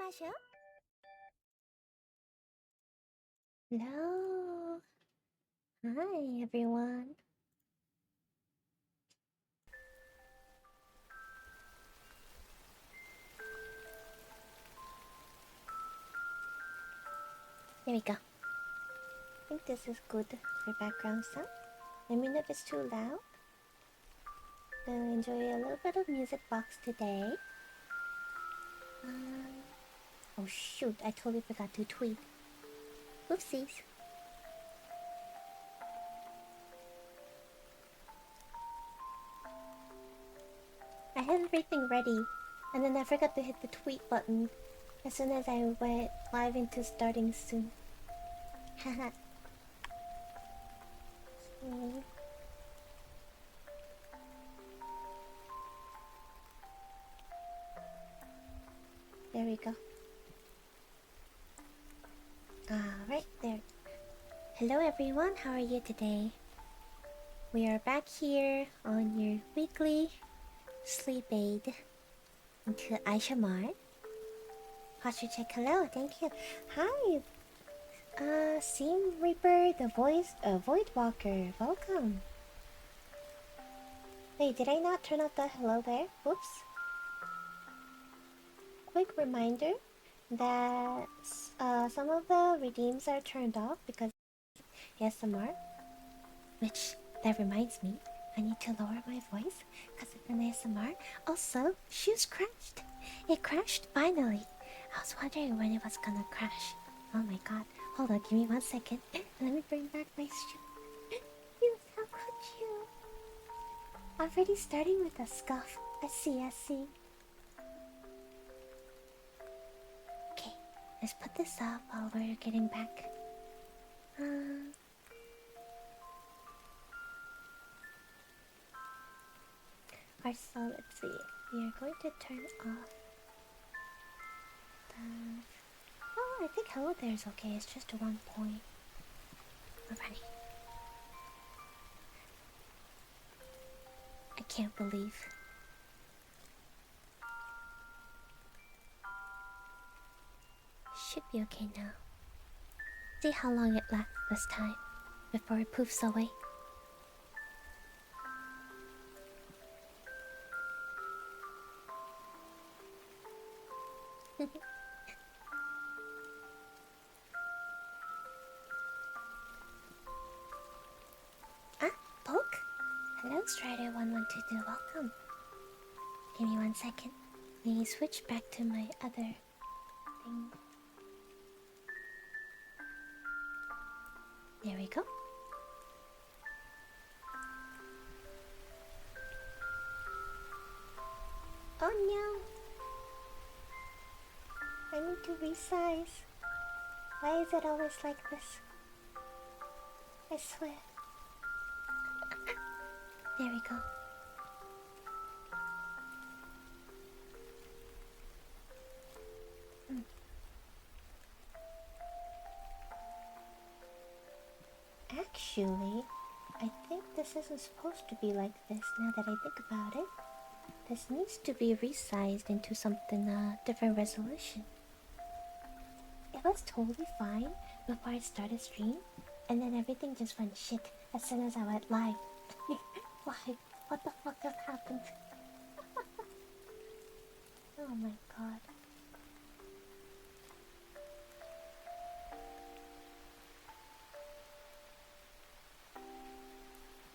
Aisha? Hello. Hi, everyone. There we go. I think this is good for background sound. Let me know if it's too loud. Gonna enjoy a little bit of music box today. Oh shoot, I totally forgot to tweet. Oopsies. I had everything ready, and then I forgot to hit the tweet button as soon as I went live into starting soon. Haha. There we go. Alright, there. Hello everyone, how are you today? We are back here on your weekly sleep aid into Aisha Mar. Posture check, hello, thank you. Hi, Seam Reaper, the Void Walker, welcome. Wait, did I not turn off the hello there? Whoops. Quick reminder that some of the redeems are turned off because ASMR, which that reminds me, I need to lower my voice because it's an ASMR. Also, shoes crashed. It crashed finally. I was wondering when it was gonna crash. Oh my god. Hold on, give me 1 second. Let me bring back my shoe. You, how could you? Already starting with a scuff. I see, I see. Okay, let's put this up while we're getting back. Alright, so let's see. We are going to turn off the... Oh, I think hello there is okay. It's just 1 point. Alrighty. I can't believe. Should be okay now. See how long it lasts this time before it poofs away. Poke? Hello, Strider1122, welcome. Give me 1 second. Let me switch back to my other thing. There we go. Oh no! I need to resize. Why is it always like this? I swear. There we go. Actually, I think this isn't supposed to be like this now that I think about it. This needs to be resized into something different resolution. It was totally fine before I started stream, and then everything just went shit as soon as I went live. Why? What the fuck has happened? Oh my god.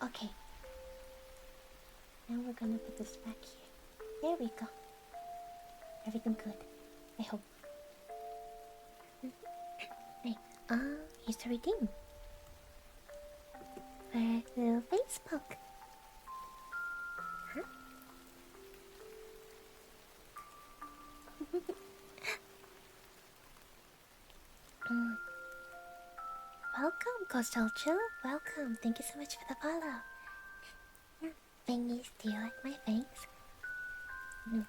Okay. Now we're gonna put this back here. There we go. Everything good. I hope. Hey, here's the redeem. For a little face poke. Huh? Welcome, Coastal Chill. Welcome. Thank you so much for the follow. Thingies, do you like my fangs? No.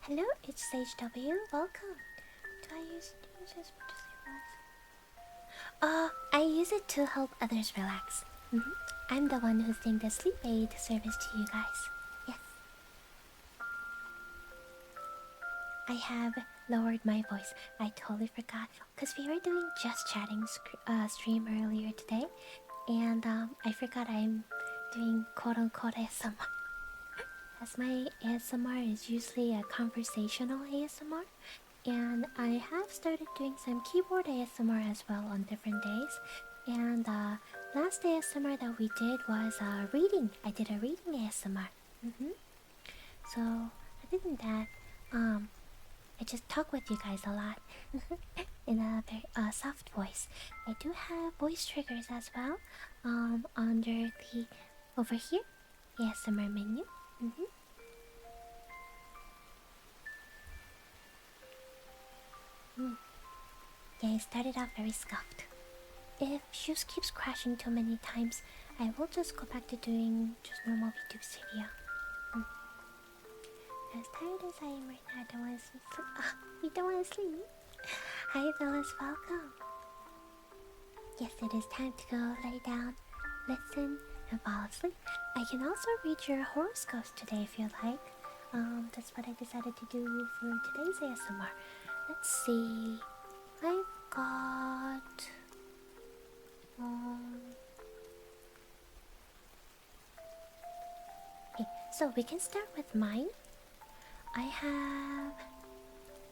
Hello, it's Sage W. Welcome. Do I use this to relax? I use it to help others relax. I'm the one who's doing the sleep aid service to you guys. Yes. I have lowered my voice. I totally forgot. Because we were doing just chatting stream earlier today. And I forgot I'm doing quote-unquote ASMR. As my ASMR is usually a conversational ASMR. And I have started doing some keyboard ASMR as well on different days. And last ASMR that we did was reading. I did a reading ASMR. So other than that, I just talk with you guys a lot in a very soft voice. I do have voice triggers as well. Under the over here ASMR menu. Yeah, I started off very scuffed. If Shoes keeps crashing too many times, I will just go back to doing just normal VTube studio. As tired as I am right now, I don't want to sleep. You don't want to sleep? Hi, fellas, welcome. Yes, it is time to go lay down, listen, and fall asleep. I can also read your horoscopes today if you like. That's what I decided to do for today's ASMR. Let's see. I've got... Okay, so we can start with mine. I have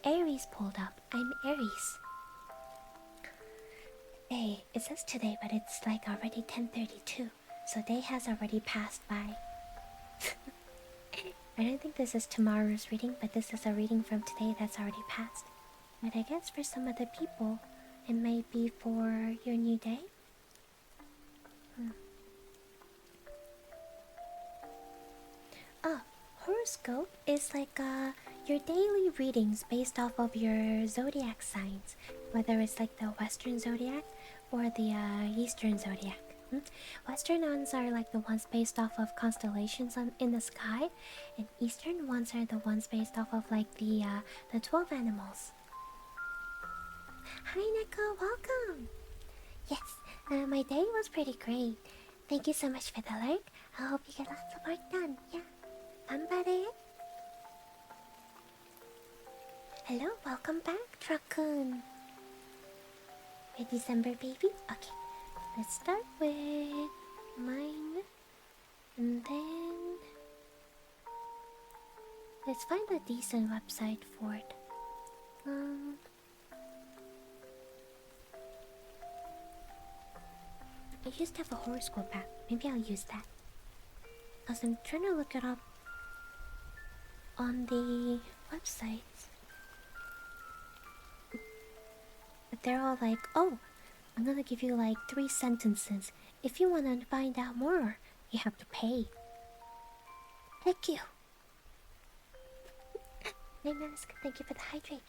Aries pulled up. I'm Aries. Hey, it says today, but it's like already 10:32, so day has already passed by. I don't think this is tomorrow's reading, but this is a reading from today that's already passed. But I guess for some other people, it might be for your new day. Horoscope is like your daily readings based off of your zodiac signs, whether it's like the Western zodiac or the Eastern zodiac. Western ones are like the ones based off of constellations in the sky, and Eastern ones are the ones based off of like the 12 animals. Hi Neko, welcome! Yes, my day was pretty great. Thank you so much for the alert. I hope you get lots of work done. Yeah. Ganbare. Hello, welcome back, Truckun. My December baby? Okay, let's start with mine. And then... let's find a decent website for it. I used to have a horoscope app. Maybe I'll use that. Because I'm trying to look it up on the websites. But they're all like, oh, I'm gonna give you like 3 sentences. If you want to find out more, you have to pay. Thank you. Hey Mask, thank you for the hydrate.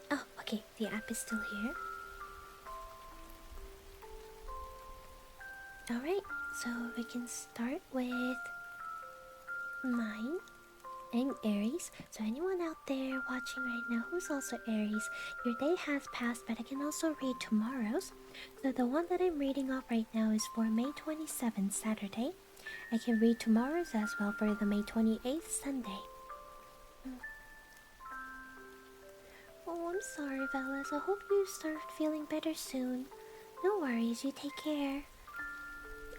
Oh, okay, the app is still here. Alright, so we can start with mine. I'm Aries, so anyone out there watching right now who's also Aries, your day has passed, but I can also read tomorrow's. So the one that I'm reading off right now is for May 27th, Saturday. I can read tomorrow's as well for the May 28th, Sunday. Oh, I'm sorry, fellas. I hope you start feeling better soon. No worries, you take care.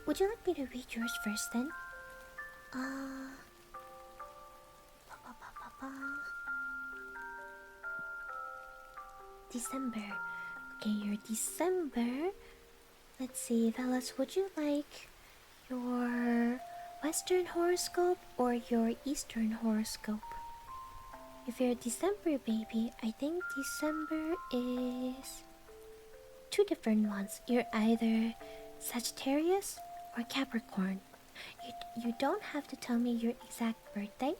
Would you like me to read yours first then? December. Okay, your December. Let's see, fellas, would you like your Western horoscope or your Eastern horoscope? If you're a December baby, I think December is 2 different ones. You're either Sagittarius or Capricorn. You don't have to tell me your exact birthday,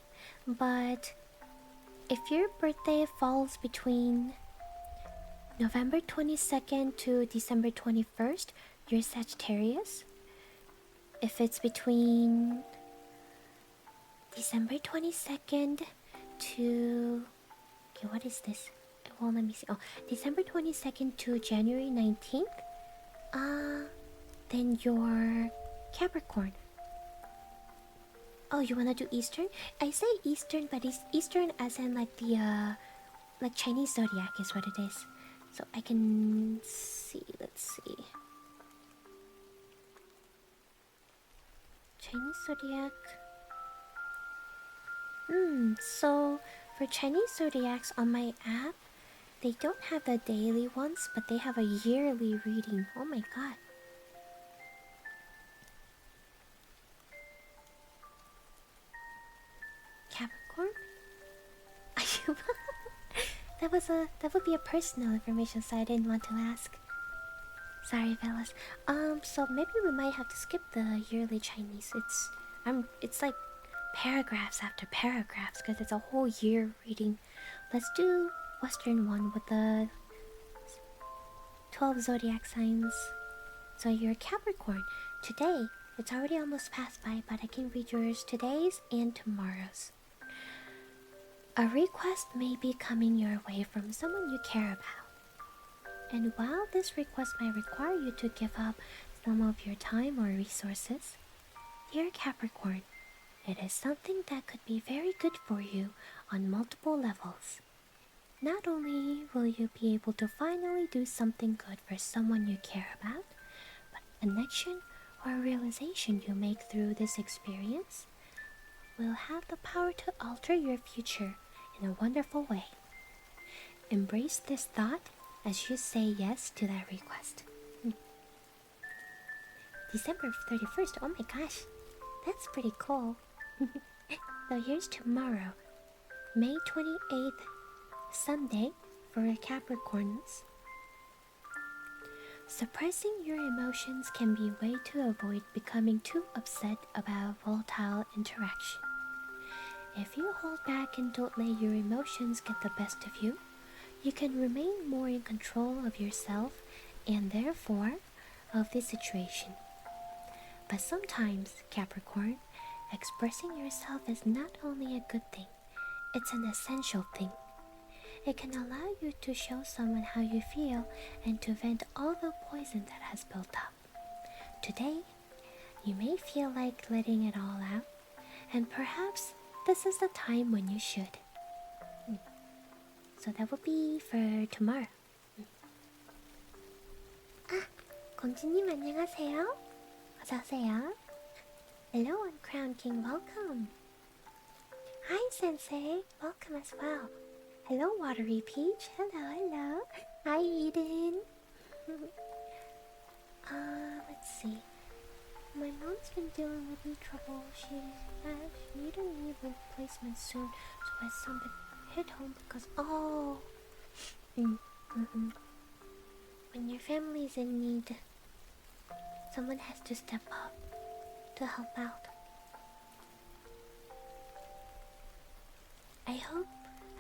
but if your birthday falls between November 22nd to December 21st, you're Sagittarius. If it's between December 22nd to... Okay, what is this? Well, let me see. Oh, December 22nd to January 19th. Then you're Capricorn. Oh, you wanna do Eastern? I say Eastern, but it's Eastern as in like the like Chinese zodiac is what it is. So I can see. Let's see. Chinese zodiac. So for Chinese zodiacs on my app, they don't have the daily ones, but they have a yearly reading. Oh my god. Capricorn? That would be a personal information, so I didn't want to ask. Sorry, fellas. So maybe we might have to skip the yearly Chinese. It's like paragraphs after paragraphs because it's a whole year reading. Let's do Western one with the 12 zodiac signs. So you're Capricorn. Today, it's already almost passed by, but I can read yours today's and tomorrow's. A request may be coming your way from someone you care about. And while this request might require you to give up some of your time or resources, dear Capricorn, it is something that could be very good for you on multiple levels. Not only will you be able to finally do something good for someone you care about, but a connection or a realization you make through this experience will have the power to alter your future in a wonderful way. Embrace this thought as you say yes to that request. December 31st, oh my gosh, that's pretty cool. So here's tomorrow, May 28th, Sunday, for Capricorns. Suppressing your emotions can be a way to avoid becoming too upset about volatile interaction. If you hold back and don't let your emotions get the best of you, you can remain more in control of yourself and therefore of the situation. But sometimes, Capricorn, expressing yourself is not only a good thing, it's an essential thing. It can allow you to show someone how you feel and to vent all the poison that has built up. Today, you may feel like letting it all out, and perhaps this is the time when you should. So that will be for tomorrow. 공주님 안녕하세요. 어서오세요. Hello, Uncrowned King, welcome. Hi, Sensei, welcome as well. Hello, Watery Peach, hello. Hi, Eden. Let's see. My mom's been dealing with knee trouble. She needed a knee replacement soon, so my son been hit home because when your family's in need, someone has to step up to help out. I hope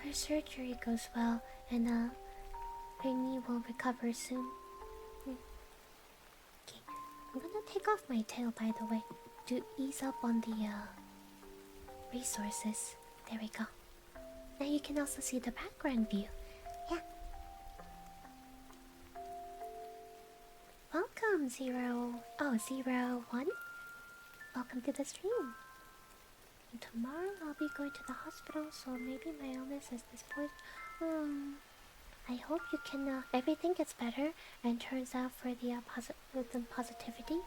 her surgery goes well and her knee will recover soon. Okay, I'm gonna take off my tail, by the way, to ease up on the resources. There we go. Now you can also see the background view. Yeah. Welcome, 01. Welcome to the stream. And tomorrow I'll be going to the hospital, so maybe my illness is this point. I hope you can, everything gets better and turns out for the positivity,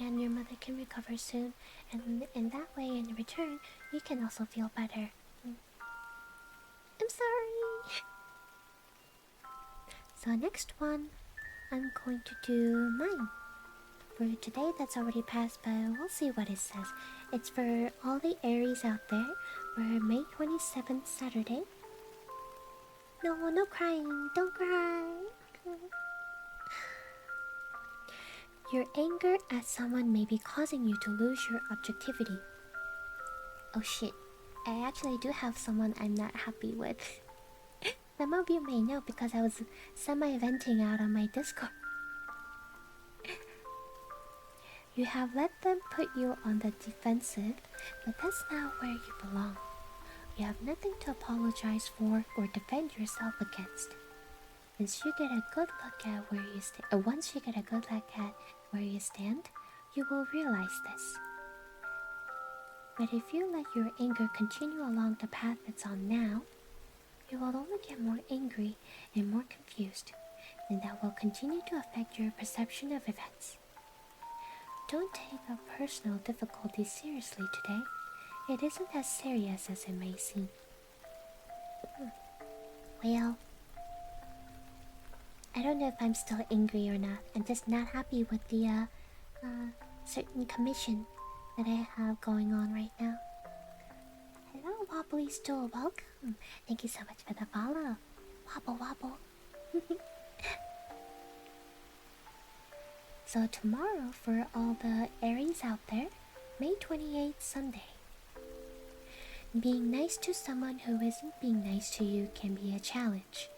and your mother can recover soon, and in that way, in return, you can also feel better. I'm sorry. So next one, I'm going to do mine. For today, that's already passed, but we'll see what it says. It's for all the Aries out there for May 27th, Saturday. No crying, don't cry. Your anger at someone may be causing you to lose your objectivity. Oh shit, I actually do have someone I'm not happy with. Some of you may know because I was semi-venting out on my Discord. You have let them put you on the defensive, but that's not where you belong. You have nothing to apologize for or defend yourself against. Once you get a good look at where you stand, you will realize this. But if you let your anger continue along the path it's on now, you will only get more angry and more confused, and that will continue to affect your perception of events. Don't take a personal difficulty seriously today. It isn't as serious as it may seem. Well, I don't know if I'm still angry or not. I'm just not happy with the certain commission that I have going on right now. Hello, Wobbly Stool. Welcome. Thank you so much for the follow. Wobble wobble. So tomorrow, for all the Aries out there, May 28th, Sunday. Being nice to someone who isn't being nice to you can be a challenge.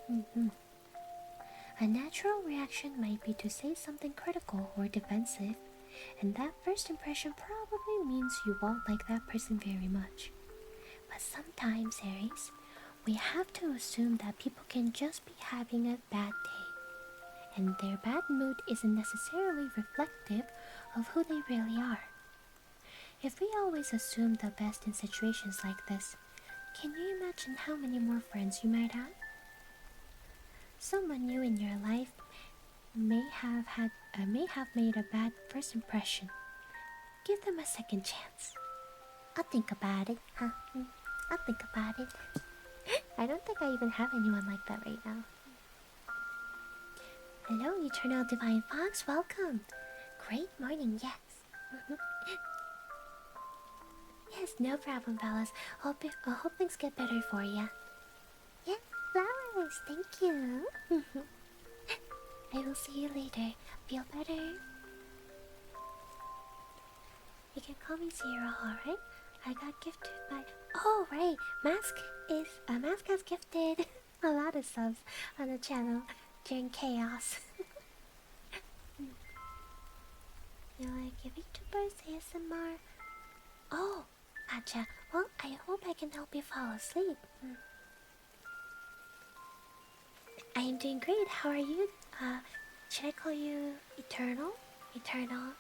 A natural reaction might be to say something critical or defensive, and that first impression probably means you won't like that person very much. But sometimes, Aries, we have to assume that people can just be having a bad day, and their bad mood isn't necessarily reflective of who they really are. If we always assume the best in situations like this, can you imagine how many more friends you might have? Someone new in your life may have made a bad first impression. Give them a second chance. I'll think about it, huh? I'll think about it. I don't think I even have anyone like that right now. Hello, Eternal Divine Fox, welcome. Great morning, yes. Yes, no problem, fellas. Hope things get better for ya. Yeah, flowers, thank you. I will see you later. Feel better? You can call me Zero, alright? I got gifted by... Oh, right! Mask has gifted a lot of subs on the channel during chaos. You like VTubers ASMR? Oh, gotcha. Well, I hope I can help you fall asleep. I am doing great. How are you? Should I call you Eternal? Eternal.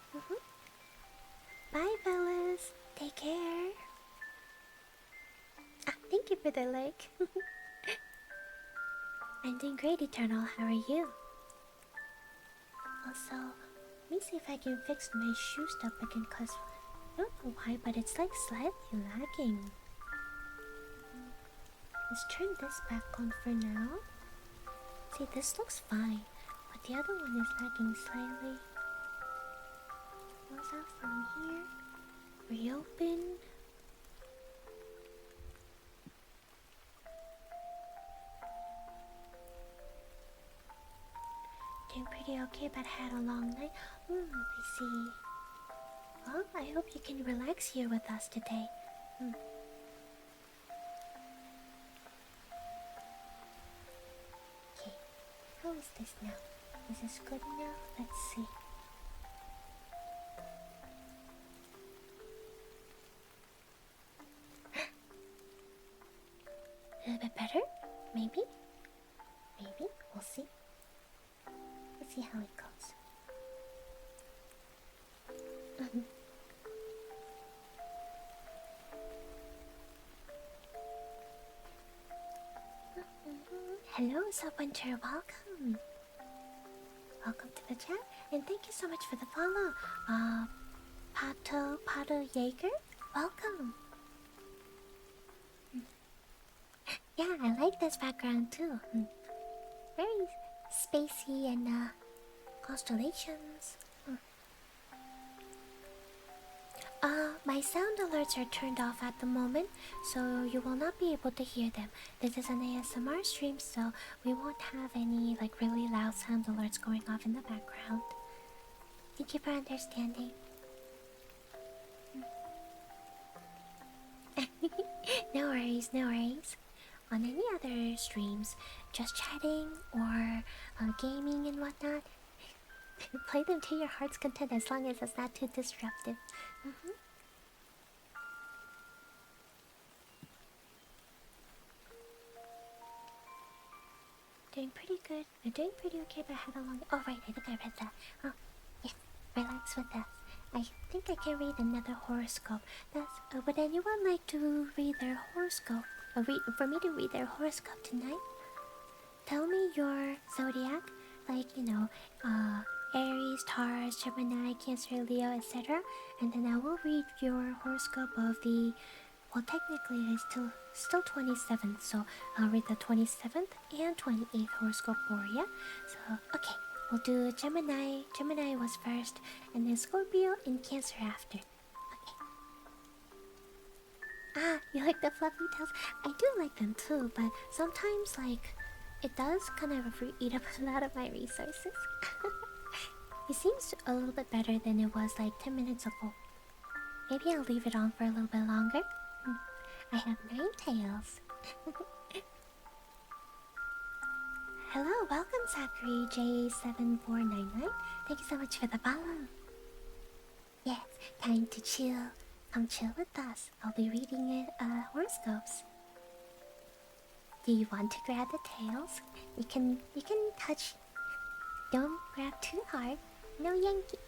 Bye, fellas. Take care. Thank you for the like. I'm doing great, Eternal. How are you? Also, let me see if I can fix my shoe stuff again, cause I don't know why, but it's like slightly lagging. Let's turn this back on for now. See, this looks fine, but the other one is lagging slightly. Close out from here. Reopen. Doing pretty okay, but had a long night. I see. Well, I hope you can relax here with us today. Okay, how is this now? Is this good enough? Let's see. A little bit better? Maybe? Maybe? We'll see. Let's see how it goes. Hello, Subwinter, welcome. Welcome to the chat, and thank you so much for the follow. Pato Jaeger, welcome. Yeah, I like this background too. Very spacey and constellations. My sound alerts are turned off at the moment, so you will not be able to hear them. This is an ASMR stream, so we won't have any like really loud sound alerts going off in the background. Thank you for understanding. No worries, no worries. On any other streams, just chatting or gaming and whatnot, Play them to your heart's content as long as it's not too disruptive. Doing pretty good. We're doing pretty okay, but I had a long. Oh, right, I think I read that. Oh, yeah, relax with that. I think I can read another horoscope. Would anyone like to read their horoscope? For me to read their horoscope tonight? Tell me your zodiac, like, Aries, Taurus, Gemini, Cancer, Leo, etc. And then I will read your horoscope of the. Well, technically, it's still 27th, so I'll read the 27th and 28th horoscope for you. So, okay, we'll do Gemini. Gemini was first, and then Scorpio and Cancer after. Okay. Ah, you like the fluffy tails? I do like them too, but sometimes, like, it does kind of eat up a lot of my resources. It seems a little bit better than it was like 10 minutes ago. Maybe I'll leave it on for a little bit longer. I have 9 tails. Hello, welcome Zachary J7499. Thank you so much for the follow. Yes, time to chill. Come chill with us. I'll be reading it horoscopes. Do you want to grab the tails? You can touch. Don't grab too hard. No yanking.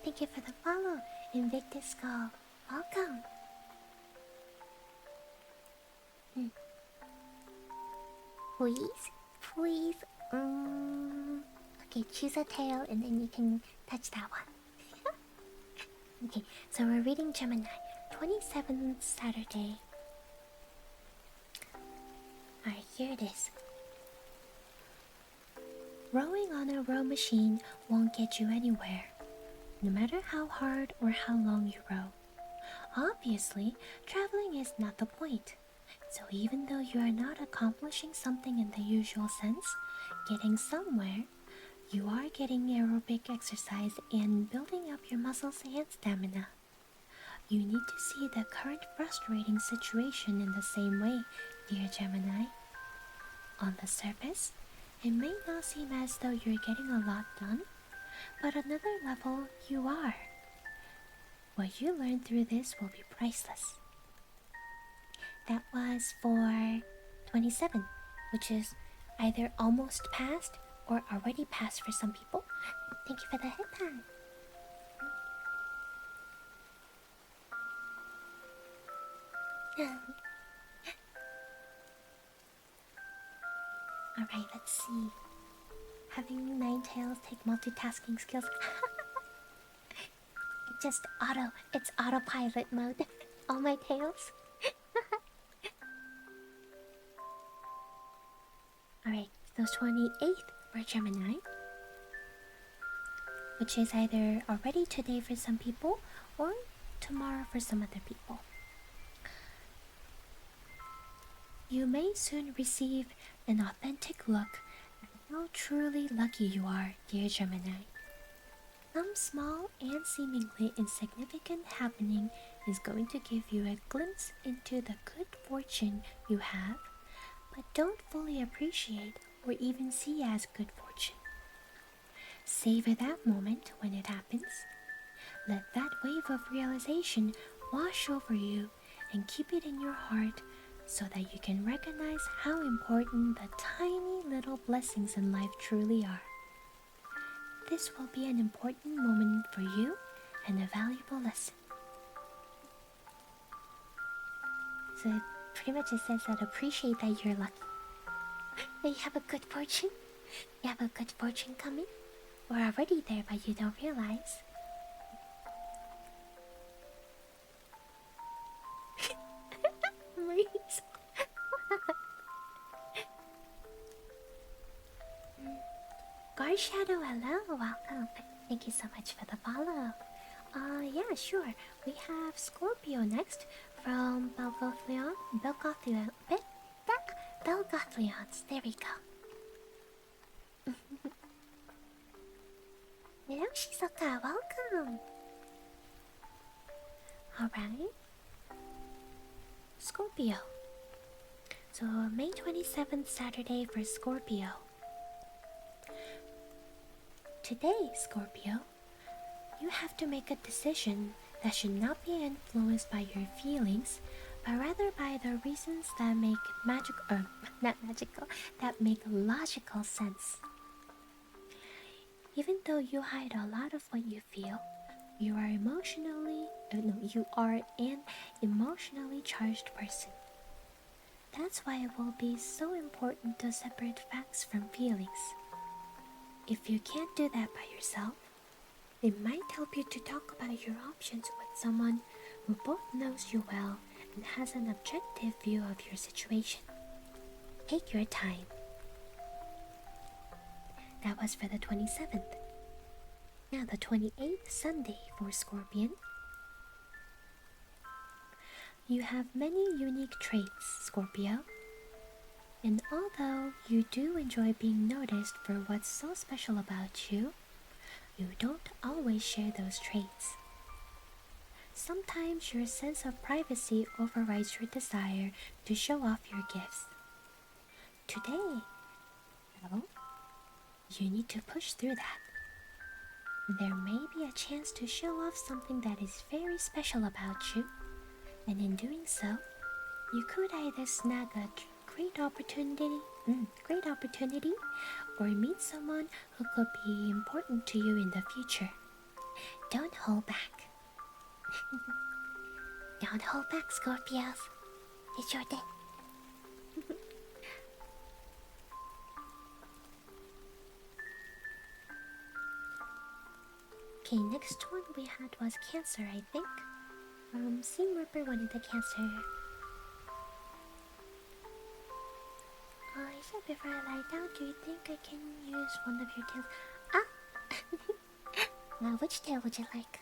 Thank you for the follow, Invictus Skull. Welcome. Please, please. Okay, choose a tail and then you can touch that one. Okay, so we're reading Gemini, 27th Saturday. Alright, here it is. Rowing on a row machine won't get you anywhere, no matter how hard or how long you row. Obviously, traveling is not the point. So even though you are not accomplishing something in the usual sense, getting somewhere, you are getting aerobic exercise and building up your muscles and stamina. You need to see the current frustrating situation in the same way, dear Gemini. On the surface, it may not seem as though you're getting a lot done, but on another level, you are. What you learn through this will be priceless. That was for 27, which is either almost past or already past for some people. Thank you for the head time. Alright, let's see. Having 9 tails take multitasking skills. It's autopilot mode. All my tails. Alright, those 28th for Gemini, which is either already today for some people or tomorrow for some other people. You may soon receive an authentic look at how truly lucky you are, dear Gemini. Some small and seemingly insignificant happening is going to give you a glimpse into the good fortune you have, but don't fully appreciate or even see as good fortune. Savor that moment when it happens. Let that wave of realization wash over you and keep it in your heart so that you can recognize how important the tiny little blessings in life truly are. This will be an important moment for you and a valuable lesson. So pretty much it says that appreciate that you're lucky. That you have a good fortune. You have a good fortune coming. Or already there but you don't realize. Guard Shadow, hello, welcome. Thank you so much for the follow. Yeah, sure. We have Scorpio next from Belgothleons. There we go. Hello, Shizuka, welcome. Alright. Scorpio. So, May 27th, Saturday for Scorpio. Today, Scorpio, you have to make a decision that should not be influenced by your feelings, but rather by the reasons that make not magical, that make logical sense. Even though you hide a lot of what you feel, you are you are an emotionally charged person. That's why it will be so important to separate facts from feelings. If you can't do that by yourself, it might help you to talk about your options with someone who both knows you well and has an objective view of your situation. Take your time. That was for the 27th. Now the 28th, Sunday for Scorpion. You have many unique traits, Scorpio. And although you do enjoy being noticed for what's so special about you, you don't always share those traits. Sometimes your sense of privacy overrides your desire to show off your gifts. Today, though, you need to push through that. There may be a chance to show off something that is very special about you, and in doing so, you could either snag a great opportunity, or meet someone who could be important to you in the future. Don't hold back. Don't hold back, Scorpios. It's your day. Okay, next one we had was Cancer, I think. Seam Ripper wanted the Cancer. I said before I lie down, do you think I can use one of your tails? Now, which tail would you like?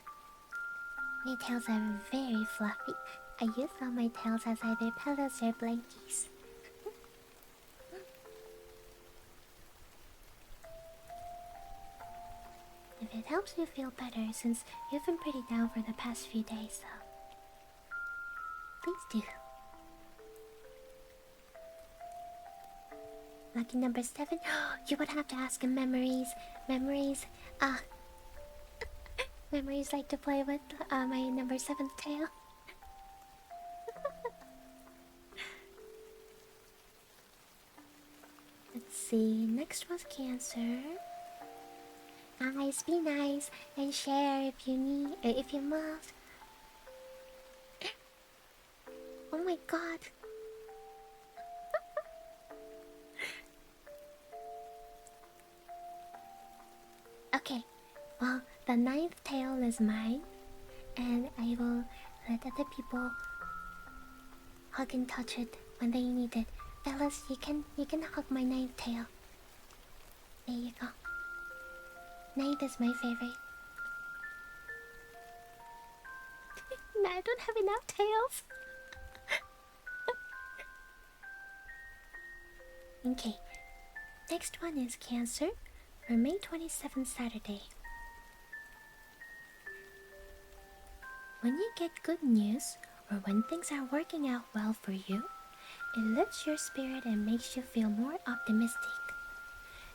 My tails are very fluffy. I use all my tails as either pillows or blankies. If it helps you feel better, since you've been pretty down for the past few days, so please do. Lucky number 7. You would have to ask him memories. Memories like to play with my number 7th tail. Let's see. Next was Cancer. Guys, be nice and share if you need, if you must. Oh my god. Okay, well, the 9th tail is mine, and I will let other people hug and touch it when they need it. Fellas, you can hug my 9th tail. There you go. 9th is my favorite. No, I don't have enough tails. Okay, next one is Cancer for May 27th, Saturday. When you get good news, or when things are working out well for you, it lifts your spirit and makes you feel more optimistic.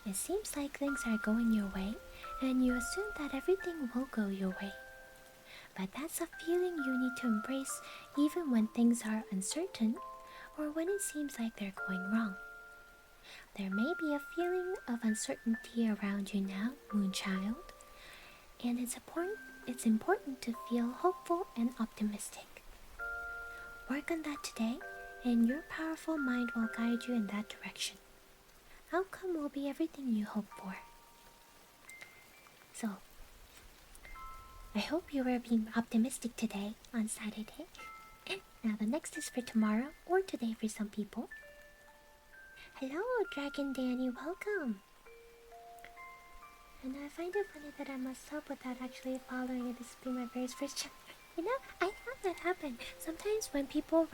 It seems like things are going your way, and you assume that everything will go your way. But that's a feeling you need to embrace even when things are uncertain, or when it seems like they're going wrong. There may be a feeling of uncertainty around you now, Moonchild, and it's important to feel hopeful and optimistic. Work on that today, and your powerful mind will guide you in that direction. Outcome will be everything you hope for. So, I hope you were being optimistic today on Saturday. Now the next is for tomorrow, or today for some people. Hello, Dragon Danny, welcome! And I find it funny that I must sub without actually following it. This will be my very first channel. You know, I have that happen. Sometimes when people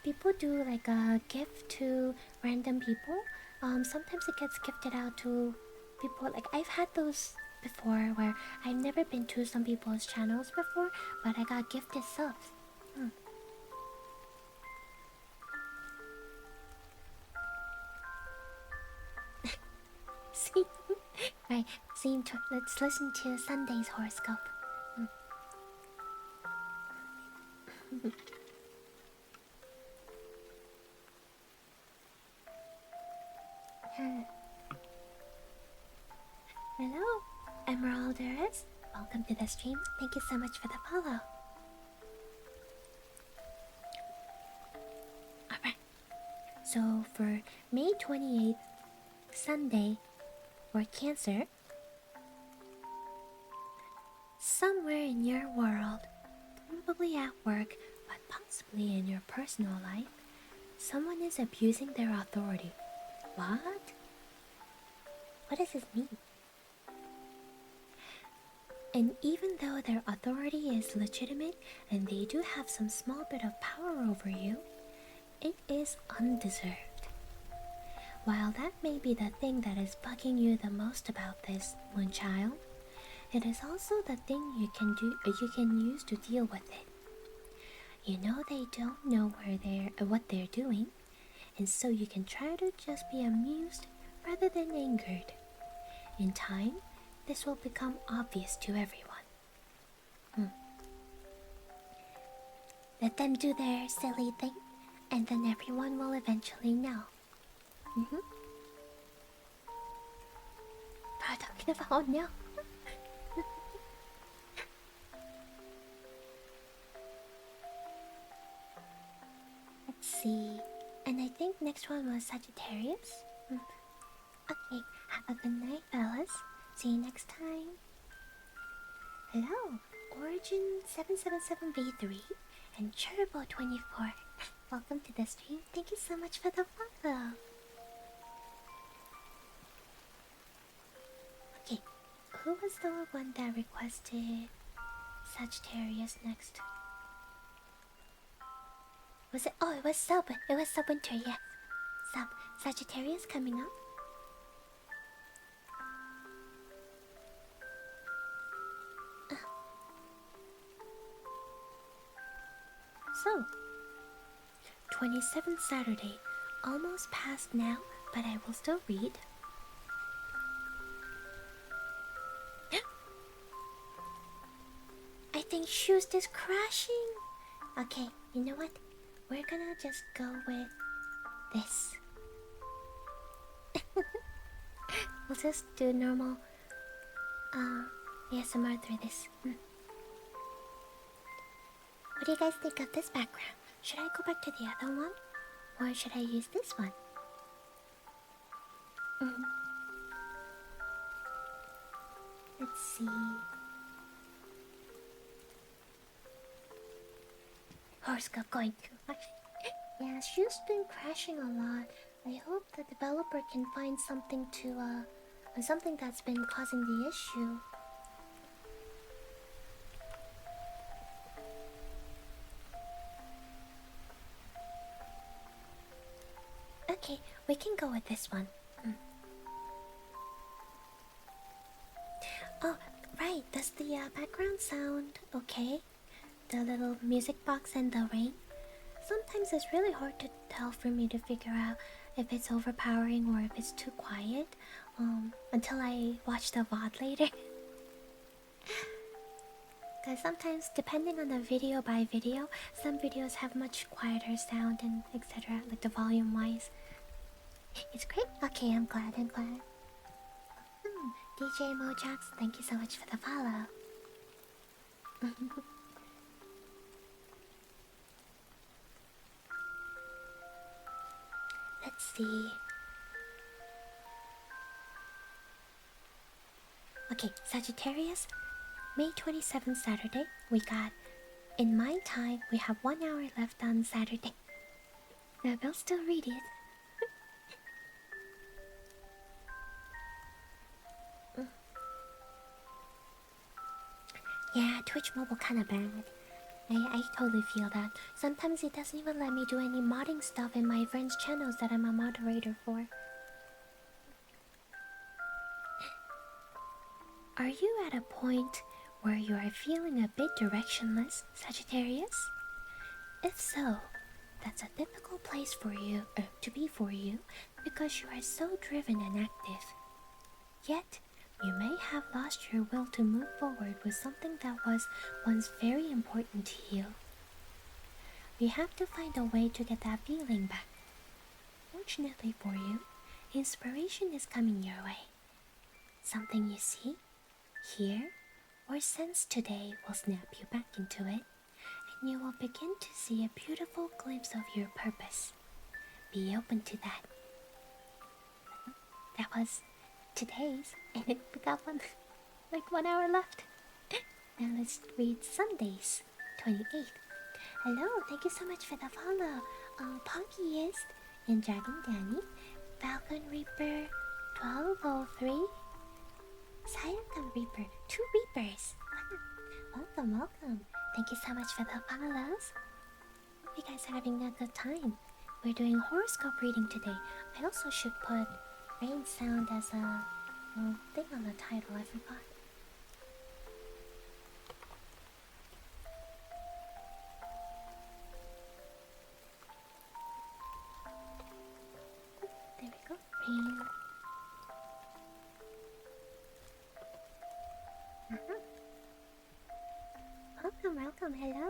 people do like a gift to random people, sometimes it gets gifted out to people. Like, I've had those before where I've never been to some people's channels before, but I got gifted subs. See? Right, let's listen to Sunday's horoscope. Hello, Emeralderes. Welcome to the stream. Thank you so much for the follow. Alright, so for May 28th, Sunday, for Cancer, somewhere in your world, probably at work, but possibly in your personal life, someone is abusing their authority. What? What does this mean? And even though their authority is legitimate and they do have some small bit of power over you, it is undeserved. While that may be the thing that is bugging you the most about this, Moonchild, it is also the thing you can use to deal with it. You know they don't know what they're doing, and so you can try to just be amused rather than angered. In time, this will become obvious to everyone. Let them do their silly thing, and then everyone will eventually know. Talking about, oh no. Let's see. And I think next one was Sagittarius. Okay, have a good night, fellas. See you next time. Hello, Origin777V3 and Turbo24. Welcome to the stream. Thank you so much for the follow. Okay, who was the one that requested Sagittarius next? Was it? Oh, it was Sub. It was Subwinter, yes. Sub. Sagittarius coming up. So, 27th Saturday, almost past now, but I will still read. I think Shoost is crashing. Okay, you know what? We're gonna just go with this. We'll just do normal ASMR through this. What do you guys think of this background? Should I go back to the other one? Or should I use this one? Let's see. Horoscope going too much. Yeah, she's been crashing a lot. I hope the developer can find something something that's been causing the issue. Okay, we can go with this one. Oh, right. Does the background sound okay? The little music box and the rain? Sometimes it's really hard to tell for me to figure out if it's overpowering or if it's too quiet until I watch the VOD later. Because sometimes, depending on the video by video, some videos have much quieter sound and etc. Like the volume wise. It's great. Okay, I'm glad. DJ Mojax, thank you so much for the follow. Let's see. Okay, Sagittarius, May 27th, Saturday. We got, in my time, we have 1 hour left on Saturday. Now, they'll still read it. Yeah, Twitch mobile kinda bad. I totally feel that. Sometimes it doesn't even let me do any modding stuff in my friends' channels that I'm a moderator for. Are you at a point where you are feeling a bit directionless, Sagittarius? If so, that's a difficult place for you to be for you because you are so driven and active. Yet, you may have lost your will to move forward with something that was once very important to you. We have to find a way to get that feeling back. Fortunately for you, inspiration is coming your way. Something you see, hear, or sense today will snap you back into it, and you will begin to see a beautiful glimpse of your purpose. Be open to that. That was today's, and we got like 1 hour left. Now let's read Sunday's 28th. Hello, thank you so much for the follow. Punkyist and Dragon Danny, Falcon Reaper 1203, Sayakam Reaper, 2 Reapers. Welcome, welcome. Thank you so much for the follows. Hope you guys are having a good time. We're doing horoscope reading today. I also should put rain sound as a thing on the title, I forgot. There we go, rain. Welcome, welcome, hello.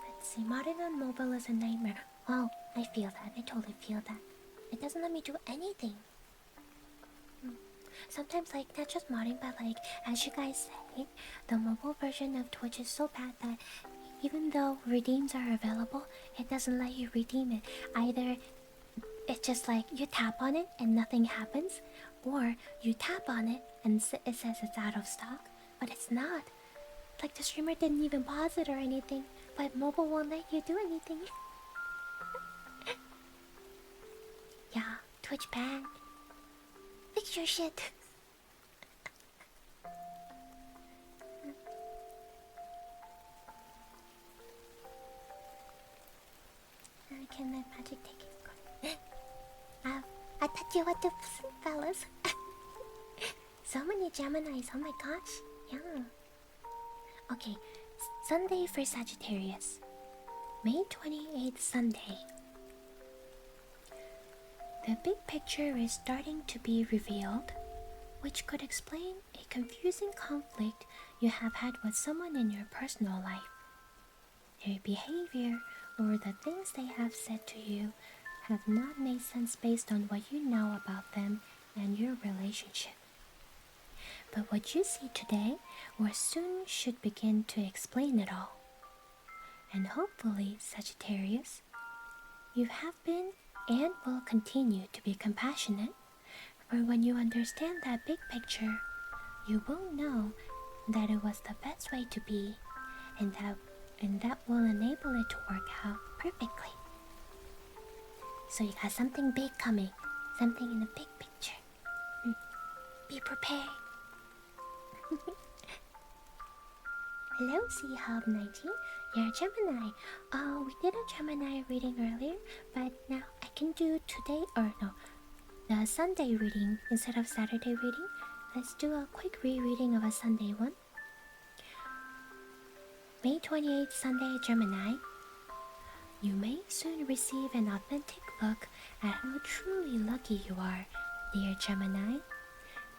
Let's see, modding on mobile is a nightmare. Oh, I feel that, I totally feel that. It doesn't let me do anything. Sometimes, like, not just modding, but like, as you guys say, the mobile version of Twitch is so bad that even though redeems are available, it doesn't let you redeem it. Either it's just like, you tap on it and nothing happens, or you tap on it and it says it's out of stock, but it's not. Like, the streamer didn't even pause it or anything, but mobile won't let you do anything. Yeah, Twitch banned. Fix your shit. Can my magic take it? I thought you were the fellas. So many Geminis, oh my gosh. Yeah. Okay, Sunday for Sagittarius. May 28th, Sunday. The big picture is starting to be revealed, which could explain a confusing conflict you have had with someone in your personal life. Their behavior or the things they have said to you have not made sense based on what you know about them and your relationship. But what you see today or soon should begin to explain it all. And hopefully, Sagittarius, you have been and will continue to be compassionate, for when you understand that big picture, you will know that it was the best way to be, and that will enable it to work out perfectly. So you got something big coming, something in the big picture. Be prepared. Hello, Hub19. You're a Gemini. Oh, we did a Gemini reading earlier, but now I can do today, or no, the Sunday reading instead of Saturday reading. Let's do a quick rereading of a Sunday one. May 28th, Sunday, Gemini. You may soon receive an authentic look at how truly lucky you are, dear Gemini.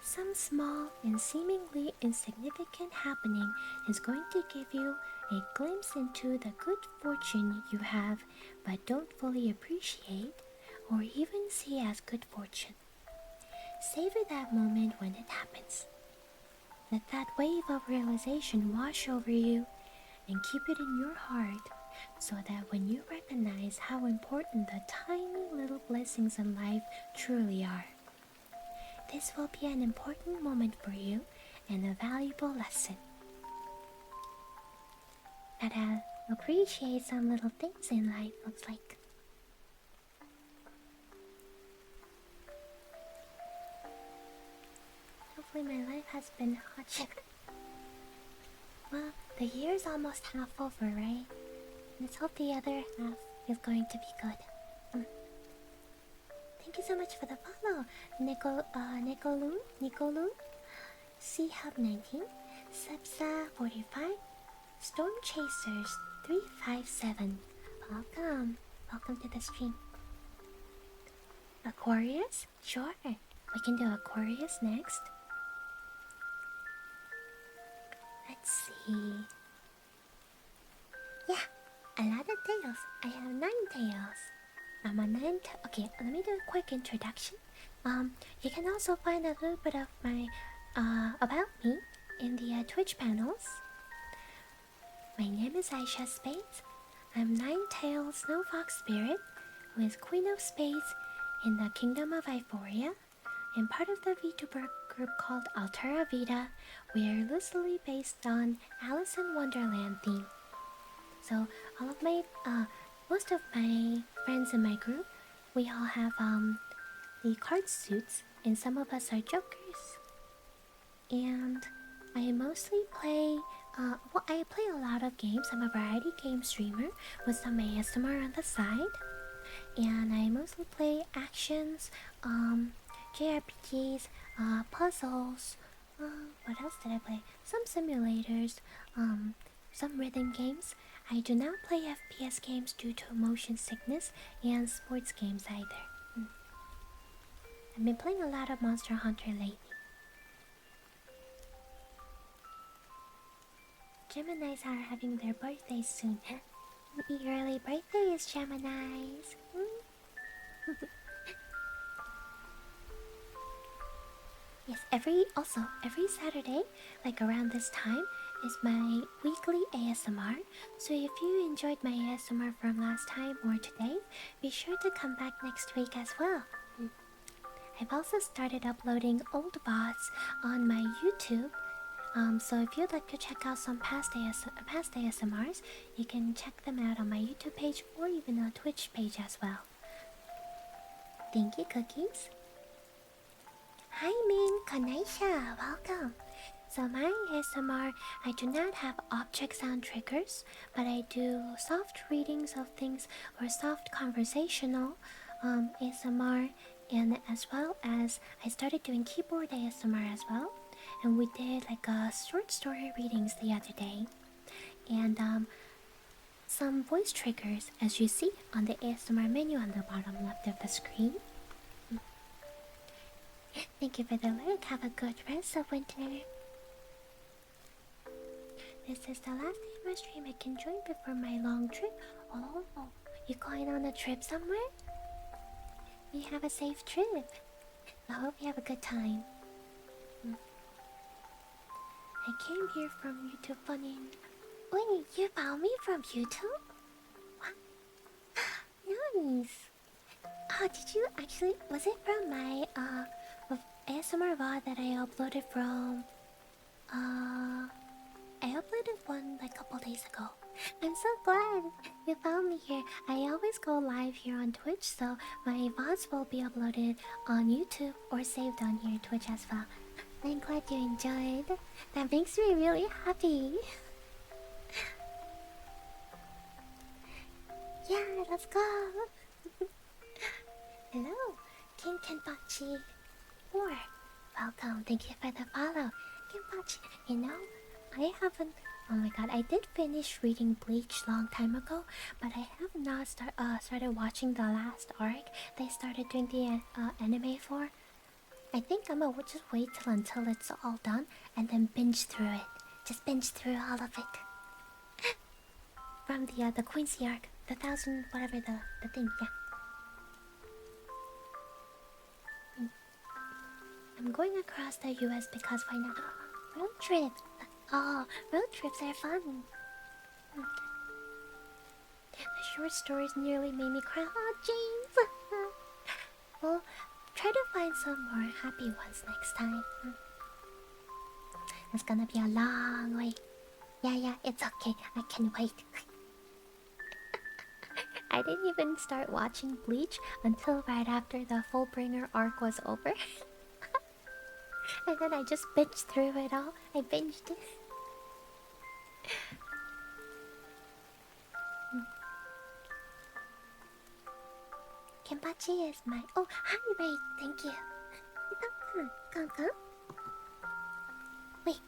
Some small and seemingly insignificant happening is going to give you a glimpse into the good fortune you have but don't fully appreciate or even see as good fortune. Savor that moment when it happens. Let that wave of realization wash over you and keep it in your heart so that when you recognize how important the tiny little blessings in life truly are, this will be an important moment for you and a valuable lesson. That appreciate some little things in life, looks like. Hopefully my life has been hot. Well, the year's almost half over, right? Let's hope the other half is going to be good. Thank you so much for the follow, Nicolu, Hub19, Sepsa45, Storm Chasers 357. Welcome to the stream. Aquarius? Sure. We can do Aquarius next. Let's see. Yeah, a lot of tails. I have 9 tails. I'm a 9 okay, let me do a quick introduction. You can also find a little bit of my about me in the Twitch panels. My name is Aisha Spades. I'm 9-tailed Snow Fox Spirit, who is Queen of Spades in the Kingdom of Euphoria, and part of the VTuber group called Altera Vita. We are loosely based on Alice in Wonderland theme. So all of my, most of my friends in my group, we all have the card suits, and some of us are jokers. And I mostly play, well, I play a lot of games. I'm a variety game streamer with some ASMR on the side. And I mostly play actions, JRPGs, puzzles, what else did I play? Some simulators, some rhythm games. I do not play FPS games due to motion sickness and sports games either. I've been playing a lot of Monster Hunter lately. Geminis are having their birthdays soon. Happy early birthdays, Geminis! Yes, every Saturday, like around this time, is my weekly ASMR. So if you enjoyed my ASMR from last time or today, be sure to come back next week as well. I've also started uploading old VODs on my YouTube. So if you'd like to check out some past ASMRs, you can check them out on my YouTube page or even on Twitch page as well. Thank you, Cookies. Hi Min, Kanisha, welcome. So my ASMR, I do not have object sound triggers, but I do soft readings of things or soft conversational ASMR, and as well as I started doing keyboard ASMR as well. And we did like short story readings the other day, and some voice triggers, as you see on the ASMR menu on the bottom left of the screen. Thank you for the lyric. Have a good rest of winter. This is the last day of my stream I can join before my long trip. Oh, you going on a trip somewhere? You have a safe trip. I hope you have a good time. I came here from YouTube funny. Wait, you found me from YouTube? What? Nice. Oh, did you actually? Was it from my ASMR VOD that I uploaded from? I uploaded one like a couple days ago. I'm so glad you found me here. I always go live here on Twitch, so my VODs will be uploaded on YouTube or saved on here Twitch as well. I'm glad you enjoyed. That makes me really happy. Yeah, let's go. Hello, King Kenpachi. Or welcome. Thank you for the follow, Kenpachi. You know, I haven't. Oh my god, I did finish reading Bleach long time ago, but I have not started watching the last arc they started doing the anime for. I think I'm gonna just wait until it's all done and then binge through it. Just binge through all of it. From the Quincy arc, the 1000 whatever the thing, yeah. I'm going across the US because why not? Road trip. Oh, road trips are fun. The short stories nearly made me cry. Oh, James. Well, try to find some more happy ones next time. It's gonna be a long wait. Yeah, it's okay. I can wait. I didn't even start watching Bleach until right after the Fullbringer arc was over. And then I just binged through it all. I binged it. Kenpachi is my... Oh, hi, Ray. Thank you. Come. Wait,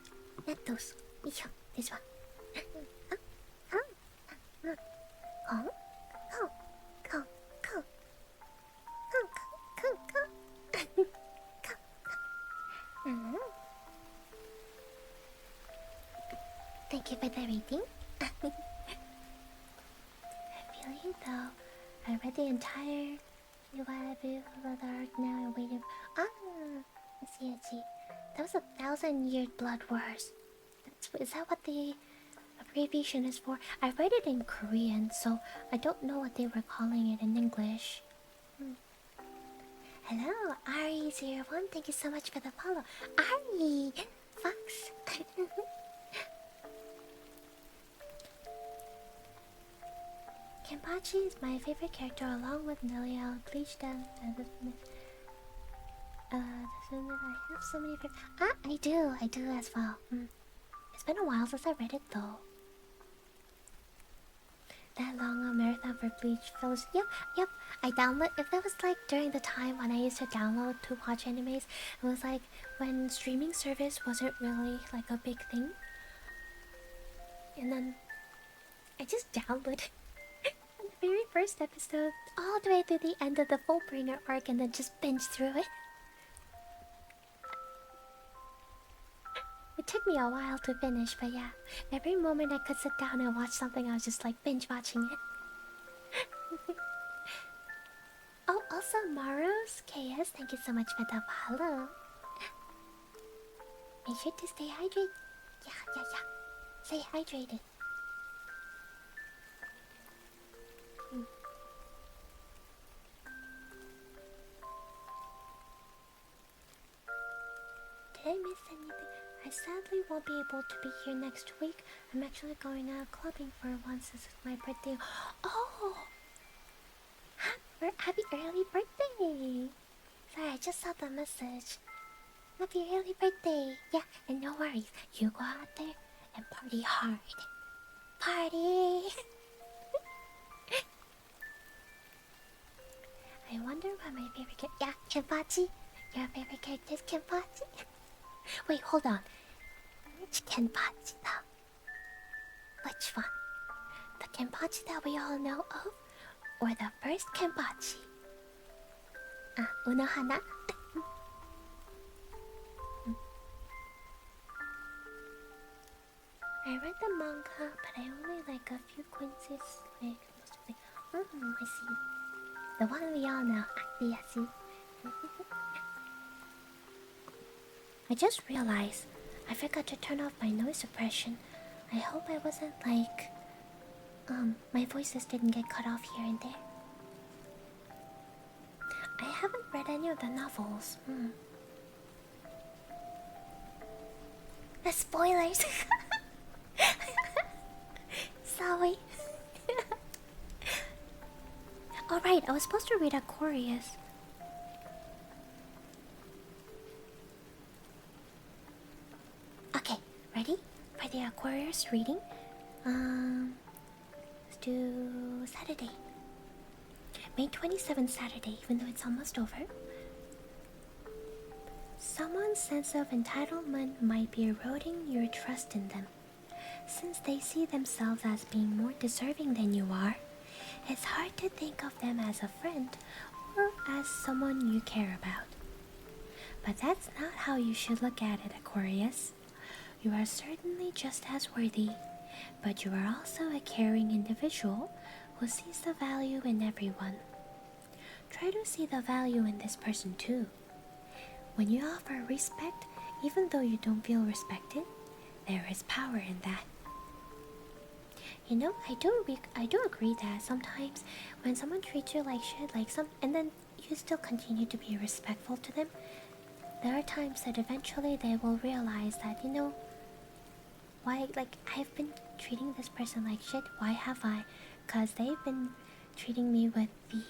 not those. This one. Come. okay for the reading? I feel you though. I read the entire the arc now and waiting. I see. That was 1,000-year blood wars. Is that what the abbreviation is for? I read it in Korean, so I don't know what they were calling it in English. Hello, Ari01. Thank you so much for the follow. Ari! Fox! Kenpachi is my favorite character along with Nelly. I'll bleach them. I have so many favorites. I do as well. It's been a while since I read it though. That long marathon for Bleach feels. Yep. I download. If that was like during the time when I used to download to watch animes, it was like when streaming service wasn't really like a big thing. And then I just downloaded the very first episode all the way through the end of the Fullbringer arc and then just binge through it. It took me a while to finish, but yeah, every moment I could sit down and watch something, I was just like binge watching it. Oh, also Maros KS, thank you so much for the follow. Make sure to stay hydrated. Yeah. Stay hydrated. Did I miss anything? I sadly won't be able to be here next week. I'm actually going out clubbing for once. This is my birthday. Oh! Happy early birthday! Sorry, I just saw the message. Happy early birthday! Yeah, and no worries. You go out there and party hard. Party! I wonder what my favorite character... Yeah, Kenpachi? Your favorite character is Kenpachi? Wait, hold on. Which Kenpachi though? Which one? The Kenpachi that we all know of? Or the first Kenpachi? Unohana? I read the manga, but I only like a few quizzes. I see. The one we all know. I see. I just realized I forgot to turn off my noise suppression. I hope I wasn't like... my voices didn't get cut off here and there. I haven't read any of the novels. The spoilers! Sorry. Alright, I was supposed to read Aquarius. Okay, ready for the Aquarius reading? Let's do Saturday. May 27th Saturday, even though it's almost over. Someone's sense of entitlement might be eroding your trust in them. Since they see themselves as being more deserving than you are, it's hard to think of them as a friend or as someone you care about. But that's not how you should look at it, Aquarius. You are certainly just as worthy, but you are also a caring individual who sees the value in everyone. Try to see the value in this person too. When you offer respect, even though you don't feel respected, there is power in that. You know, I do agree that sometimes when someone treats you like shit, and then you still continue to be respectful to them, there are times that eventually they will realize that, you know, why, like, I've been treating this person like shit, why have I? Because they've been treating me with the,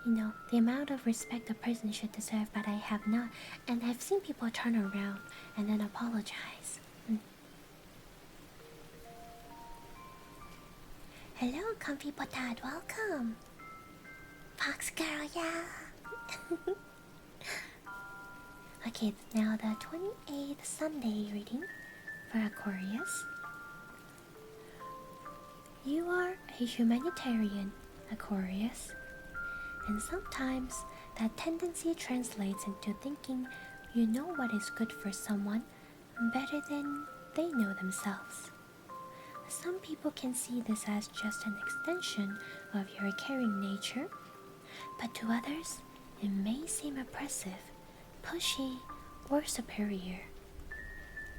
you know, the amount of respect a person should deserve, but I have not. And I've seen people turn around and then apologize. Hello, Comfy Potad, welcome! Foxgirl, yeah! Okay, now the 28th Sunday reading for Aquarius. You are a humanitarian, Aquarius, and sometimes that tendency translates into thinking you know what is good for someone better than they know themselves. Some people can see this as just an extension of your caring nature, but to others, it may seem oppressive, pushy, or superior.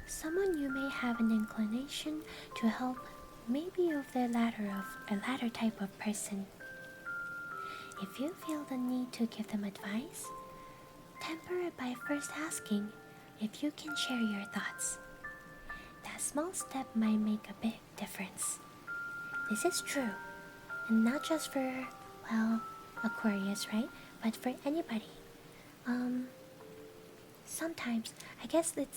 Someone you may have an inclination to help may be of a latter type of person. If you feel the need to give them advice, temper it by first asking if you can share your thoughts. That small step might make a big difference. This is true, and not just for, well, Aquarius, right? But for anybody. Sometimes I guess it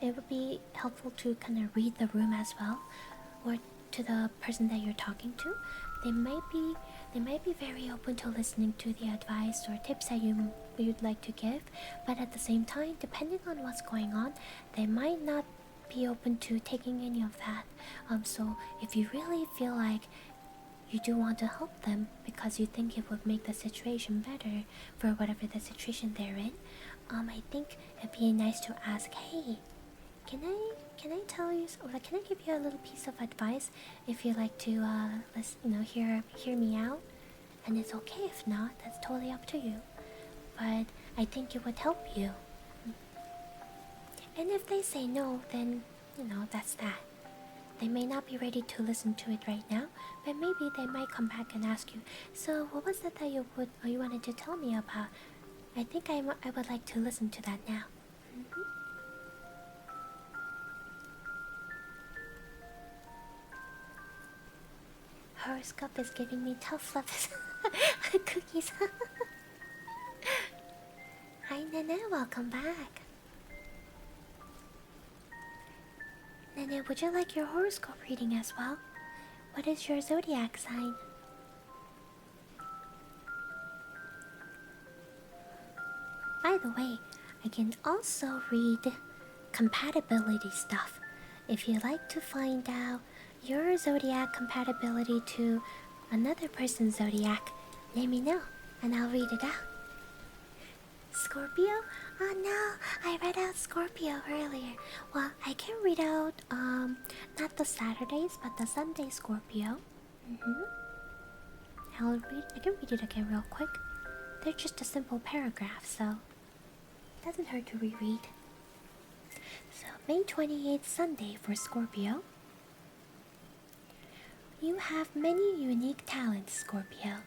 would be helpful to kind of read the room as well, or to the person that you're talking to. They might be very open to listening to the advice or tips that you'd like to give, but at the same time, depending on what's going on, they might not be open to taking any of that. So if you really feel like you do want to help them because you think it would make the situation better for whatever the situation they're in, I think it'd be nice to ask, hey, can I tell you, or like, can I give you a little piece of advice if you'd like to hear me out? And it's okay if not, that's totally up to you. But I think it would help you. And if they say no, then that's that. They may not be ready to listen to it right now, but maybe they might come back and ask you, so what was that you wanted to tell me about? I think I would like to listen to that now. Horoscope is giving me tough love cookies. Hi Nene, welcome back. Nene, would you like your horoscope reading as well? What is your zodiac sign? By the way, I can also read compatibility stuff. If you'd like to find out your zodiac compatibility to another person's zodiac, let me know and I'll read it out. Scorpio? Oh no, I read out Scorpio earlier. Well, I can read out not the Saturdays but the Sunday Scorpio. I can read it again real quick. They're just a simple paragraph, so it doesn't hurt to reread. So May 28th, Sunday for Scorpio. You have many unique talents, Scorpio,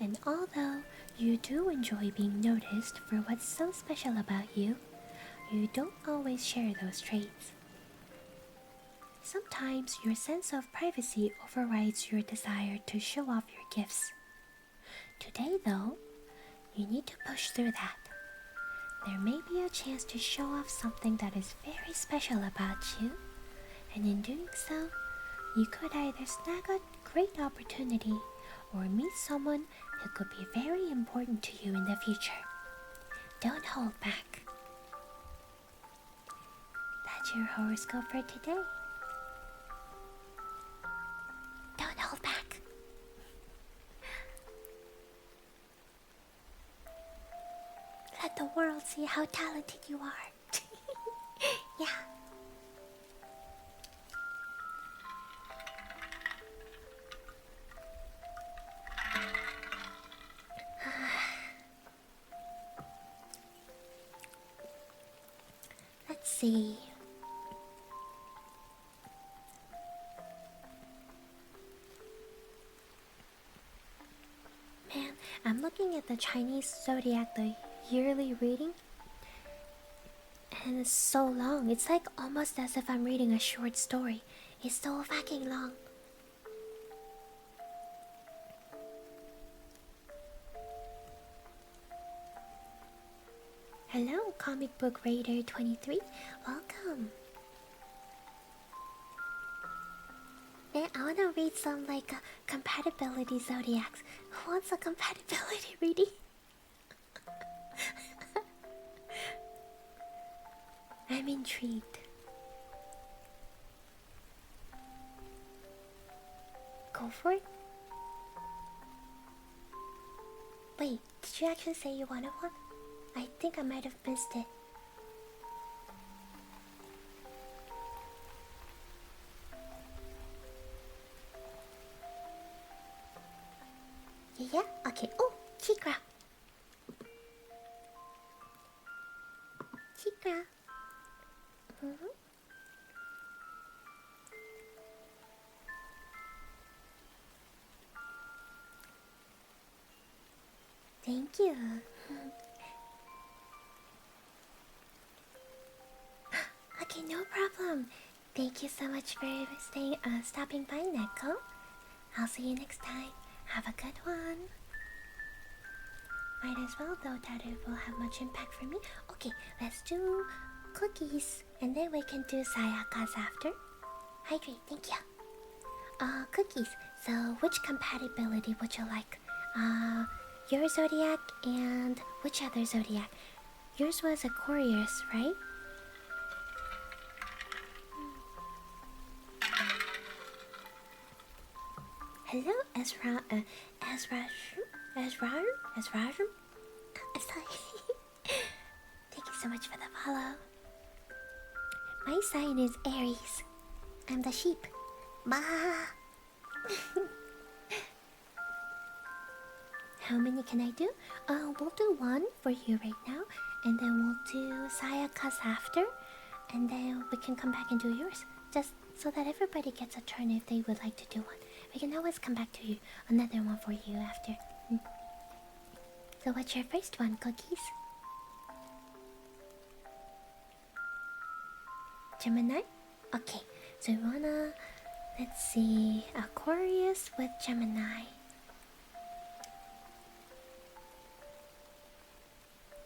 and although you do enjoy being noticed for what's so special about you, you don't always share those traits. Sometimes your sense of privacy overrides your desire to show off your gifts. Today, though, you need to push through that. There may be a chance to show off something that is very special about you, and in doing so, you could either snag a great opportunity or meet someone who could be very important to you in the future. Don't hold back. That's your horoscope for today. Don't hold back. Let the world see how talented you are. Yeah. Let's see. Man, I'm looking at the Chinese zodiac, the yearly reading, and it's so long. It's like almost as if I'm reading a short story. It's so fucking long. Hello, Comic Book Raider 23. Welcome. Man, I wanna read some like compatibility zodiacs. Who wants a compatibility reading? I'm intrigued. Go for it. Wait, did you actually say you wanted one? I think I might have missed it. Chikra. Thank you. Okay, no problem. Thank you so much for stopping by, Neko. I'll see you next time. Have a good one. Might as well, though, that it will have much impact for me. Okay, let's do cookies, and then we can do sayakas after. Hydrate, thank you. Cookies. So, which compatibility would you like? Your zodiac and which other zodiac? Yours was Aquarius, right? Hello, Ezra. Ezra. I'm sorry. Thank you so much for the follow. My sign is Aries. I'm the sheep. Bah. How many can I do? We'll do one for you right now, and then we'll do Sayaka's after, and then we can come back and do yours. Just so that everybody gets a turn if they would like to do one. We can always come back to you. Another one for you after. So what's your first one, Cookies? Gemini? Okay, so we wanna... Let's see... Aquarius with Gemini.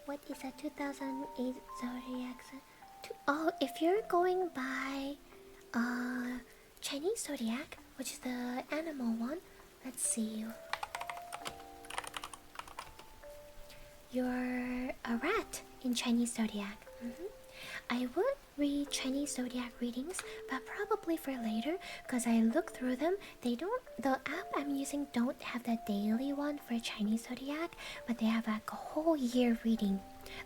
What is a 2008 zodiac? Oh, if you're going by Chinese zodiac, which is the animal one, let's see. You're a rat in Chinese zodiac. I would read Chinese zodiac readings, but probably for later, because I looked through them. They don't. The app I'm using don't have the daily one for Chinese zodiac, but they have like a whole year reading,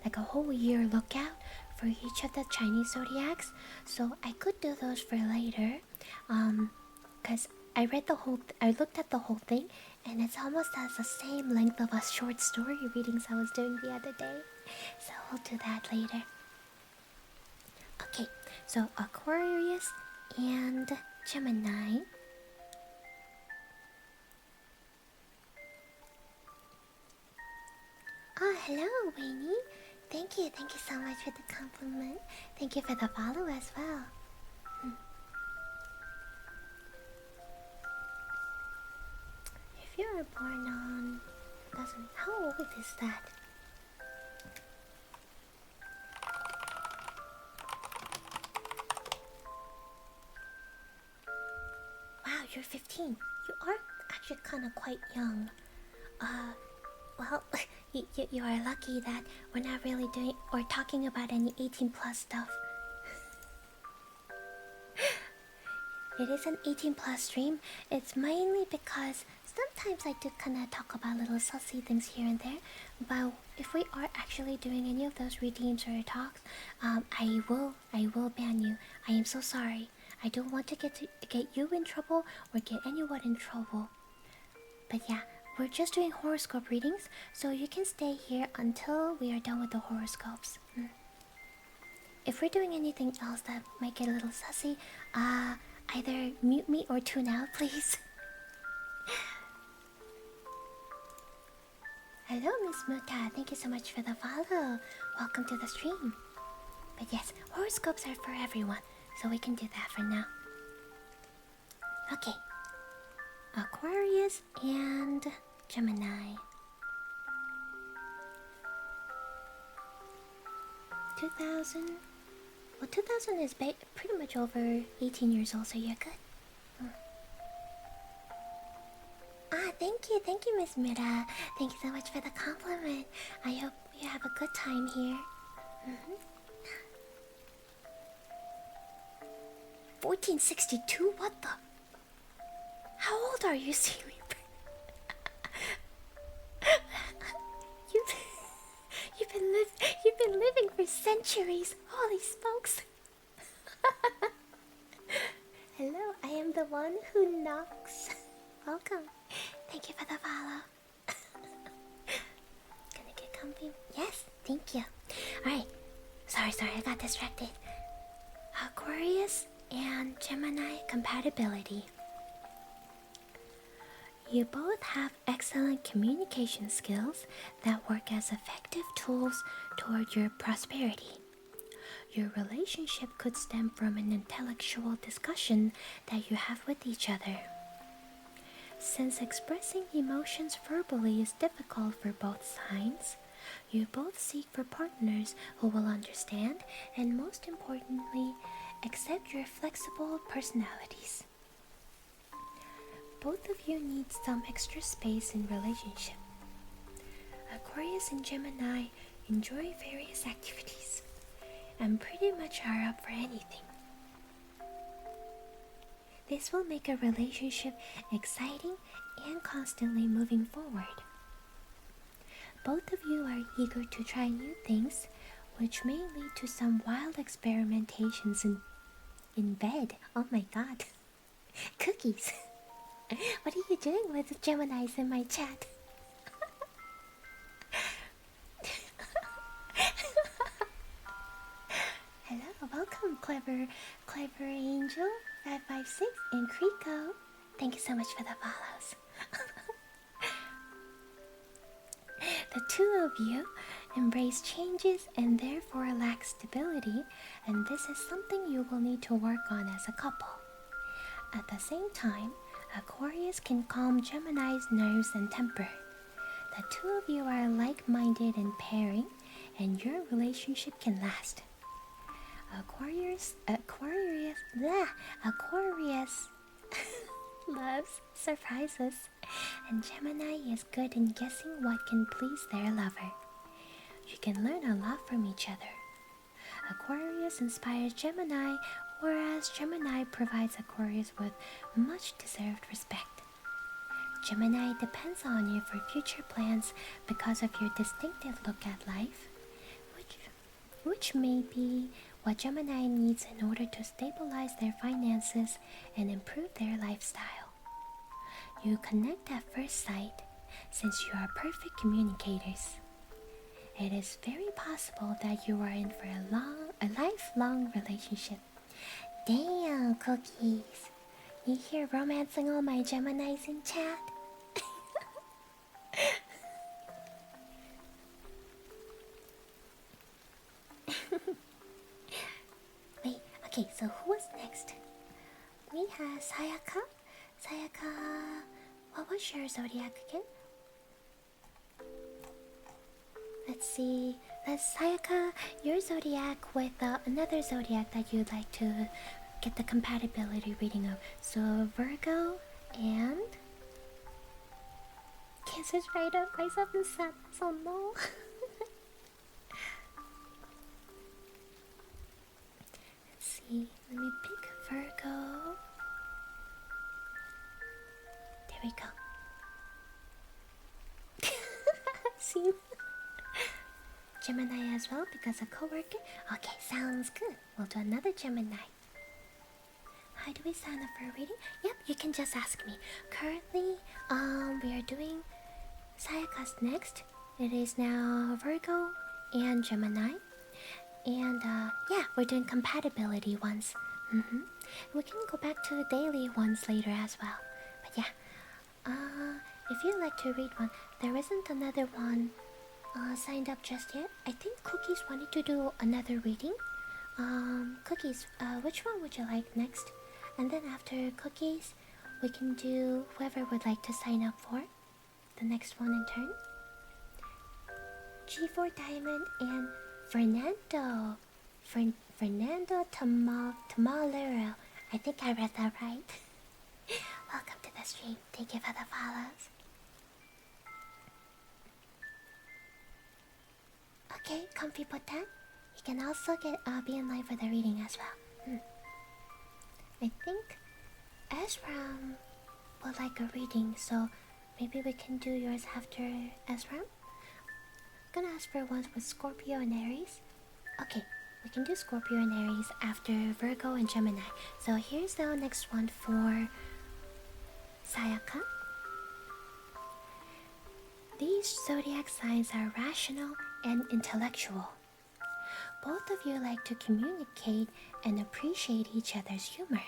like a whole year lookout for each of the Chinese zodiacs. So I could do those for later, because I looked at the whole thing, and it's almost as the same length of a short story readings I was doing the other day. So we'll do that later. Okay, so Aquarius and Gemini. Oh, hello, Wayne. Thank you so much for the compliment. Thank you for the follow as well. If you were born on... How old is that? Wow, you're 15. You are actually kind of quite young. Well, you are lucky that we're not really doing or talking about any 18 plus stuff. It is an 18 plus stream. It's mainly because sometimes I do kind of talk about little sussy things here and there. But if we are actually doing any of those redeems or talks, I will ban you. I am so sorry. I don't want to get you in trouble or get anyone in trouble. But yeah, we're just doing horoscope readings, so you can stay here until we are done with the horoscopes. If we're doing anything else that might get a little sussy, either mute me or tune out, please. Hello, Miss Muta. Thank you so much for the follow. Welcome to the stream. But yes, horoscopes are for everyone, so we can do that for now. Okay. Aquarius and Gemini. 2000. Well, 2000 is pretty much over 18 years old, so you're good. Thank you, Miss Mira. Thank you so much for the compliment. I hope you have a good time here. 1462? What the? How old are you, Sleeper? You've been living for centuries. Holy smokes! Hello, I am the one who knocks. Welcome. Thank you for the follow. Gonna get comfy. Yes, thank you. Alright, so sorry, I got distracted. Aquarius and Gemini compatibility. You both have excellent communication skills that work as effective tools toward your prosperity. Your relationship could stem from an intellectual discussion that you have with each other. Since expressing emotions verbally is difficult for both signs, you both seek for partners who will understand and, most importantly, accept your flexible personalities. Both of you need some extra space in relationship. Aquarius and Gemini enjoy various activities and pretty much are up for anything. This will make a relationship exciting and constantly moving forward. Both of you are eager to try new things, which may lead to some wild experimentations in bed. Oh my god. Cookies. What are you doing with Geminis in my chat? Hello, welcome, Clever Angel 556 and Kriko. Thank you so much for the follows. The two of you embrace changes and therefore lack stability, and this is something you will need to work on as a couple. At the same time, Aquarius can calm Gemini's nerves and temper. The two of you are like-minded and pairing, and your relationship can last. Aquarius loves surprises, and Gemini is good in guessing what can please their lover. You can learn a lot from each other. Aquarius inspires Gemini, whereas Gemini provides Aquarius with much-deserved respect. Gemini depends on you for future plans because of your distinctive look at life, which may be what Gemini needs in order to stabilize their finances and improve their lifestyle. You connect at first sight, since you are perfect communicators. It is very possible that you are in for a lifelong relationship. Damn, Cookies! You hear romancing all my Geminis in chat? Wait, okay, so who was next? We have Sayaka. Sayaka, what was your zodiac again? Let's see. Let's Sayaka, your zodiac with another zodiac that you'd like to get the compatibility reading of. So Virgo and Cancer's right up, rise up and sadness. Oh no. Let's see. Let me pick Virgo. There we go. See? Gemini as well because a coworker. Okay, sounds good. We'll do another Gemini. How do we sign up for a reading? Yep, you can just ask me. Currently, we are doing Sayaka's next. It is now Virgo and Gemini. And yeah, we're doing compatibility ones. We can go back to the daily ones later as well. But yeah, if you'd like to read one, there isn't another one signed up just yet. I think Cookies wanted to do another reading. Cookies, which one would you like next? And then after Cookies, we can do whoever would like to sign up for the next one in turn. G4 Diamond and Fernando. Fernando Tamalero. I think I read that right. Welcome to the stream. Thank you for the follows. Okay, Comfy Potan. You can also get be in line for the reading as well. I think Ezram would like a reading, so maybe we can do yours after Ezram. I'm gonna ask for ones with Scorpio and Aries. Okay, we can do Scorpio and Aries after Virgo and Gemini. So here's the next one for Sayaka. These zodiac signs are rational and intellectual. both of you like to communicate and appreciate each other's humor.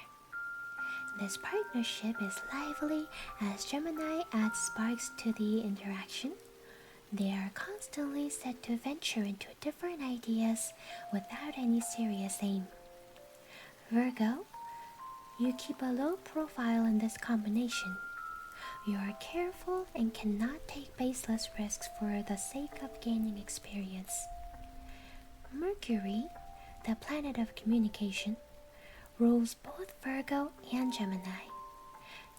This partnership is lively as Gemini adds sparks to the interaction. They are constantly set to venture into different ideas without any serious aim. Virgo, you keep a low profile in this combination. You are careful and cannot take baseless risks for the sake of gaining experience. Mercury, the planet of communication, rules both Virgo and Gemini.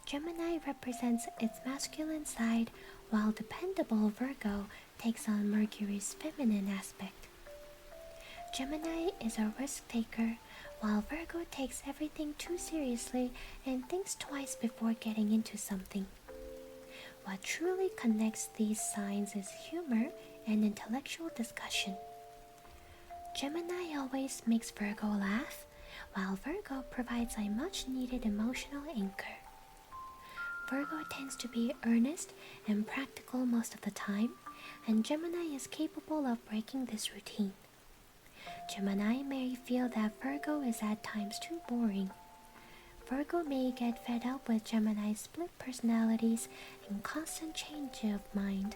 Gemini represents its masculine side, while dependable Virgo takes on Mercury's feminine aspect. Gemini is a risk taker, while Virgo takes everything too seriously and thinks twice before getting into something. What truly connects these signs is humor and intellectual discussion. Gemini always makes Virgo laugh, while Virgo provides a much-needed emotional anchor. Virgo tends to be earnest and practical most of the time, and Gemini is capable of breaking this routine. Gemini may feel that Virgo is at times too boring. Virgo may get fed up with Gemini's split personalities and constant change of mind.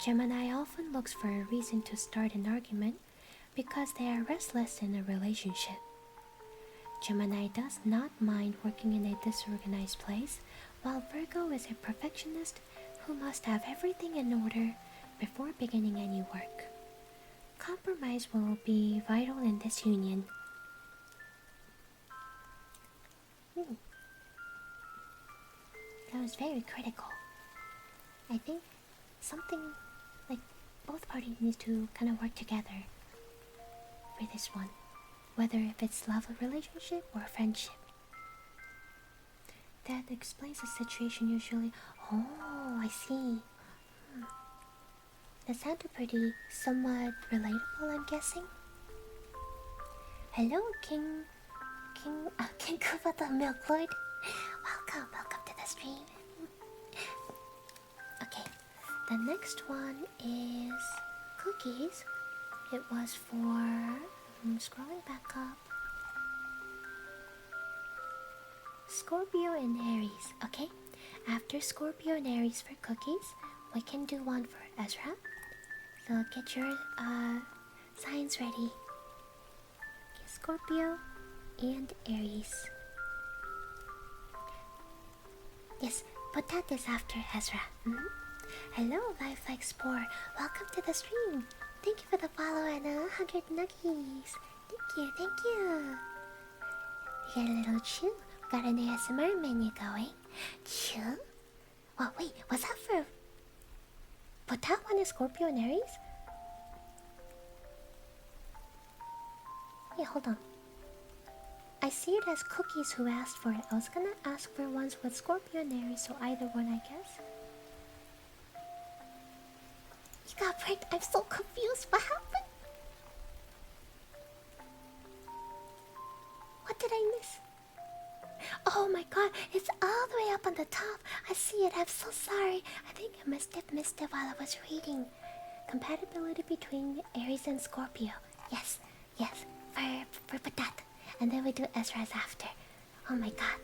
Gemini often looks for a reason to start an argument because they are restless in a relationship. Gemini does not mind working in a disorganized place, while Virgo is a perfectionist who must have everything in order before beginning any work. Compromise will be vital in this union. That was very critical. I think something like both parties need to kind of work together for this one, whether if it's love or relationship or friendship. That explains the situation usually. Oh, I see. That sounded pretty somewhat relatable, I'm guessing. Hello, King Koopa the Milk Lord. Welcome to the stream. Okay, the next one is cookies. It was for... I'm scrolling back up. Scorpio and Aries. Okay, after Scorpio and Aries for cookies, we can do one for Ezra. So get your signs ready. Okay, Scorpio and Aries. Yes, but that is after Ezra. Hello, Lifelike Spore. Welcome to the stream. Thank you for the follow and 100 nuggies. Thank you. We got a little chew. We got an ASMR menu going. Chew? Oh, wait, what's that for? But that one is Scorpio and Aries? Wait, hold on. I see it as Cookies who asked for it. I was gonna ask for ones with Scorpio and Aries, so either one, I guess. You got pranked. I'm so confused. What happened? What did I miss? Oh my god, it's all the way up on the top. I see it. I'm so sorry. I think I missed it while I was reading. Compatibility between Aries and Scorpio. Yes, for that. And then we do Ezra's after. Oh my god.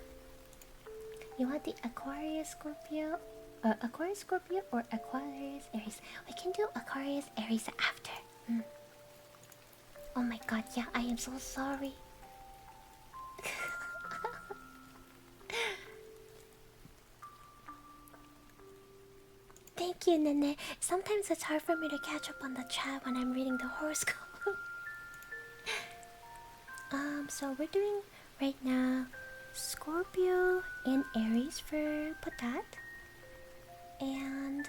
You want the Aquarius Scorpio or Aquarius Aries? We can do Aquarius Aries after. Oh my god, yeah, I am so sorry. Thank you, Nene. Sometimes it's hard for me to catch up on the chat when I'm reading the horoscope. So we're doing right now Scorpio and Aries for Patat. And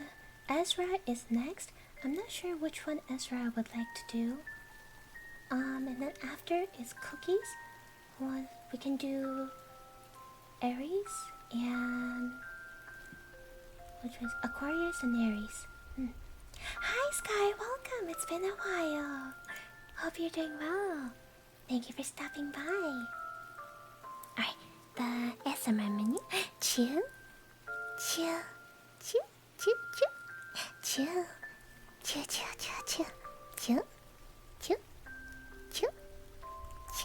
Ezra is next. I'm not sure which one Ezra would like to do. And then after is Cookies. We can do Aries and... which was Aquarius and Aries. Hi Sky, welcome. It's been a while. Hope you're doing well. Thank you for stopping by. Alright, the SMR menu. Chew.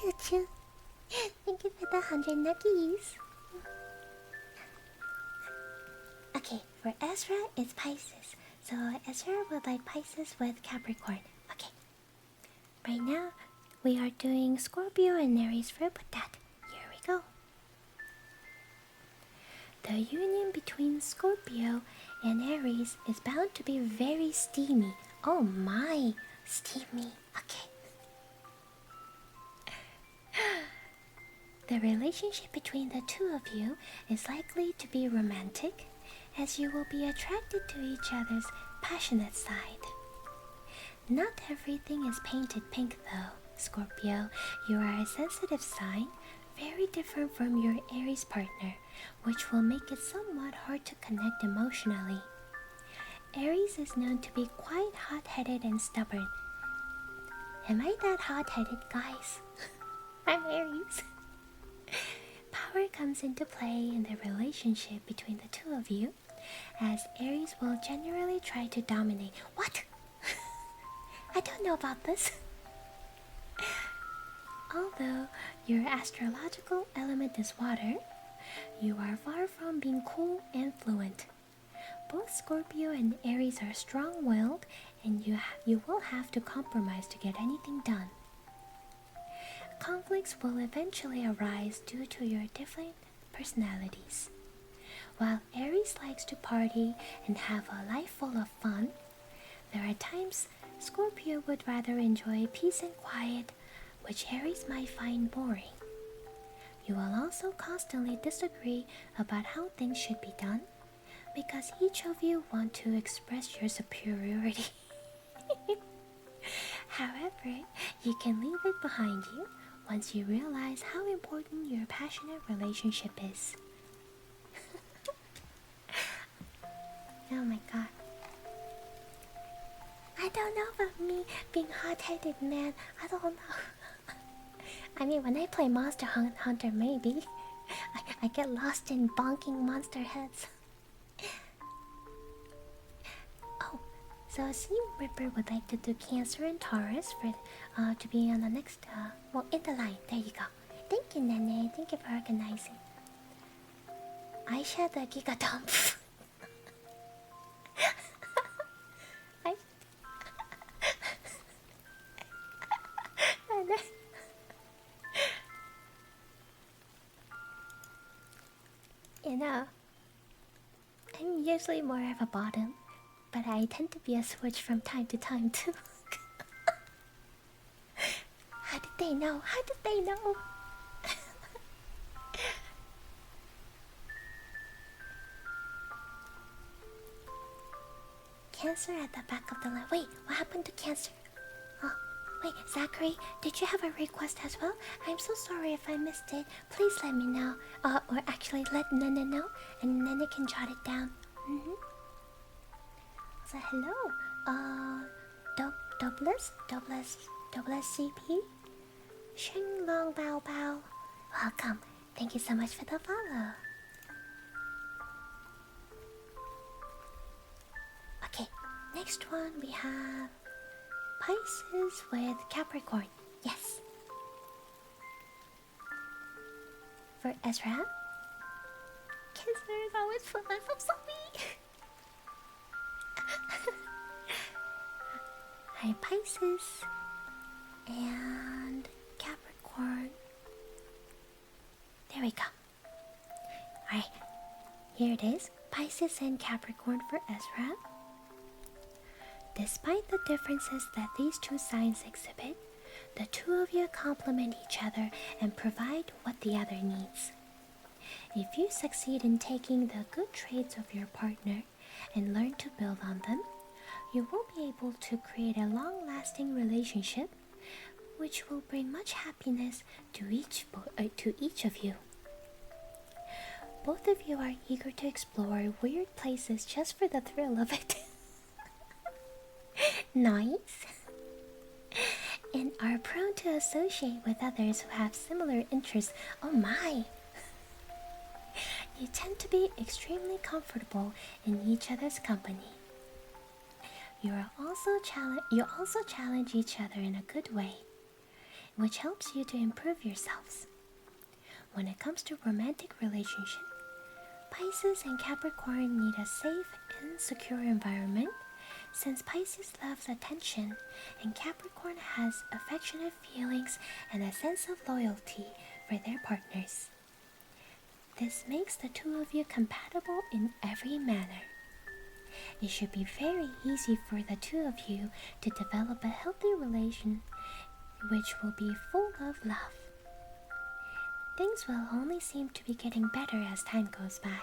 Choo-choo. Thank you for the 100 nuggies. Okay, for Ezra, it's Pisces. So Ezra would like Pisces with Capricorn. Okay. Right now, we are doing Scorpio and Aries for that. Here we go. The union between Scorpio and Aries is bound to be very steamy. Oh my, steamy. Okay. The relationship between the two of you is likely to be romantic, as you will be attracted to each other's passionate side. Not everything is painted pink though, Scorpio. You are a sensitive sign, very different from your Aries partner, which will make it somewhat hard to connect emotionally. Aries is known to be quite hot-headed and stubborn. Am I that hot-headed, guys? I'm Aries. Power comes into play in the relationship between the two of you, as Aries will generally try to dominate. What? I don't know about this. Although your astrological element is water, you are far from being cool and fluent. Both Scorpio and Aries are strong-willed, and you will have to compromise to get anything done. Conflicts will eventually arise due to your different personalities. While Aries likes to party and have a life full of fun, there are times Scorpio would rather enjoy peace and quiet, which Aries might find boring. You will also constantly disagree about how things should be done, because each of you want to express your superiority. However, you can leave it behind you once you realize how important your passionate relationship is. Oh my god. I don't know about me being hot-headed, man. I don't know. I mean, when I play Monster Hunter, maybe. I get lost in bonking monster heads. Oh, so Seam Ripper would like to do Cancer and Taurus for to be on the next, well, in the line. There you go. Thank you, Nene. Thank you for organizing. Aisha the Gigadump. You know, I'm usually more of a bottom, but I tend to be a switch from time to time too. How did they know? How did they know? Cancer at the back of the line. Wait, what happened to Cancer? Oh, wait, Zachary, did you have a request as well? I'm so sorry if I missed it. Please let me know. Or actually let Nana know, and Nana can jot it down. So hello, Douglas CP, Shing Long Bao Bao. Welcome. Thank you so much for the follow. Okay, next one we have Pisces with Capricorn. Yes. For Ezra, Kisser is always fun. I'm sorry. Hi, Pisces and Capricorn. There we go. Alright, here it is. Pisces and Capricorn for Ezra. Despite the differences that these two signs exhibit, the two of you complement each other and provide what the other needs. If you succeed in taking the good traits of your partner and learn to build on them, you will be able to create a long-lasting relationship which will bring much happiness to each of you. Both of you are eager to explore weird places just for the thrill of it. Nice. And are prone to associate with others who have similar interests. Oh my! You tend to be extremely comfortable in each other's company. You also challenge each other in a good way. which helps you to improve yourselves. When it comes to romantic relationship, Pisces and Capricorn need a safe and secure environment, since Pisces loves attention and Capricorn has affectionate feelings and a sense of loyalty for their partners. This makes the two of you compatible in every manner. It should be very easy for the two of you to develop a healthy relation which will be full of love. Things will only seem to be getting better as time goes by.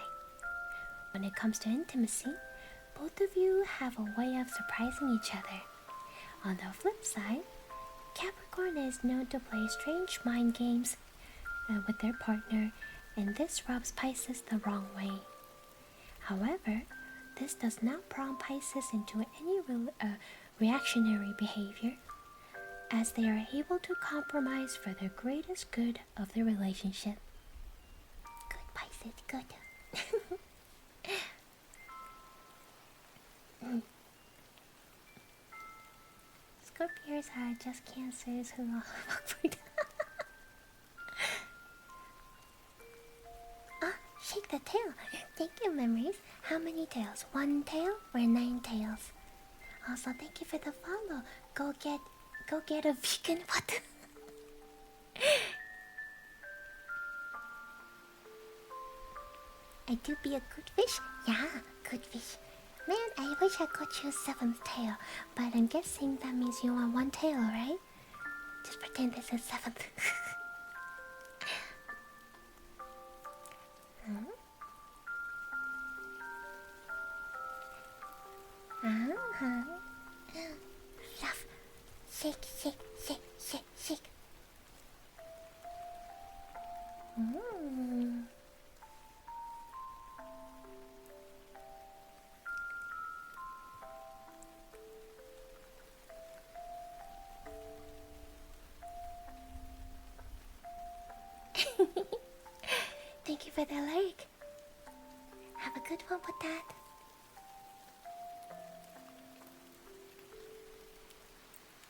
When it comes to intimacy, both of you have a way of surprising each other. On the flip side, Capricorn is known to play strange mind games with their partner, and this rubs Pisces the wrong way. However, this does not prompt Pisces into any reactionary behavior, as they are able to compromise for the greatest good of the relationship. Good, Pisces, good. Scorpios are just Cancers who all fuck for Ah, shake the tail. Thank you, memories. How many tails? 1 tail or 9 tails? Also, thank you for the follow. Go get a vegan. What? I do be a good fish? Yeah, good fish. Man, I wish I could choose 7th tail, but I'm guessing that means you want 1 tail, right? Just pretend this is 7th. Huh? Uh-huh. Love. Shake, shake, shake, shake, shake. Mm. Thank you for the like. Have a good one with that.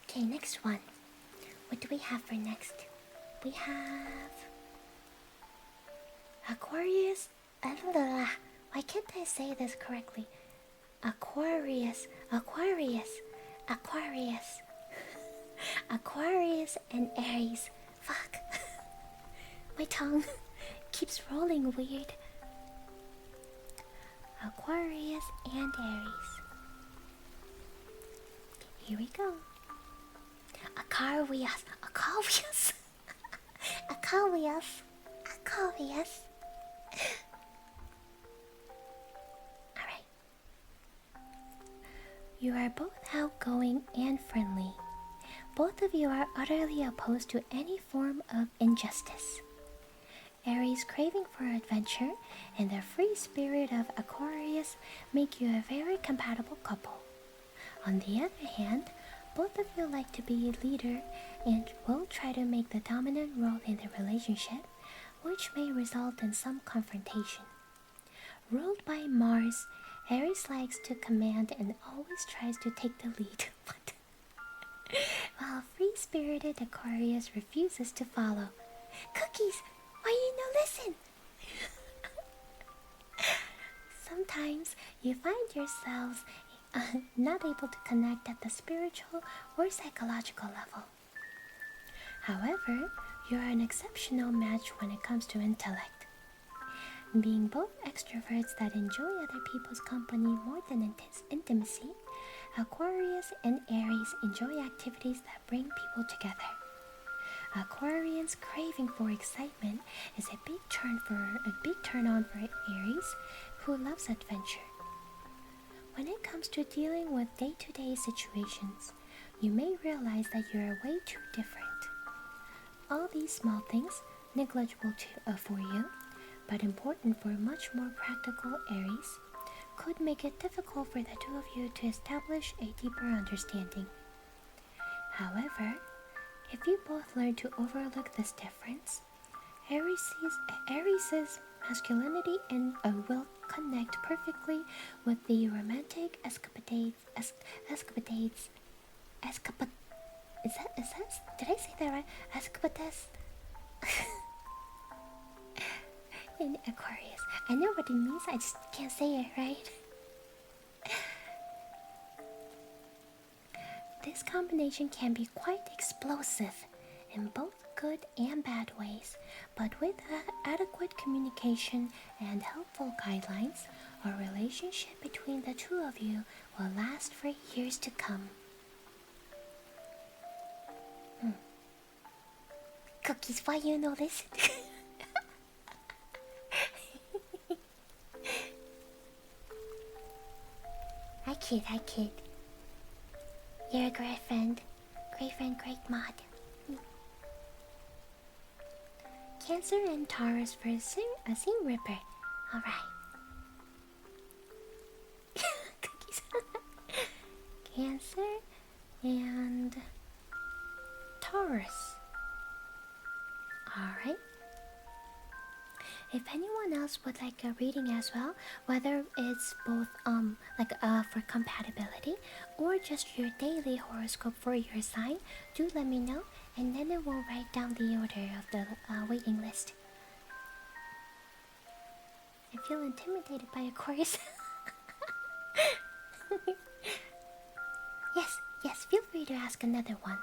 Okay, next one. What do we have for next? We have Aquarius. Why can't I say this correctly? Aquarius, Aquarius, Aquarius, Aquarius and Aries. Fuck. My tongue keeps rolling weird. Aquarius and Aries. Here we go. Aquarius, Aquarius, Aquarius, Aquarius. Alright. You are both outgoing and friendly. Both of you are utterly opposed to any form of injustice. Aries' craving for adventure and the free spirit of Aquarius make you a very compatible couple. On the other hand, both of you like to be a leader and will try to make the dominant role in the relationship, which may result in some confrontation. Ruled by Mars, Aries likes to command and always tries to take the lead. While free-spirited Aquarius refuses to follow. Cookies! Why you no listen? Sometimes you find yourselves not able to connect at the spiritual or psychological level. However, you are an exceptional match when it comes to intellect. Being both extroverts that enjoy other people's company more than intimacy, Aquarius and Aries enjoy activities that bring people together. Aquarians' craving for excitement is a big turn on for Aries, who loves adventure. When it comes to dealing with day-to-day situations, you may realize that you are way too different. All these small things, negligible for you, but important for much more practical Aries, could make it difficult for the two of you to establish a deeper understanding. However, if you both learn to overlook this difference, Aries' masculinity and will connect perfectly with the romantic escapades did I say that right? Asclepius. In Aquarius. I know what it means, I just can't say it right. This combination can be quite explosive in both good and bad ways, but with adequate communication and helpful guidelines, a relationship between the two of you will last for years to come. Cookies, why you know this? I kid. You're a great friend. Great friend, great mod. Cancer and Taurus for a scene ripper. Alright. Cookies. Cancer and Taurus. Alright. If anyone else would like a reading as well, whether it's both for compatibility or just your daily horoscope for your sign, do let me know, and then I will write down the order of the waiting list. I feel intimidated by Aquarius. Yes, feel free to ask another one.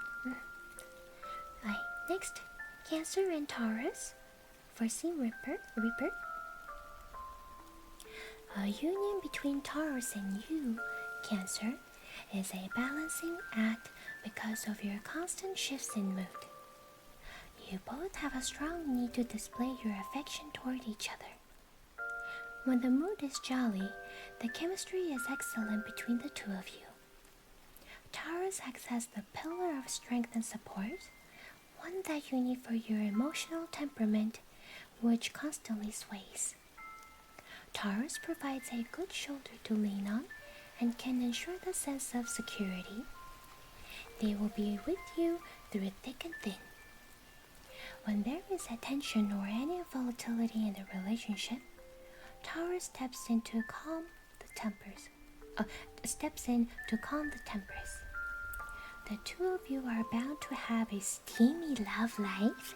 Right, next, Cancer and Taurus. For Scene Reaper. A union between Taurus and you, Cancer, is a balancing act because of your constant shifts in mood. You both have a strong need to display your affection toward each other. When the mood is jolly, the chemistry is excellent between the two of you. Taurus acts as the pillar of strength and support, one that you need for your emotional temperament, which constantly sways. Taurus provides a good shoulder to lean on and can ensure the sense of security. They will be with you through thick and thin. When there is a tension or any volatility in the relationship, Taurus steps in to calm the tempers. The two of you are bound to have a steamy love life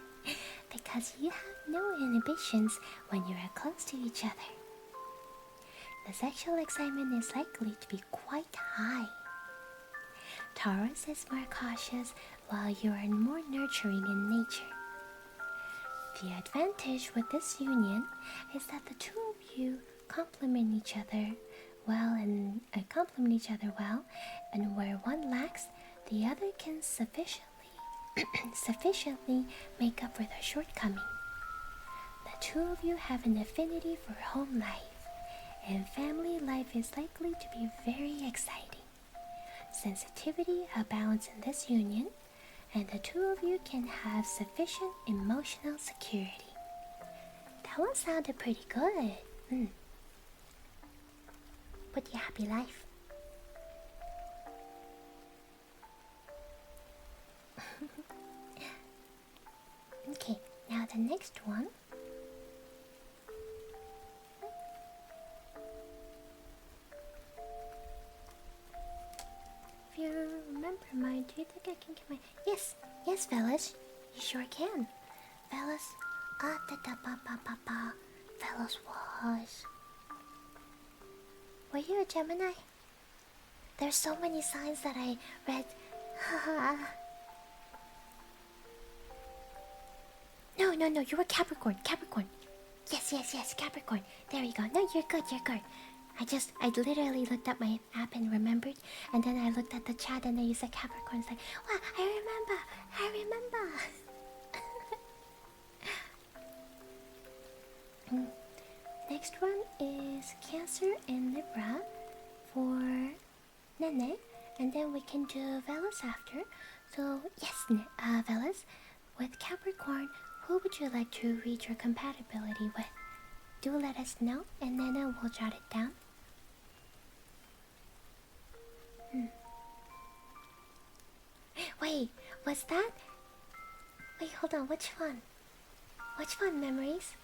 because you have no inhibitions when you are close to each other. The sexual excitement is likely to be quite high. Taurus is more cautious while you are more nurturing in nature. The advantage with this union is that the two of you complement each other well, and where one lacks, the other can sufficiently make up for their shortcoming. The two of you have an affinity for home life, and family life is likely to be very exciting. Sensitivity abounds in this union, and the two of you can have sufficient emotional security. That one sounded pretty good. Put your happy life. Okay, now the next one. If you remember mine, do you think I can get my... Yes, fellas, you sure can. Fellas, fellas was... Were you a Gemini? There's so many signs that I read. No, you were Capricorn. Yes, Capricorn. There you go. No, you're good. I literally looked at my app and remembered, and then I looked at the chat and then you said Capricorn. It's like, wow, I remember. Next one is Cancer and Libra for Nene, and then we can do Velas after. So yes, Velas, with Capricorn, who would you like to read your compatibility with? Do let us know, and then we'll jot it down. Wait, was that? Wait, hold on, which one? Which one, Memories?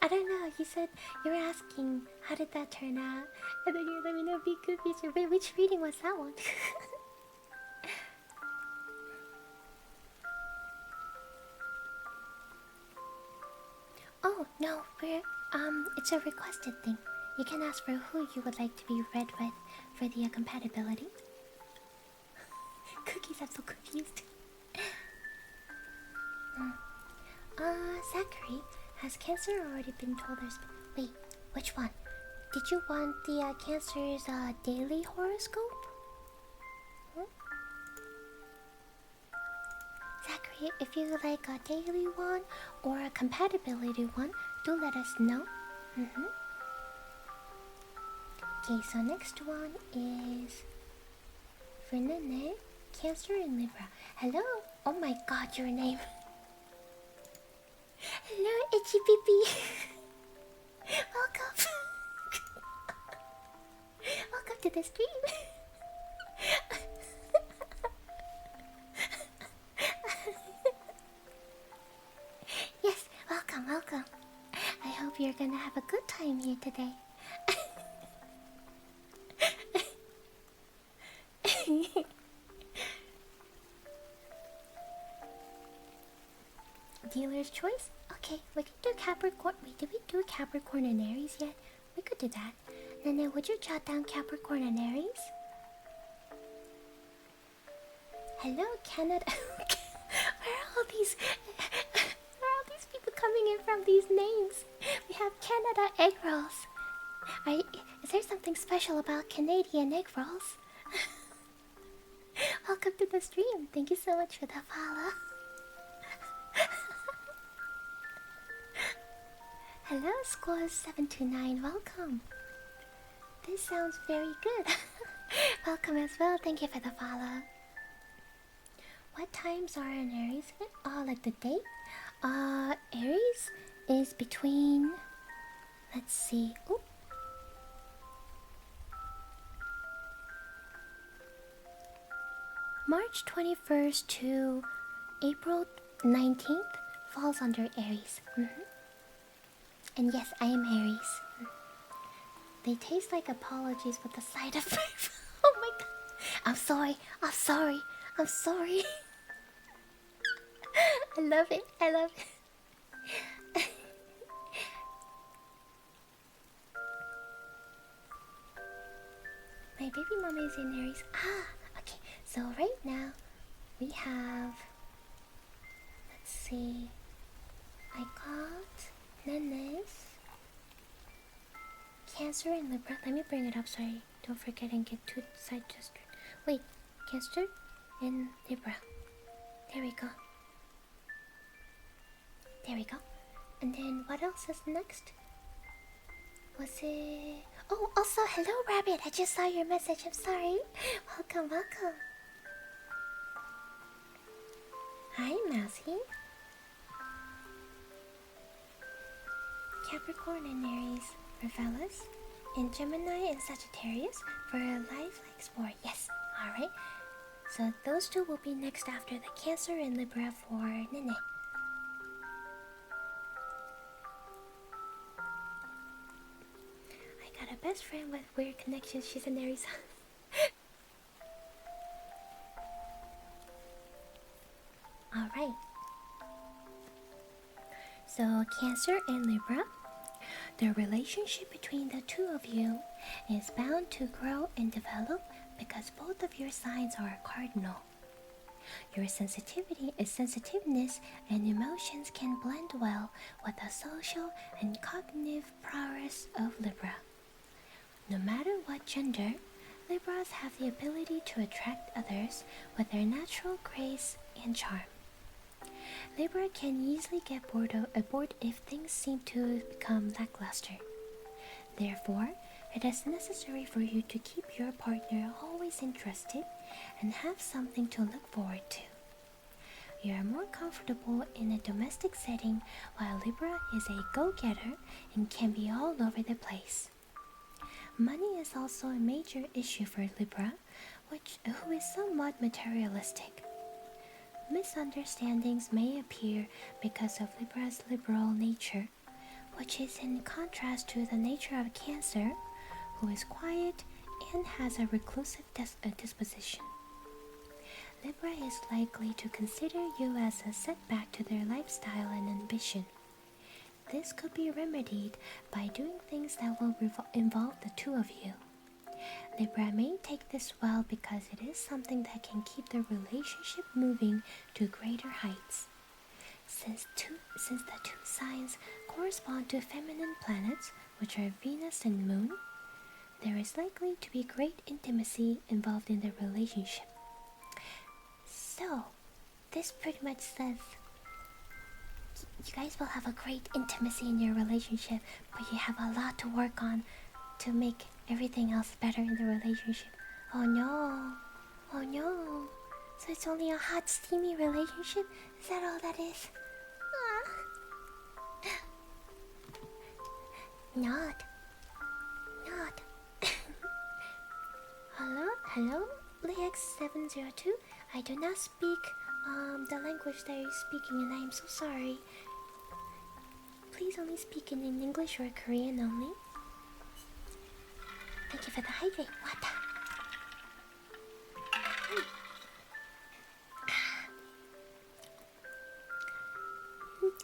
I don't know, you said you were asking how did that turn out, and then you let me know be good future. Wait, which reading was that one? Oh no, it's a requested thing. You can ask for who you would like to be read with for the compatibility. Cookies, I'm so confused. Zachary, has Cancer already been told there's... Wait, which one? Did you want the Cancer's daily horoscope? Hmm? Zachary, if you like a daily one or a compatibility one, do let us know. Okay, so next one is for Nene, Cancer and Libra. Hello? Oh my god, your name. Hello, Itchy Pee. Welcome. Welcome to the stream. Yes, welcome. I hope you're gonna have a good time here today. Dealer's choice? Okay, we can do Capricorn. Wait, did we do Capricorn and Aries yet? We could do that. Nene, would you jot down Capricorn and Aries? Hello, Canada. Where are all these people coming in from these names? We have Canada egg rolls. Is there something special about Canadian egg rolls? Welcome to the stream. Thank you so much for the follow. Hello, Squaz729. Welcome. This sounds very good. Welcome as well. Thank you for the follow. What times are in Aries? Like the date? Aries is between... Let's see. Ooh. March 21st to April 19th falls under Aries. And yes, I am Aries. They taste like apologies with a side of proof. Oh my god. I'm sorry. I love it. My baby mama is in Aries. Okay. So right now, we have... Let's see. I got Nene's Cancer and Libra. Let me bring it up so I don't forget and get too side-gestured. Wait, Cancer and Libra. There we go. And then what else is next? Was it... Oh, also, hello Rabbit. I just saw your message. I'm sorry. Welcome. Hi, Mousy. Capricorn and Aries for fellas, and Gemini and Sagittarius for a life-like sport. Yes, alright. So those two will be next after the Cancer and Libra for Nene. I got a best friend with weird connections. She's an Aries. Alright. So Cancer and Libra. The relationship between the two of you is bound to grow and develop because both of your signs are cardinal. Your sensitiveness and emotions can blend well with the social and cognitive prowess of Libra. No matter what gender, Libras have the ability to attract others with their natural grace and charm. Libra can easily get bored if things seem to become lackluster. Therefore, it is necessary for you to keep your partner always interested and have something to look forward to. You are more comfortable in a domestic setting, while Libra is a go-getter and can be all over the place. Money is also a major issue for Libra, who is somewhat materialistic. Misunderstandings may appear because of Libra's liberal nature, which is in contrast to the nature of Cancer, who is quiet and has a reclusive disposition. Libra is likely to consider you as a setback to their lifestyle and ambition. This could be remedied by doing things that will involve the two of you. Libra may take this well because it is something that can keep the relationship moving to greater heights. Since the two signs correspond to feminine planets, which are Venus and Moon, there is likely to be great intimacy involved in the relationship. So, this pretty much says you guys will have a great intimacy in your relationship, but you have a lot to work on to make everything else better in the relationship. Oh no. Oh no. So it's only a hot, steamy relationship? Is that all that is? Not. Hello, Lex702. I do not speak the language that you're speaking, and I am so sorry. Please only speak in English or Korean only. Thank you for the hydrate. What?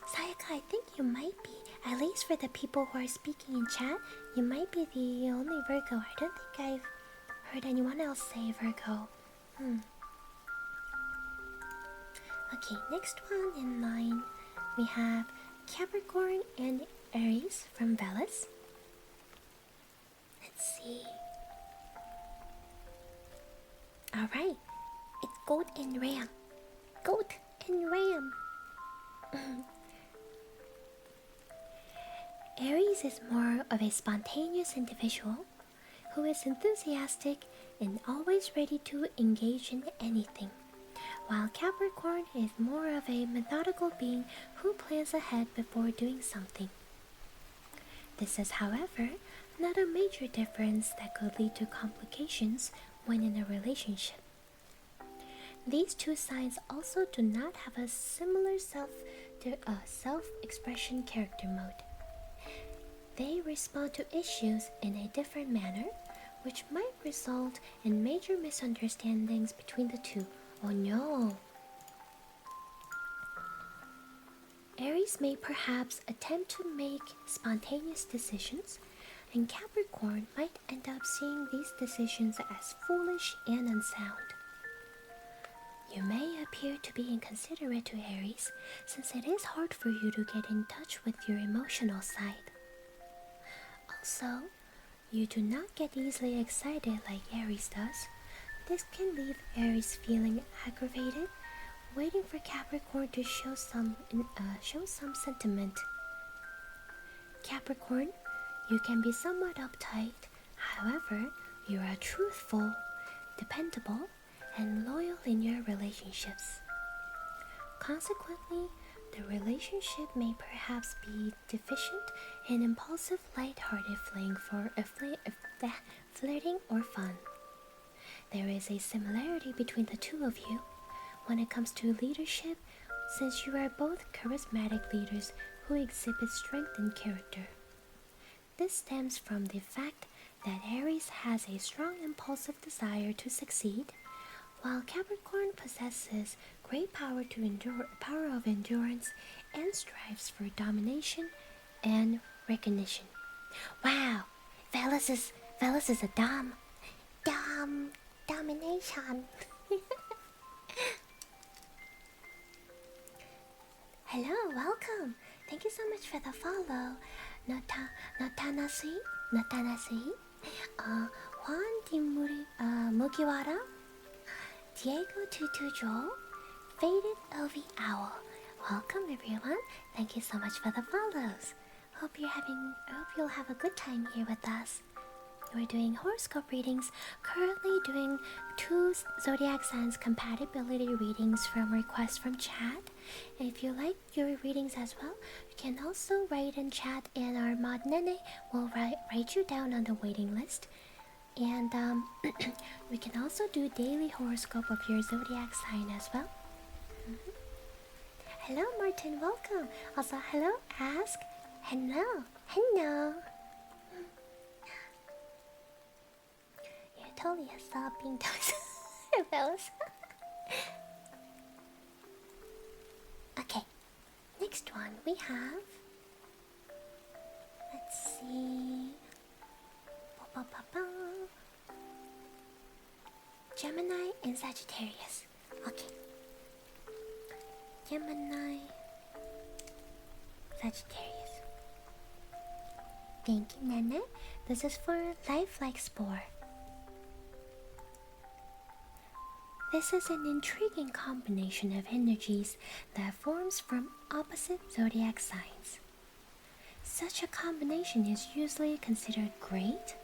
Sayaka, I think you might be, at least for the people who are speaking in chat, you might be the only Virgo. I don't think I've heard anyone else say Virgo. Okay, next one in line, we have Capricorn and Aries from Velas. Let's see. Alright, it's Goat and Ram. Goat and Ram. Aries is more of a spontaneous individual who is enthusiastic and always ready to engage in anything, while Capricorn is more of a methodical being who plans ahead before doing something. This is, however, not a major difference that could lead to complications when in a relationship. These two signs also do not have a similar self-expression character mode. They respond to issues in a different manner, which might result in major misunderstandings between the two. Oh no! Aries may perhaps attempt to make spontaneous decisions, and Capricorn might end up seeing these decisions as foolish and unsound. You may appear to be inconsiderate to Aries, since it is hard for you to get in touch with your emotional side. Also, you do not get easily excited like Aries does. This can leave Aries feeling aggravated, waiting for Capricorn to show some sentiment. Capricorn, you can be somewhat uptight. However, you are truthful, dependable, and loyal in your relationships. Consequently, the relationship may perhaps be deficient in impulsive, light-hearted flirting or fun. There is a similarity between the two of you when it comes to leadership, since you are both charismatic leaders who exhibit strength in character. This stems from the fact that Aries has a strong impulsive desire to succeed, while Capricorn possesses great power of endurance and strives for domination and recognition. Wow, Velas is a domination. Hello, welcome. Thank you so much for the follow. Natanasi, Juan Di Mugiwara, Diego Tutujo, Faded LV Owl. Welcome everyone. Thank you so much for the follows. Hope you'll have a good time here with us. We're doing horoscope readings, currently doing 2 zodiac signs compatibility readings from requests from chat. And if you like your readings as well, you can also write in chat and our mod Nene will write you down on the waiting list. And we can also do daily horoscope of your zodiac sign as well. Hello Martin, welcome. Also hello Ask Hello, hello. You're totally a sobbing bells. Okay, next one we have. Let's see. Ba-ba-ba-ba. Gemini and Sagittarius. Okay. Gemini, Sagittarius. Thank you, Nana. This is for Lifelike Spore. This is an intriguing combination of energies that forms from opposite zodiac signs. Such a combination is usually considered great,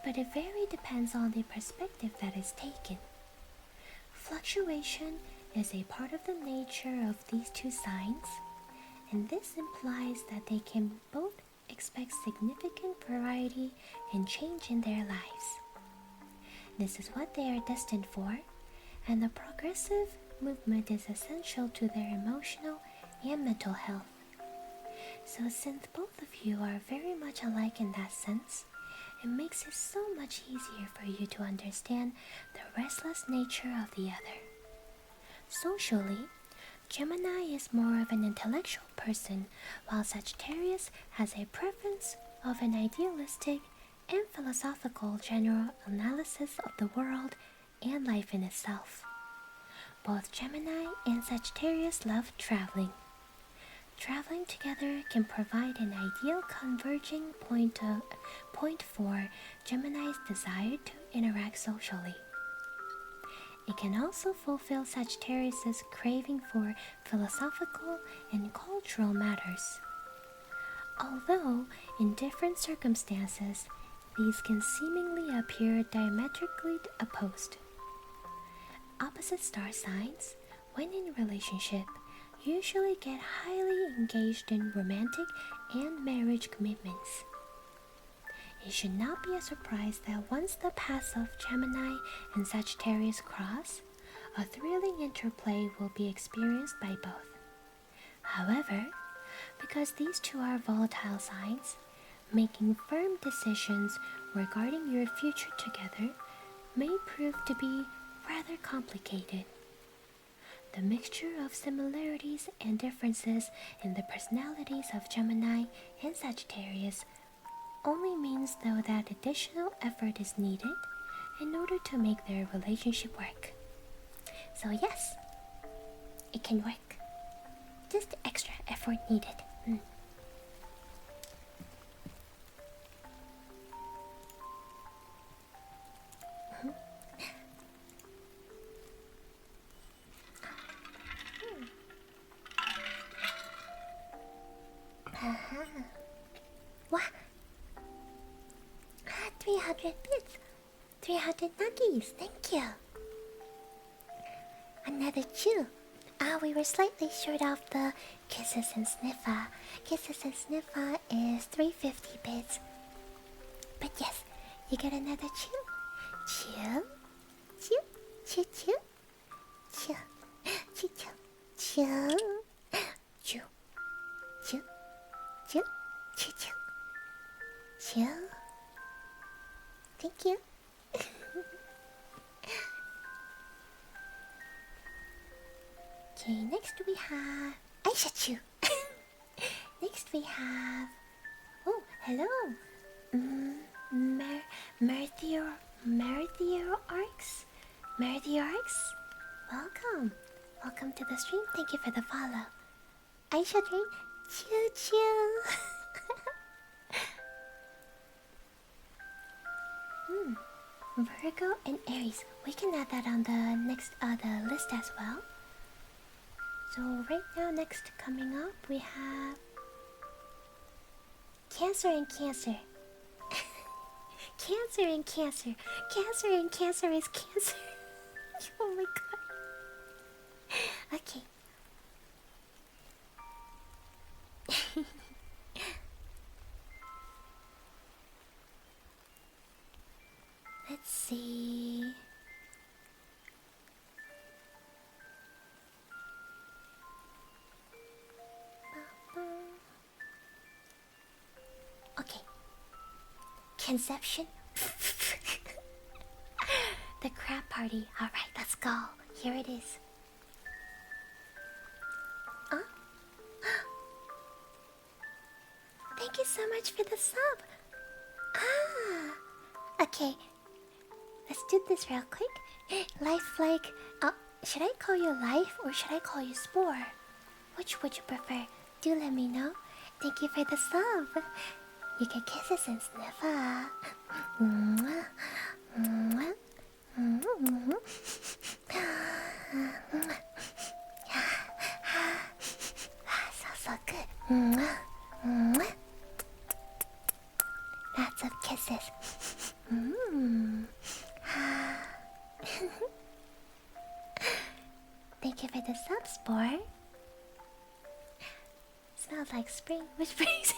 but it very depends on the perspective that is taken. Fluctuation is a part of the nature of these two signs, and this implies that they can both expect significant variety and change in their lives. This is what they are destined for, and the progressive movement is essential to their emotional and mental health. So since both of you are very much alike in that sense, it makes it so much easier for you to understand the restless nature of the other. Socially, Gemini is more of an intellectual person, while Sagittarius has a preference of an idealistic and philosophical general analysis of the world and life in itself. Both Gemini and Sagittarius love traveling. Traveling together can provide an ideal converging point for Gemini's desire to interact socially. It can also fulfill Sagittarius' craving for philosophical and cultural matters. Although, in different circumstances, these can seemingly appear diametrically opposed. Opposite star signs, when in relationship, usually get highly engaged in romantic and marriage commitments. It should not be a surprise that once the paths of Gemini and Sagittarius cross, a thrilling interplay will be experienced by both. However, because these two are volatile signs, making firm decisions regarding your future together may prove to be rather complicated. The mixture of similarities and differences in the personalities of Gemini and Sagittarius only means, though, that additional effort is needed in order to make their relationship work. So yes, it can work. Just extra effort needed. What? 300 bits. 300 nuggies. Thank you. Another chew. We were slightly short of the Kisses and Sniffa. Kisses and Sniffa is 350 bits. But yes, you get another chew. Chew. Chew. Chew. Chew. Chew. Chew. Chew. Chew. Chew. Chew. Chew. Chew. Chew. Thank you. Okay, next we have Aisha Chu. Next we have, oh, hello, Merthier Arcs. Welcome to the stream. Thank you for the follow. Aisha Dream, choo choo. Virgo and Aries. We can add that on the next the list as well. So right now, next coming up, we have Cancer and Cancer. Cancer and Cancer. Cancer and Cancer is Cancer. Oh my god. Okay. Let's see. Conception. The crab party. Alright, let's go. Here it is. Huh? Thank you so much for the sub. Ah. Okay. Let's do this real quick. Life like... should I call you Life or should I call you Spore? Which would you prefer? Do let me know. Thank you for the sub. You get kisses and sniffer. Mwah. Mwah. Mwah. So good. Mwah. Mwah. Lots of kisses. Thank you for the sub, Spore. Smells like spring. Which brings it.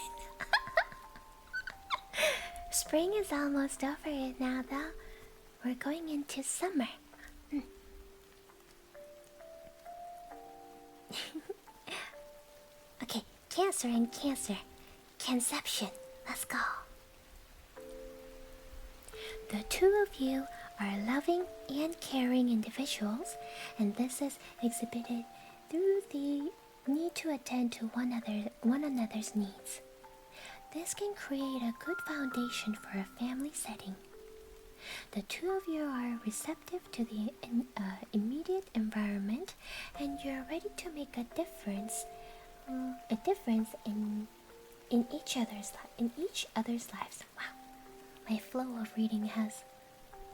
Spring is almost over now, though. We're going into summer. Okay, Cancer and Cancer. Conception. Let's go. The two of you are loving and caring individuals, and this is exhibited through the need to attend to one another's needs. This can create a good foundation for a family setting. The two of you are receptive to the immediate environment, and you're ready to make a difference in each other's lives. Wow, my flow of reading has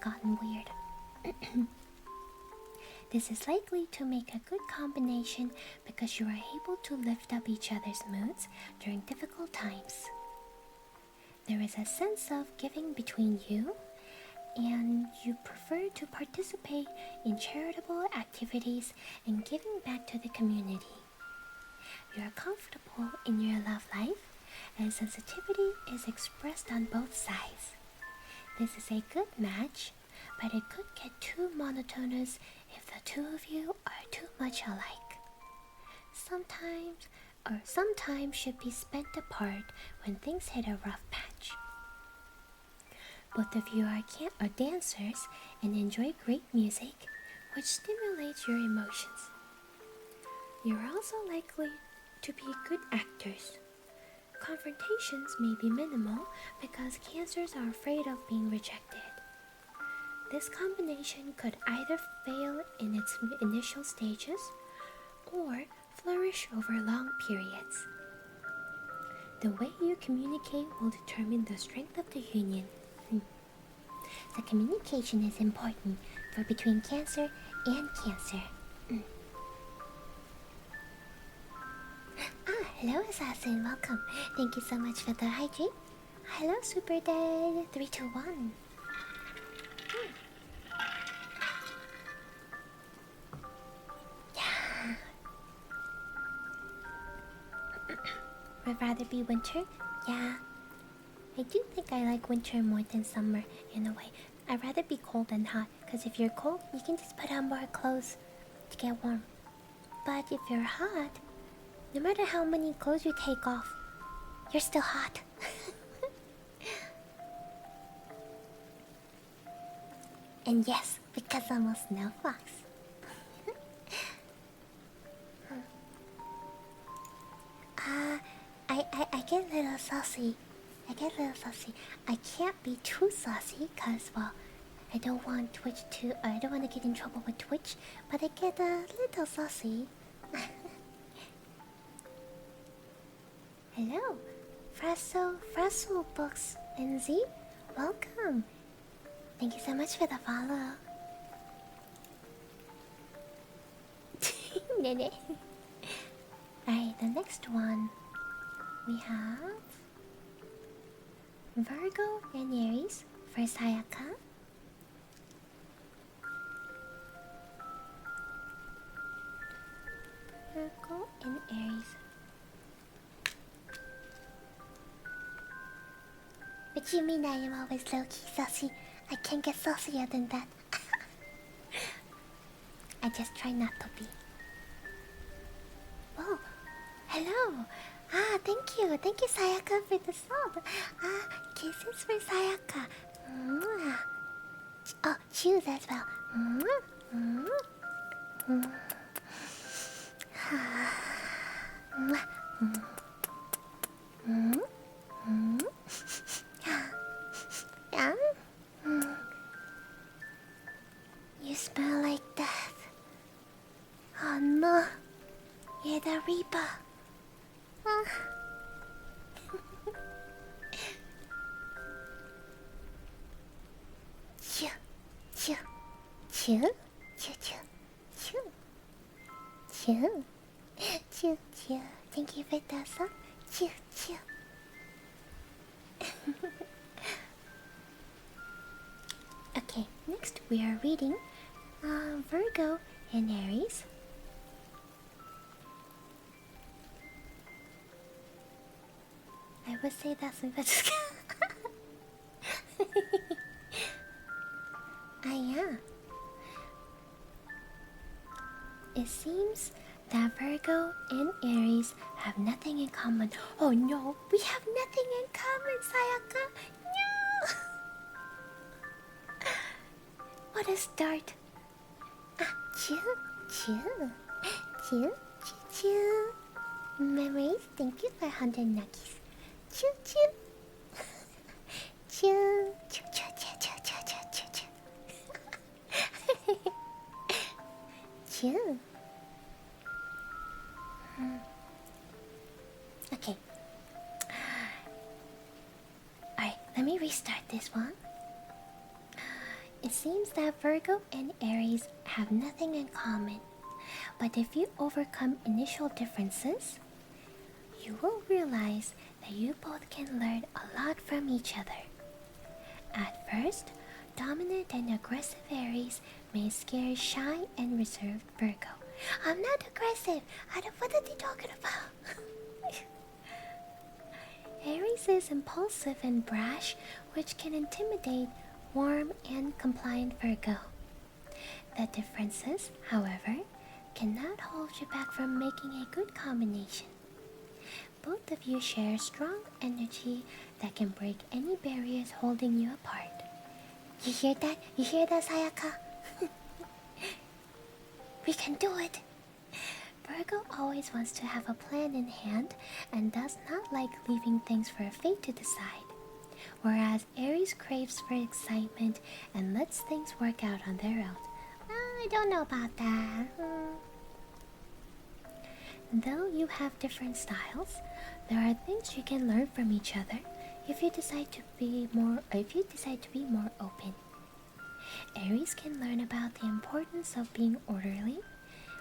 gotten weird. This is likely to make a good combination because you are able to lift up each other's moods during difficult times. There is a sense of giving between you, and you prefer to participate in charitable activities and giving back to the community. You are comfortable in your love life, and sensitivity is expressed on both sides. This is a good match, but it could get too monotonous if the two of you are too much alike. Some time should be spent apart when things hit a rough patch. Both of you are dancers and enjoy great music, which stimulates your emotions. You're also likely to be good actors. Confrontations may be minimal because Cancers are afraid of being rejected. This combination could either fail in its initial stages or flourish over long periods. The way you communicate will determine the strength of the union. The communication is important for between Cancer and Cancer. Hello Assassin, welcome. Thank you so much for the hydrate. Hello Super Dead 321. Yeah. Would rather be winter? Yeah. I do think I like winter more than summer in a way. I'd rather be cold than hot, because if you're cold, you can just put on more clothes to get warm. But if you're hot, no matter how many clothes you take off, you're still hot. And yes, because I'm a Snow Fox. I get a little saucy. I can't be too saucy because, well, I don't want to get in trouble with Twitch, but I get a little saucy. Hello, Frasso Books NZ, welcome. Thank you so much for the follow. Nene. Alright, the next one we have Virgo and Aries for Sayaka. Virgo and Aries. What do you mean I am always low-key saucy? I can't get saucier than that. I just try not to be. Oh, hello! Ah, thank you. Thank you, Sayaka, for the sub. Kisses for Sayaka. Mwah. Oh, shoes as well. Mwah. Mwah. Mwah. Yeah? You smell like death. Oh no. You're the Reaper. Chew, chew, chew, chew, chew, chew, chew, chew, chew. Thank you for that song. Chew, chew. Okay, next we are reading Virgo and Aries. I would say that's my best. Yeah. It seems that Virgo and Aries have nothing in common. Oh no, we have nothing in common, Sayaka. No. What a start. Chew, chew, chew, chew, chew. Memories, thank you for 100 nuggies. Chew, chew. Chew, chew, chew, chew, chew, chew, chew, chew. Chew. Okay. Alright, let me restart this one. It seems that Virgo and Aries have nothing in common. But if you overcome initial differences, you will realize that you both can learn a lot from each other. At first, dominant and aggressive Aries may scare shy and reserved Virgo. I'm not aggressive. What are they talking about? Aries is impulsive and brash, which can intimidate warm and compliant Virgo. The differences, however, cannot hold you back from making a good combination. Both of you share strong energy that can break any barriers holding you apart. You hear that? You hear that, Sayaka? We can do it! Virgo always wants to have a plan in hand and does not like leaving things for fate to decide, whereas Aries craves for excitement and lets things work out on their own. I don't know about that. Though you have different styles, there are things you can learn from each other if you decide to be more open. Aries can learn about the importance of being orderly,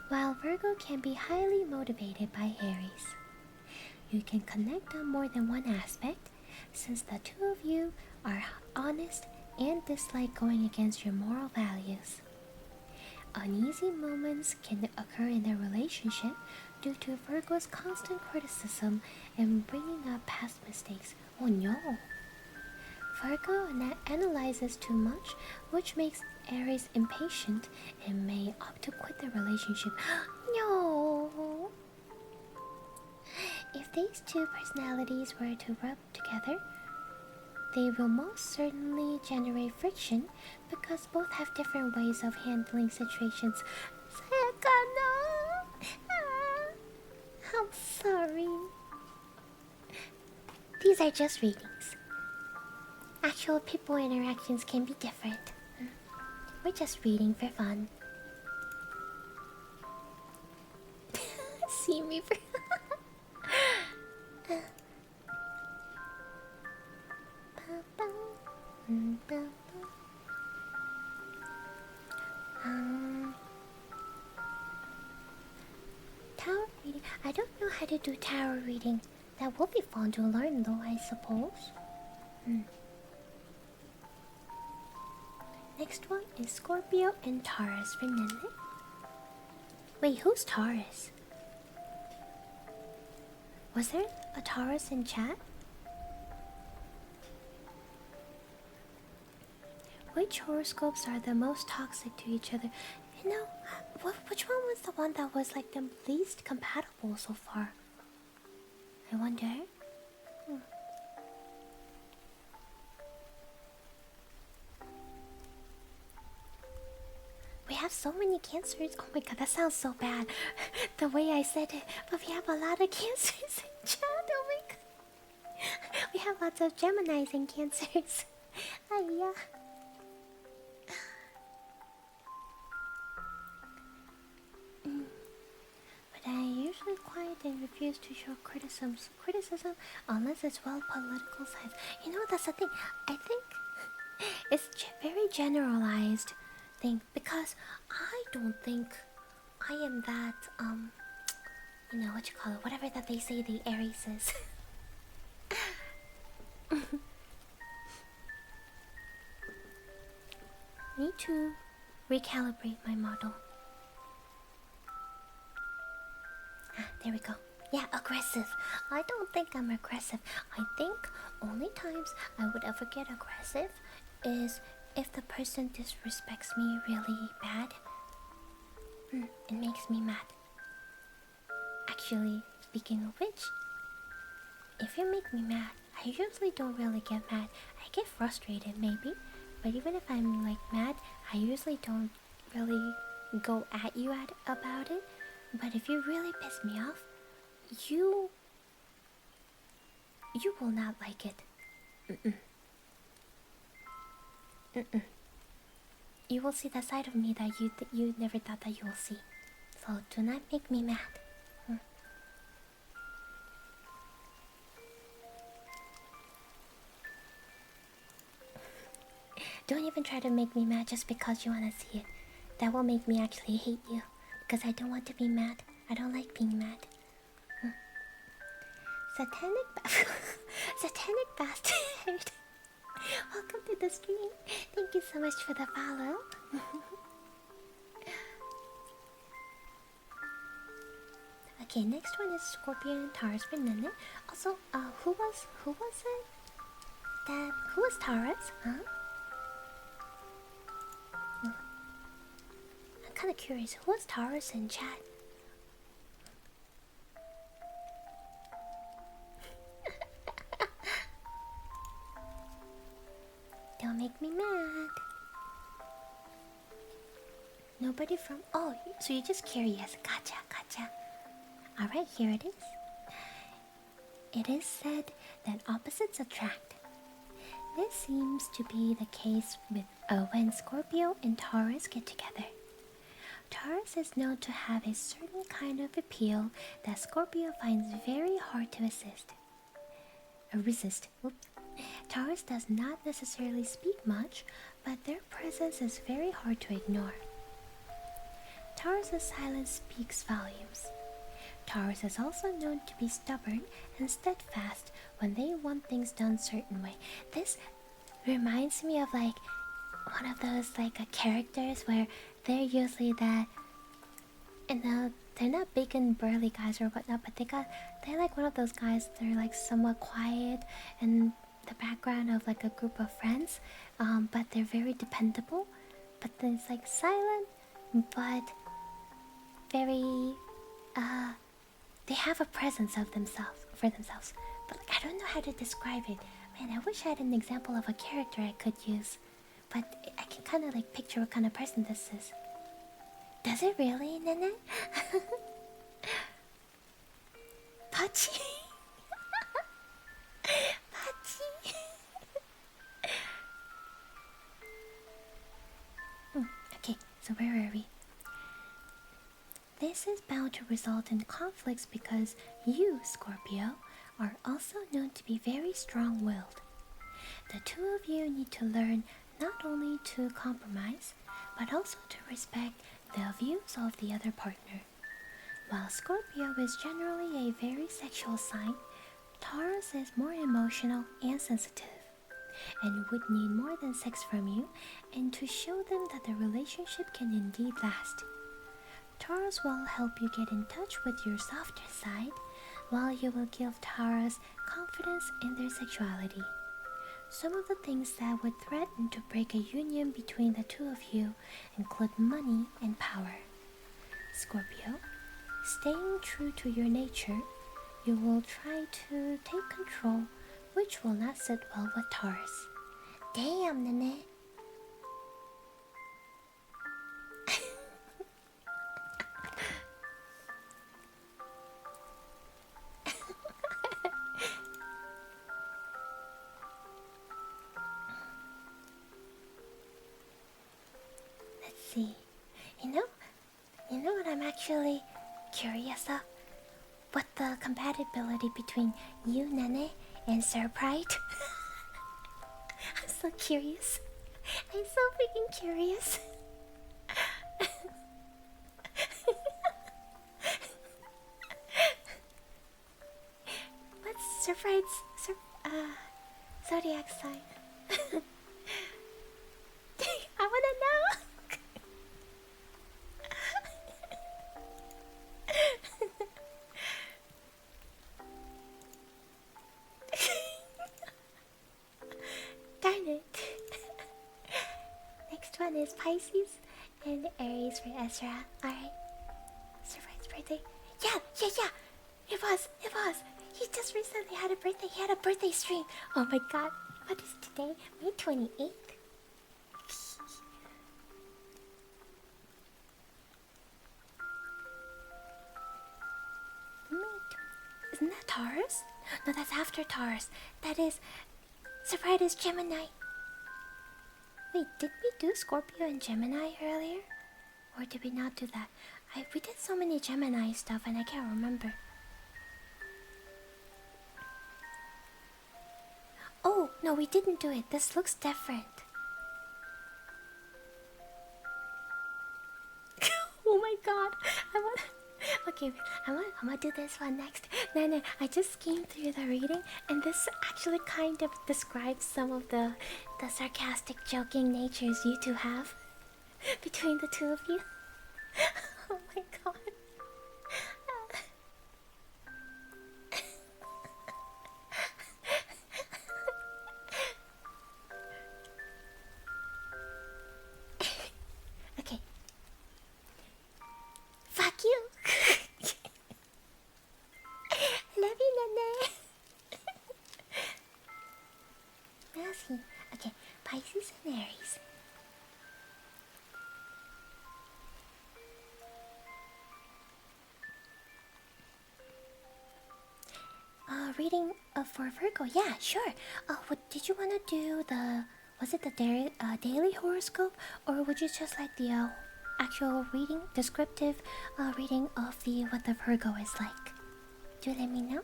while Virgo can be highly motivated by Aries. You can connect on more than one aspect, since the two of you are honest and dislike going against your moral values. Uneasy moments can occur in their relationship due to Virgo's constant criticism and bringing up past mistakes. Oh no! Virgo analyzes too much, which makes Aries impatient and may opt to quit the relationship. No! If these two personalities were to rub together, they will most certainly generate friction because both have different ways of handling situations. Sayaka, no! I'm sorry. These are just readings. Actual people interactions can be different. We're just reading for fun. See me for... Tarot reading. I don't know how to do tarot reading. That would be fun to learn though, I suppose. Next one is Scorpio and Taurus for Nene. Wait, who's Taurus? Was there a Taurus in chat? Which horoscopes are the most toxic to each other? You know, which one was the one that was like the least compatible so far? I wonder. We have so many cancers. Oh my god, that sounds so bad. The way I said it. But we have a lot of cancers in chat. Oh my god. We have lots of Geminis and cancers. Yeah. But I usually quiet and refuse to show criticism unless it's well political science. You know, that's the thing. I think it's very generalized thing because I don't think I am that you know what you call it, whatever that they say the Aries is. Need to recalibrate my model. There we go. Yeah, aggressive. I don't think I'm aggressive. I think only times I would ever get aggressive is if the person disrespects me really bad. It makes me mad. Actually, speaking of which, if you make me mad, I usually don't really get mad. I get frustrated maybe, but even if I'm like mad, I usually don't really go at you about it. But if you really piss me off, you will not like it. You will see the side of me that you never thought that you will see. So do not make me mad. Don't even try to make me mad just because you want to see it. That will make me actually hate you. Because I don't want to be mad. I don't like being mad. Satanic bastard. Welcome to the stream. Thank you so much for the follow. Okay, next one is Scorpio and Taurus for Nene. Also, who was it? Who was Taurus? Huh? I'm kind of curious. Who was Taurus in chat? Don't make me mad. Nobody from... Oh, so you're just curious. Gotcha. Alright, here it is. It is said that opposites attract. This seems to be the case with when Scorpio and Taurus get together. Taurus is known to have a certain kind of appeal that Scorpio finds very hard to resist. Oops. Taurus does not necessarily speak much, but their presence is very hard to ignore. Taurus's silence speaks volumes. Taurus is also known to be stubborn and steadfast when they want things done a certain way. This reminds me of like one of those characters where they're usually that, and they're not big and burly guys or whatnot, but they're like one of those guys. They're like somewhat quiet and the background of like a group of friends, but they're very dependable. But then it's like silent, but very they have a presence for themselves. But like, I don't know how to describe it. Man, I wish I had an example of a character I could use, but I can kind of like picture what kind of person this is. Does it really, Nene? Pachi. Pachi. Okay, so where are we? This is bound to result in conflicts because you, Scorpio, are also known to be very strong-willed. The two of you need to learn not only to compromise, but also to respect the views of the other partner. While Scorpio is generally a very sexual sign, Taurus is more emotional and sensitive, and would need more than sex from you, and to show them that the relationship can indeed last. Taurus will help you get in touch with your softer side, while you will give Taurus confidence in their sexuality. Some of the things that would threaten to break a union between the two of you include money and power. Scorpio, staying true to your nature, you will try to take control, which will not sit well with Taurus. Damn, Nene. Let's see. You know what I'm actually curious of? What the compatibility between you, Nene, and Sir Pride? I'm so curious. I'm so freaking curious. What's Sir Pride's zodiac sign? I wanna know. Darn it. Next one is Pisces and Aries for Ezra. Alright. Surprise birthday. Yeah. It was. He just recently had a birthday. He had a birthday stream. Oh my god. What is today? May 28th? Isn't that Taurus? No, that's after Taurus. That is... Surprise is Gemini. Wait, did we do Scorpio and Gemini earlier? Or did we not do that? We did so many Gemini stuff and I can't remember. Oh, no, we didn't do it. This looks different. Oh my god. Okay, I'm gonna do this one next. No, I just skimmed through the reading, and this actually kind of describes some of the sarcastic, joking natures you two have between the two of you. Oh my god. Okay. Fuck you. Love you, Nene. Merci. Okay, Pisces and Aries. Reading for Virgo. Yeah, sure. What did you want to do? Was it the daily horoscope, or would you just like the actual reading, descriptive reading of what the Virgo is like? Do let me know.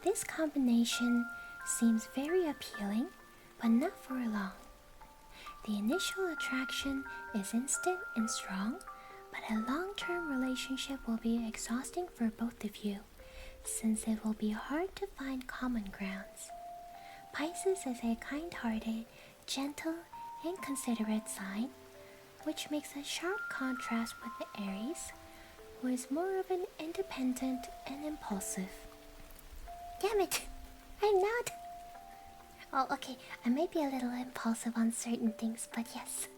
This combination seems very appealing, but not for long. The initial attraction is instant and strong, but a long-term relationship will be exhausting for both of you, since it will be hard to find common grounds. Pisces is a kind-hearted, gentle, and considerate sign, which makes a sharp contrast with the Aries, who is more of an independent and impulsive. Damn it! I'm not! Oh, okay, I might be a little impulsive on certain things, but yes.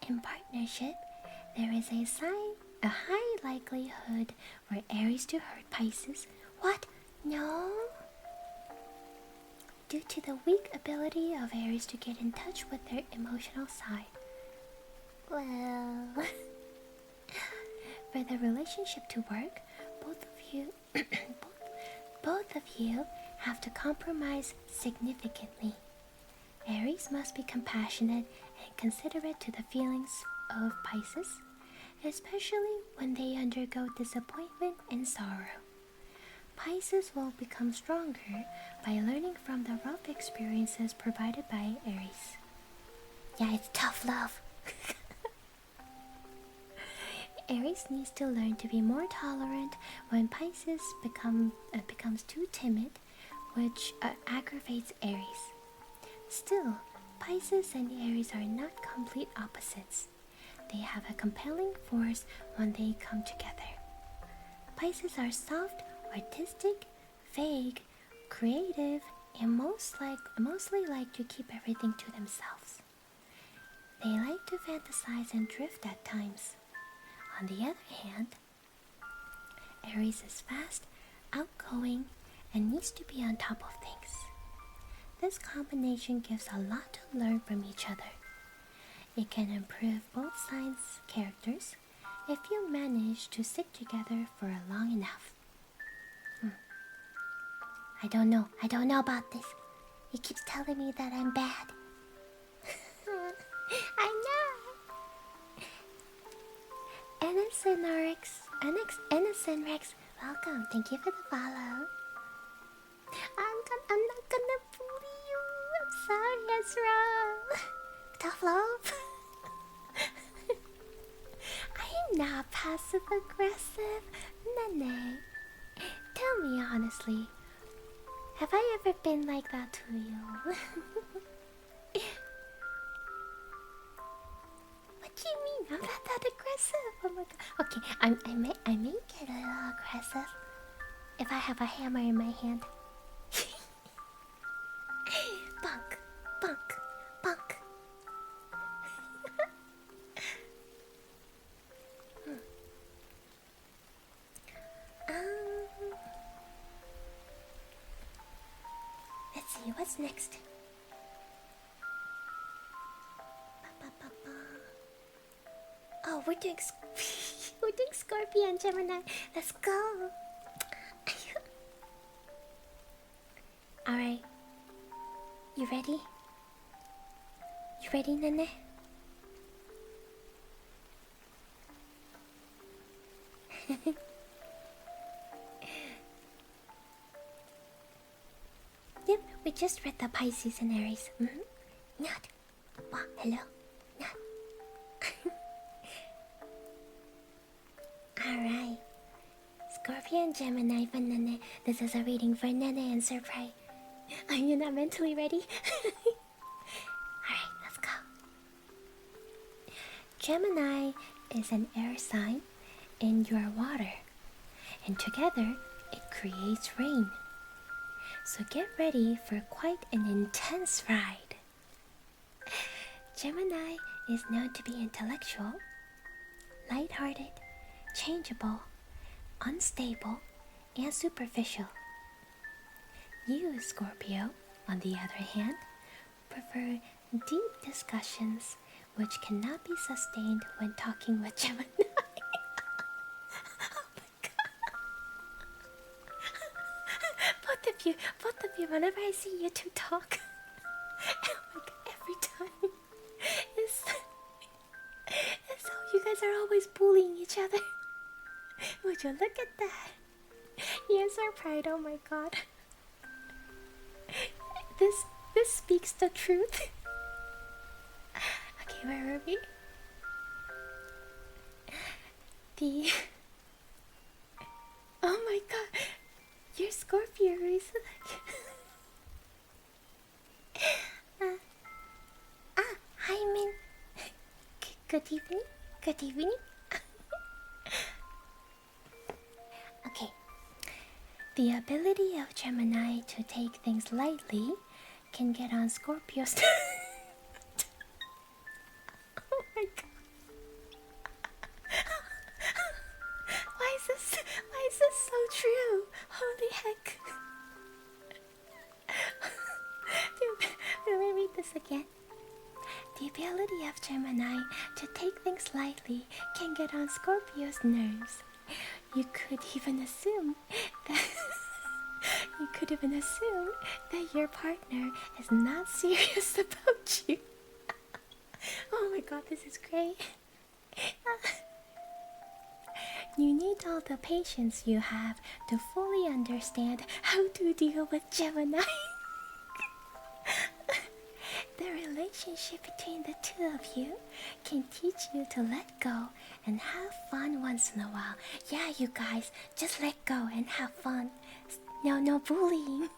In partnership, there is a high likelihood for Aries to hurt Pisces. What? No? Due to the weak ability of Aries to get in touch with their emotional side. Well... For the relationship to work, both of you have to compromise significantly. Aries must be compassionate and considerate to the feelings of Pisces, especially when they undergo disappointment and sorrow. Pisces will become stronger by learning from the rough experiences provided by Aries. Yeah, it's tough love. Aries needs to learn to be more tolerant when Pisces becomes too timid, which aggravates Aries. Still, Pisces and Aries are not complete opposites. They have a compelling force when they come together. Pisces are soft, artistic, vague, creative, and mostly like to keep everything to themselves. They like to fantasize and drift at times. On the other hand, Aries is fast, outgoing, and needs to be on top of things. This combination gives a lot to learn from each other. It can improve both signs' characters if you manage to stick together for long enough. I don't know about this. He keeps telling me that I'm bad. I know. Innocent Rex, welcome. Thank you for the follow. I'm not gonna bully you. I'm sorry, Ezra. Tough love. I'm not passive aggressive, Nene. Tell me honestly, have I ever been like that to you? What do you mean? I'm not that aggressive. Oh my god. Okay, I may get a little aggressive if I have a hammer in my hand. Bunk, bunk, bunk. Let's see, what's next? Oh, we're doing Scorpio and Gemini. Let's go. Alright. You ready? You ready, Nene? Yep, we just read the Pisces and Aries. Not. Oh, hello. Not. Alright. Scorpio and Gemini for Nene. This is a reading for Nene and Surprise. Are you not mentally ready? Alright, let's go. Gemini is an air sign in your water, and together it creates rain. So get ready for quite an intense ride. Gemini is known to be intellectual, lighthearted, changeable, unstable, and superficial. You, Scorpio, on the other hand, prefer deep discussions which cannot be sustained when talking with Gemini. Oh my god. Both of you, whenever I see you two talk, oh my god, every time, it's so you guys are always bullying each other. Would you look at that? Yes, our pride, oh my god. This speaks the truth. Okay, where were we? Oh my god, you're Scorpio recently. Hi Min. Good evening. Good evening. Okay. The ability of Gemini to take things lightly can get on Scorpio's. Oh my god. Why is this so true? Holy heck. Let me read this again. The ability of Gemini to take things lightly can get on Scorpio's nerves. You could even assume that your partner is not serious about you. Oh my god, this is great. You need all the patience you have to fully understand how to deal with Gemini. The relationship between the two of you can teach you to let go and have fun once in a while. Yeah, you guys, just let go and have fun. No bullying.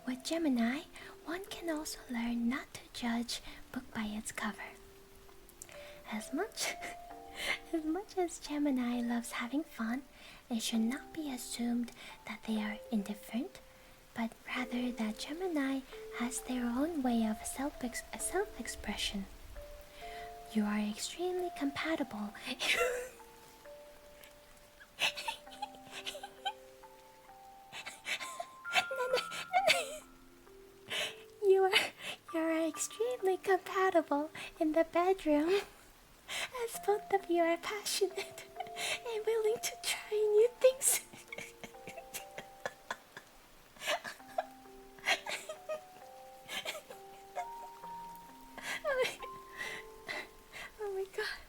With Gemini, one can also learn not to judge book by its cover. As much as Gemini loves having fun, it should not be assumed that they are indifferent, but rather that Gemini has their own way of self-expression. You are extremely compatible. You are extremely compatible in the bedroom, as both of you are passionate and willing to try new things. Oh my god.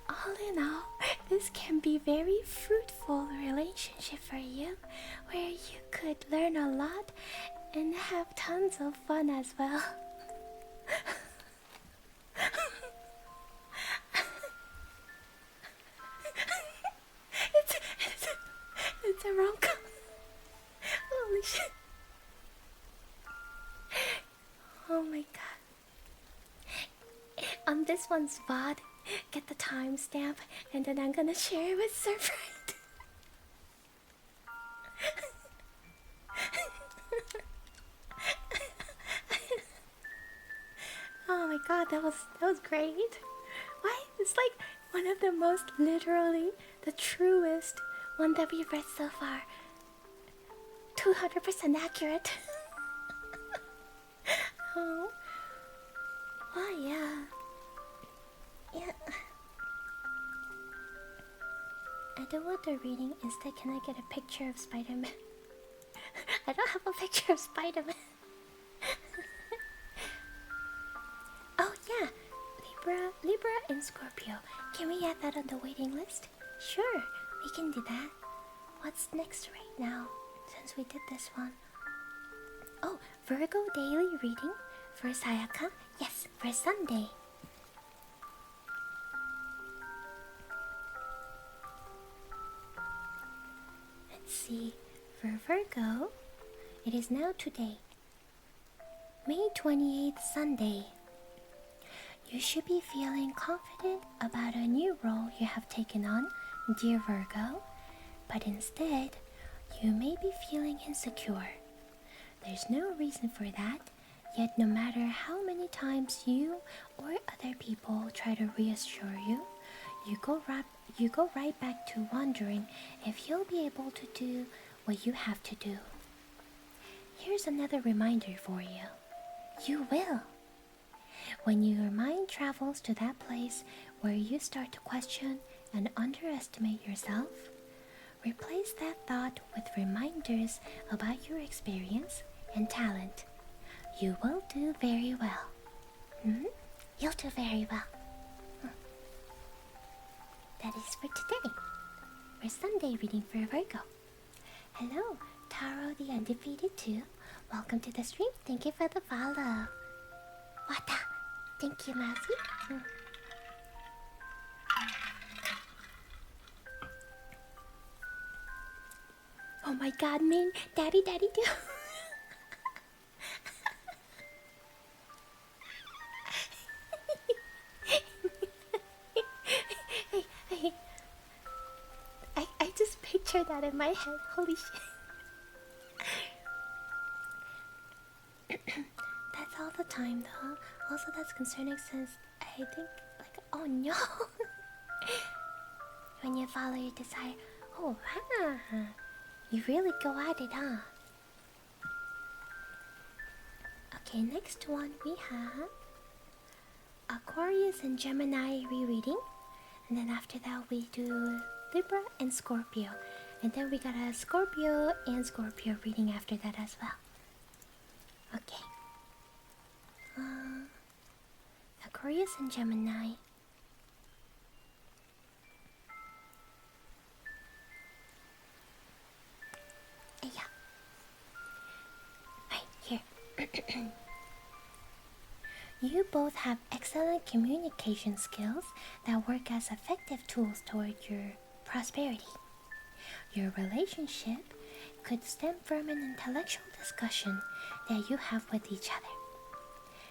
All in all, this can be very fruitful relationship for you, where you could learn a lot and have tons of fun as well. it's a rom-com. Holy shit. Oh my god. On this one's VOD, get the timestamp, and then I'm gonna share it with Surfright. Oh my god, that was great. Why? It's like one of the most literally the truest one that we've read so far. 200% accurate. Oh. Oh yeah. Yeah. I don't want the reading. Instead, can I get a picture of Spider-Man? I don't have a picture of Spider-Man. Oh yeah, Libra and Scorpio. Can we add that on the waiting list? Sure, we can do that. What's next right now, since we did this one? Oh, Virgo daily reading for Sayaka. Yes, for Sunday. Let's see. For Virgo, it is now today, May 28th, Sunday. You should be feeling confident about a new role you have taken on, dear Virgo, but instead, you may be feeling insecure. There's no reason for that, yet no matter how many times you or other people try to reassure you, you go right back to wondering if you'll be able to do what you have to do. Here's another reminder for you. You will. When your mind travels to that place where you start to question and underestimate yourself, replace that thought with reminders about your experience and talent. You will do very well. You'll do very well. That is for today. For Sunday reading for Virgo. Hello, Taro the Undefeated 2. Welcome to the stream. Thank you for the follow. Wata. Thank you, Mousy. Oh my god, Ming. Daddy do. I just pictured that in my head. Holy shit. That's all the time though. Also, that's concerning since I think, like, oh no. When you follow your desire. Oh, you really go at it, huh? Okay, next one we have Aquarius and Gemini rereading. And then after that we do Libra and Scorpio. And then we got a Scorpio and Scorpio reading after that as well. Okay. Aquarius and Gemini. Yeah. Right here. You both have excellent communication skills that work as effective tools toward your prosperity. Your relationship could stem from an intellectual discussion that you have with each other.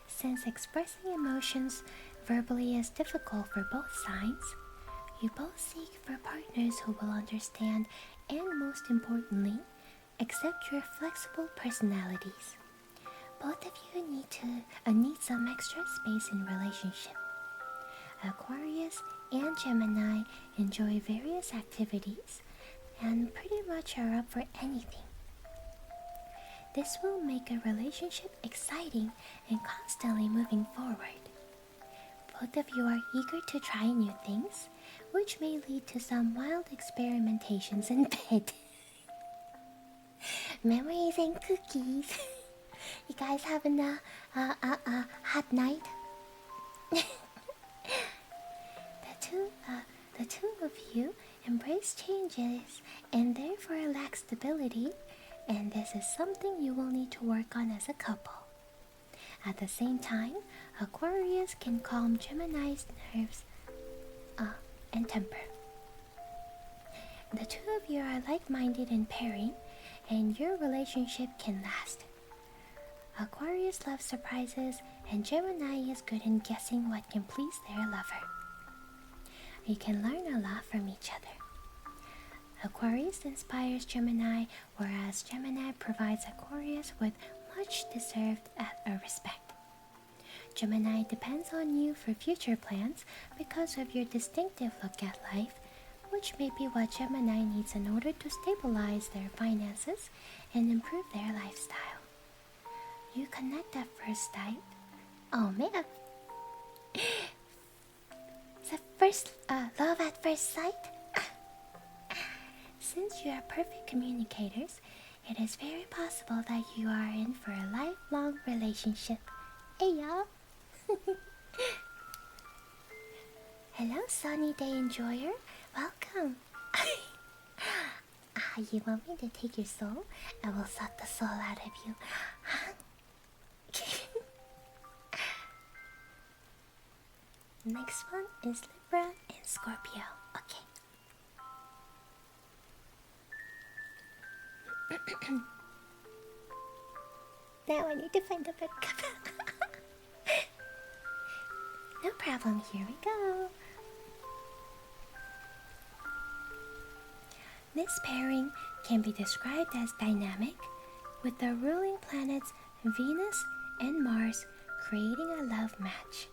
Since expressing emotions verbally is difficult for both sides, you both seek for partners who will understand and, most importantly, accept your flexible personalities. Both of you need some extra space in relationship. Aquarius and Gemini enjoy various activities and pretty much are up for anything. This will make a relationship exciting and constantly moving forward. Both of you are eager to try new things, which may lead to some wild experimentations in bed. Memories and cookies. You guys having a hot night? The two of you embrace changes and therefore lack stability, and this is something you will need to work on as a couple. At the same time, Aquarius can calm Gemini's nerves and temper. The two of you are like-minded in pairing, and your relationship can last. Aquarius loves surprises, and Gemini is good in guessing what can please their lover. You can learn a lot from each other. Aquarius inspires Gemini, whereas Gemini provides Aquarius with much deserved respect. Gemini depends on you for future plans because of your distinctive look at life, which may be what Gemini needs in order to stabilize their finances and improve their lifestyle. You connect at first sight. Oh man! Love at first sight? Since you are perfect communicators, it is very possible that you are in for a lifelong relationship. Hey y'all! Hello, sunny day enjoyer. Welcome. You want me to take your soul? I will suck the soul out of you. Next one is Libra and Scorpio. Okay. Now I need to find the book. No problem, here we go. This pairing can be described as dynamic, with the ruling planets Venus and Mars creating a love match.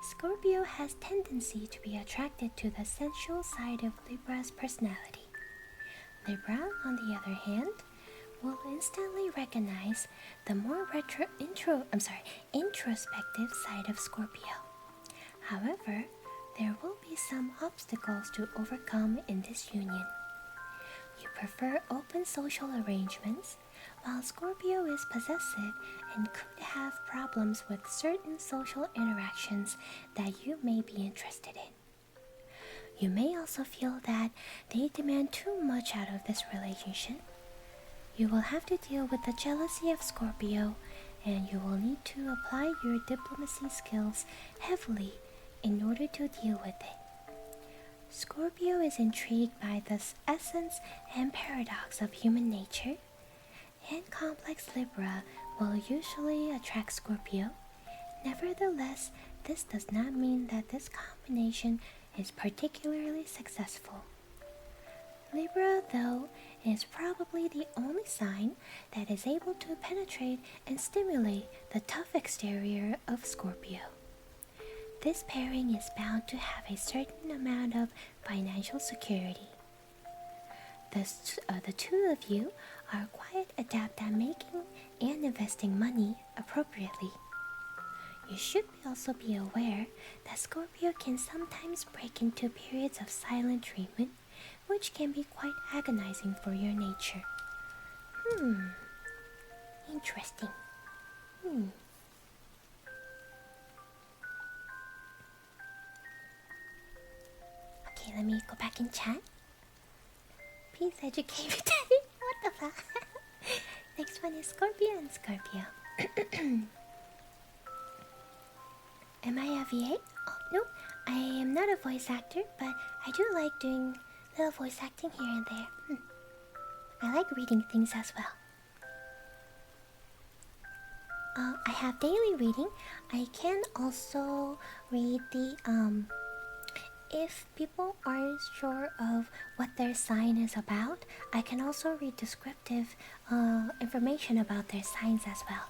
Scorpio has tendency to be attracted to the sensual side of Libra's personality. Libra, on the other hand, will instantly recognize the more introspective side of Scorpio. However, there will be some obstacles to overcome in this union. You prefer open social arrangements, while Scorpio is possessive and could have problems with certain social interactions that you may be interested in. You may also feel that they demand too much out of this relationship. You will have to deal with the jealousy of Scorpio, and you will need to apply your diplomacy skills heavily in order to deal with it. Scorpio is intrigued by the essence and paradox of human nature, and complex Libra will usually attract Scorpio. Nevertheless, this does not mean that this combination is particularly successful. Libra, though, is probably the only sign that is able to penetrate and stimulate the tough exterior of Scorpio. This pairing is bound to have a certain amount of financial security. The two of you are quite adept at making and investing money appropriately. You should also be aware that Scorpio can sometimes break into periods of silent treatment, which can be quite agonizing for your nature. Interesting. Okay, let me go back in chat. Please educate me, Daddy. What the fuck? Next one is Scorpio and Scorpio. Am I a VA? Oh, no. I am not a voice actor, but I do like doing little voice acting here and there. I like reading things as well. I have daily reading. I can also read the if people aren't sure of what their sign is about, I can also read descriptive information about their signs as well.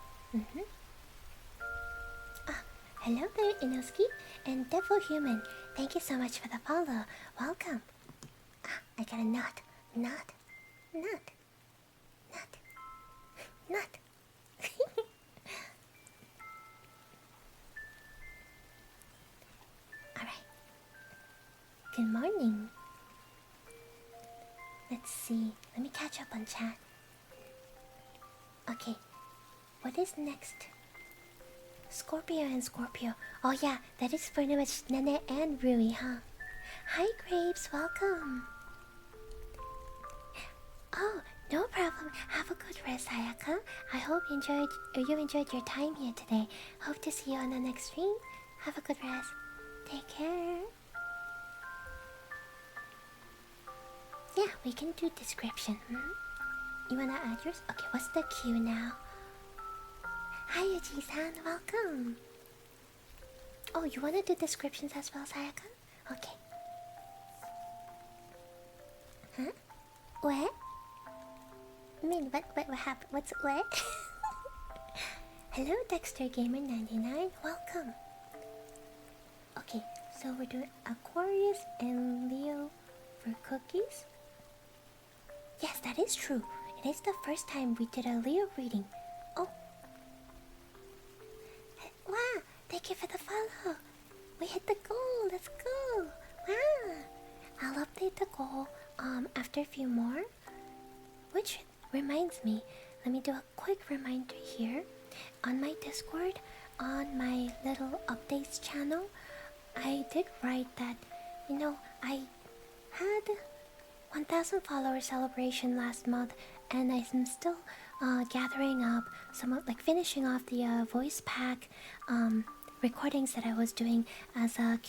Ah, hello there, Inosuke and Devil Human. Thank you so much for the follow. Welcome. Ah, I got a nut. Nut. Alright. Good morning. Let's see. Let me catch up on chat. Okay. What is next? Scorpio and Scorpio. Oh yeah, that is pretty much Nene and Rui, huh? Hi Grapes, welcome. Oh, no problem. Have a good rest, Ayaka. I hope you enjoyed your time here today. Hope to see you on the next stream. Have a good rest. Take care. Yeah, we can do description. You wanna add yours? Okay, what's the queue now? Hi, Uji-san. Welcome. Oh, you wanna do descriptions as well, Sayaka? Okay. Huh? What? I mean, what happened? What's what? Hello, Dexter Gamer 99. Welcome. Okay, so we're doing Aquarius and Leo for cookies. Yes, that is true. It is the first time we did a Leo reading. Oh. Wow, thank you for the follow. We hit the goal. Let's go. Wow. I'll update the goal after a few more. Which reminds me, let me do a quick reminder here. On my Discord, on my little updates channel, I did write that, I had 1,000 follower celebration last month, and I'm still gathering up some of, finishing off the voice pack recordings that I was doing as a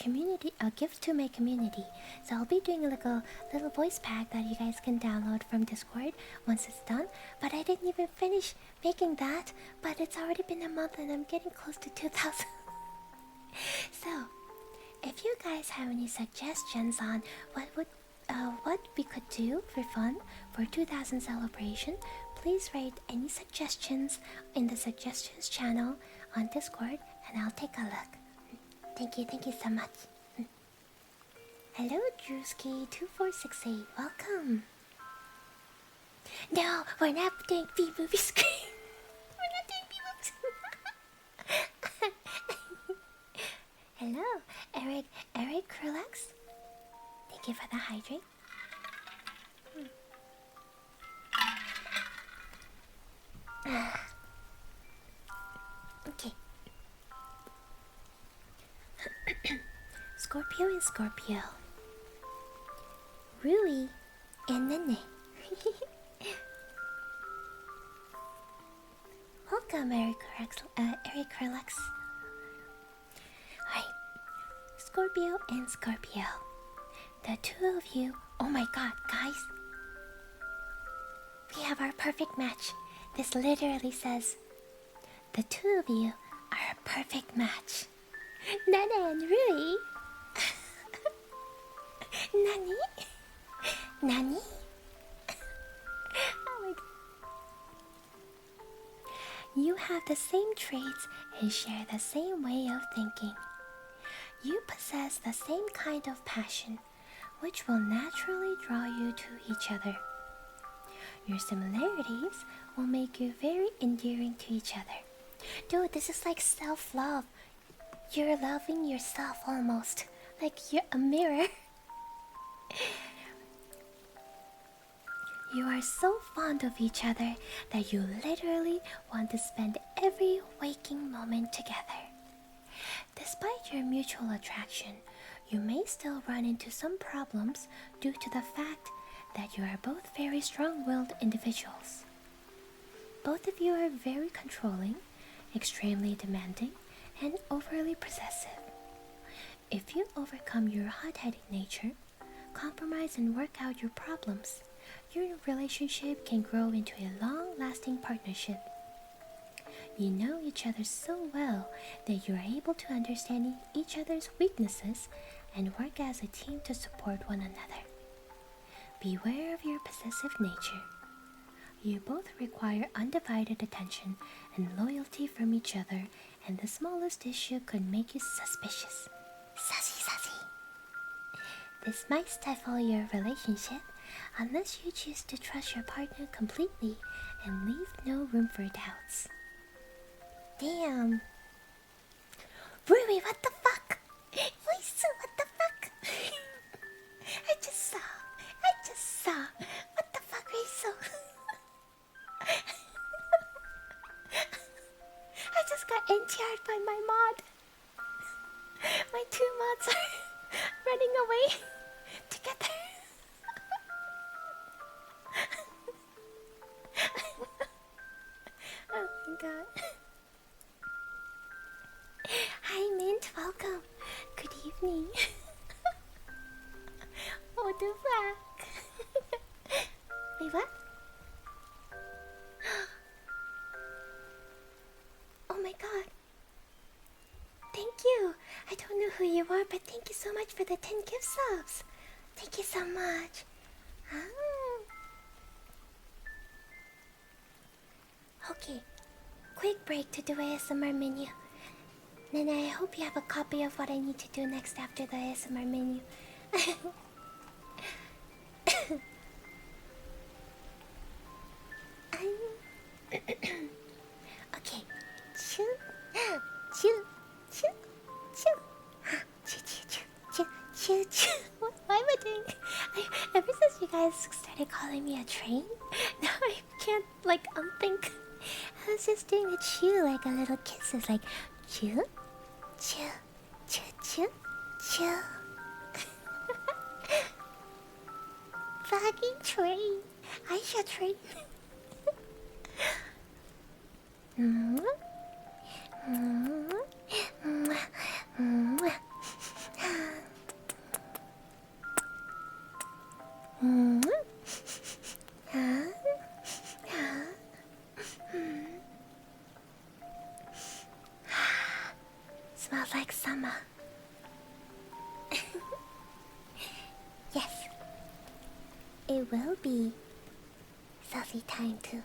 gift to my community. So I'll be doing a little voice pack that you guys can download from Discord once it's done. But I didn't even finish making that, but it's already been a month and I'm getting close to 2,000. So if you guys have any suggestions on what we could do for fun for 2000 celebration, please write any suggestions in the suggestions channel on Discord and I'll take a look. Thank you so much. Hello Drewski2468, welcome. No, we're not doing B-movie screen. We're not doing B-movies. Hello, Eric Krulax. Thank you for the hydrate. Okay. Scorpio and Scorpio. Rui and Nene. Welcome, Eric Relax. Alright. Scorpio and Scorpio. The two of you. Oh my god, guys. We have our perfect match. This literally says, the two of you are a perfect match. Nana and Rui. Nani? Nani? Oh my god. You have the same traits and share the same way of thinking. You possess the same kind of passion, which will naturally draw you to each other. Your similarities will make you very endearing to each other. Dude, this is like self-love. You're loving yourself almost. Like you're a mirror. You are so fond of each other that you literally want to spend every waking moment together. Despite your mutual attraction, you may still run into some problems due to the fact that you are both very strong-willed individuals. Both of you are very controlling, extremely demanding, and overly possessive. If you overcome your hot-headed nature, compromise and work out your problems, your relationship can grow into a long-lasting partnership. You know each other so well that you are able to understand each other's weaknesses and work as a team to support one another. Beware of your possessive nature. You both require undivided attention and loyalty from each other, and the smallest issue could make you suspicious. Sassy, sassy. This might stifle your relationship unless you choose to trust your partner completely and leave no room for doubts. Damn. Rui, what the fuck? Voice, what the fuck? I just saw. What the fuck, Rizzo? I just got NTR'd by my mod. My two mods are running away together. Oh my god. Hi Mint, welcome. Good evening. Oh, the fuck. Wait, what? Oh my god. Thank you. I don't know who you are, but thank you so much for the 10 gift subs. Thank you so much. Okay, quick break to do ASMR menu. Then I hope you have a copy of what I need to do next after the ASMR menu. Okay, chew, chew, chew, chew, chew, chew, chew, chew, chew. What am I doing? Ever since you guys started calling me a train, now I can't like unthink. I was just doing a chew, like a little kiss. It's like chew, chew, chew, chew, chew. Fucking train, Aisha train. Smells like summer. Yes, it will be selfie time too.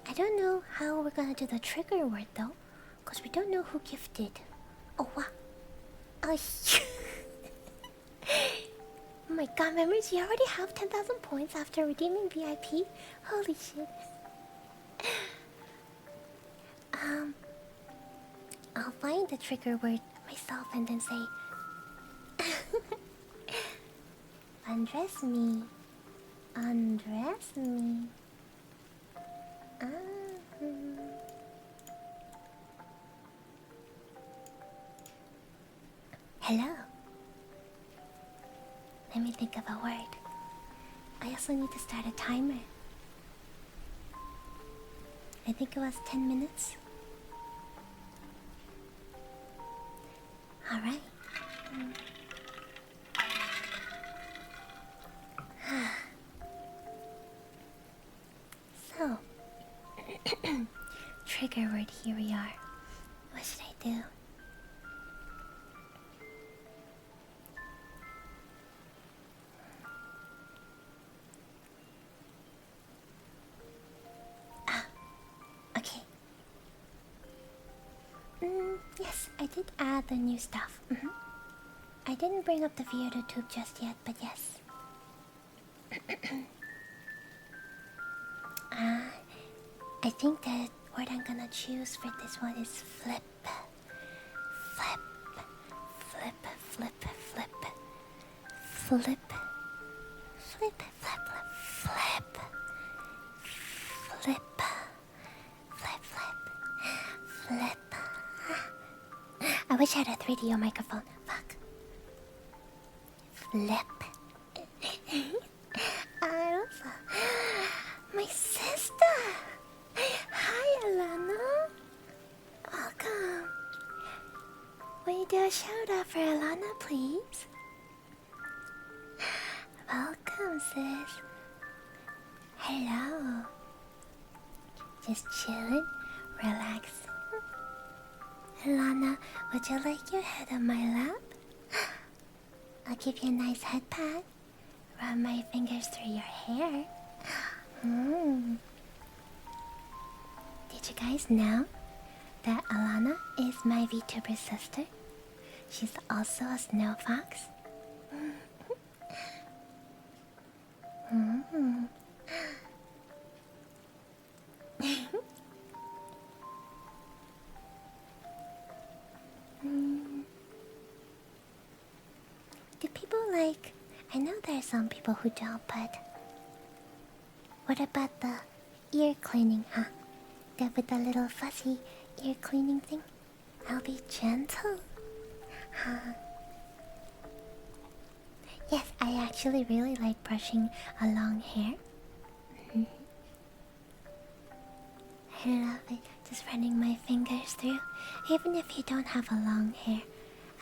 I don't know how we're gonna do the trigger word though, because we don't know who gifted. Oh, wow. Oh, oh my god, memories, you already have 10,000 points after redeeming VIP? Holy shit. I'll find the trigger word myself and then say undress me. Undress me. Hello. Let me think of a word. I also need to start a timer. I think it was 10 minutes. Alright. So, trigger word, here we are. What should I do? Okay. Yes, I did add the new stuff. I didn't bring up the VOD tube just yet, but yes. I think the word I'm gonna choose for this one is flip. Flip. Flip, flip, flip. Flip. Flip, flip, flip. Flip. Flip, flip. Flip. I wish I had a 3D microphone. Fuck. Flip. Alpha. My sister. Hi, Alana. Welcome. Will you do a shout out for Alana, please? Welcome, sis. Hello. Just chilling, relaxing. Lana, would you like your head on my lap? I'll give you a nice head pat. Run my fingers through your hair. Mm. Did you guys know that Alana is my VTuber sister? She's also a Snow Fox. Mm. Do people like... I know there are some people who don't, but... What about the ear cleaning, huh? With the little fuzzy ear cleaning thing? I'll be gentle. Huh? Yes, I actually really like brushing a long hair. I love it, just running my fingers through. Even if you don't have a long hair,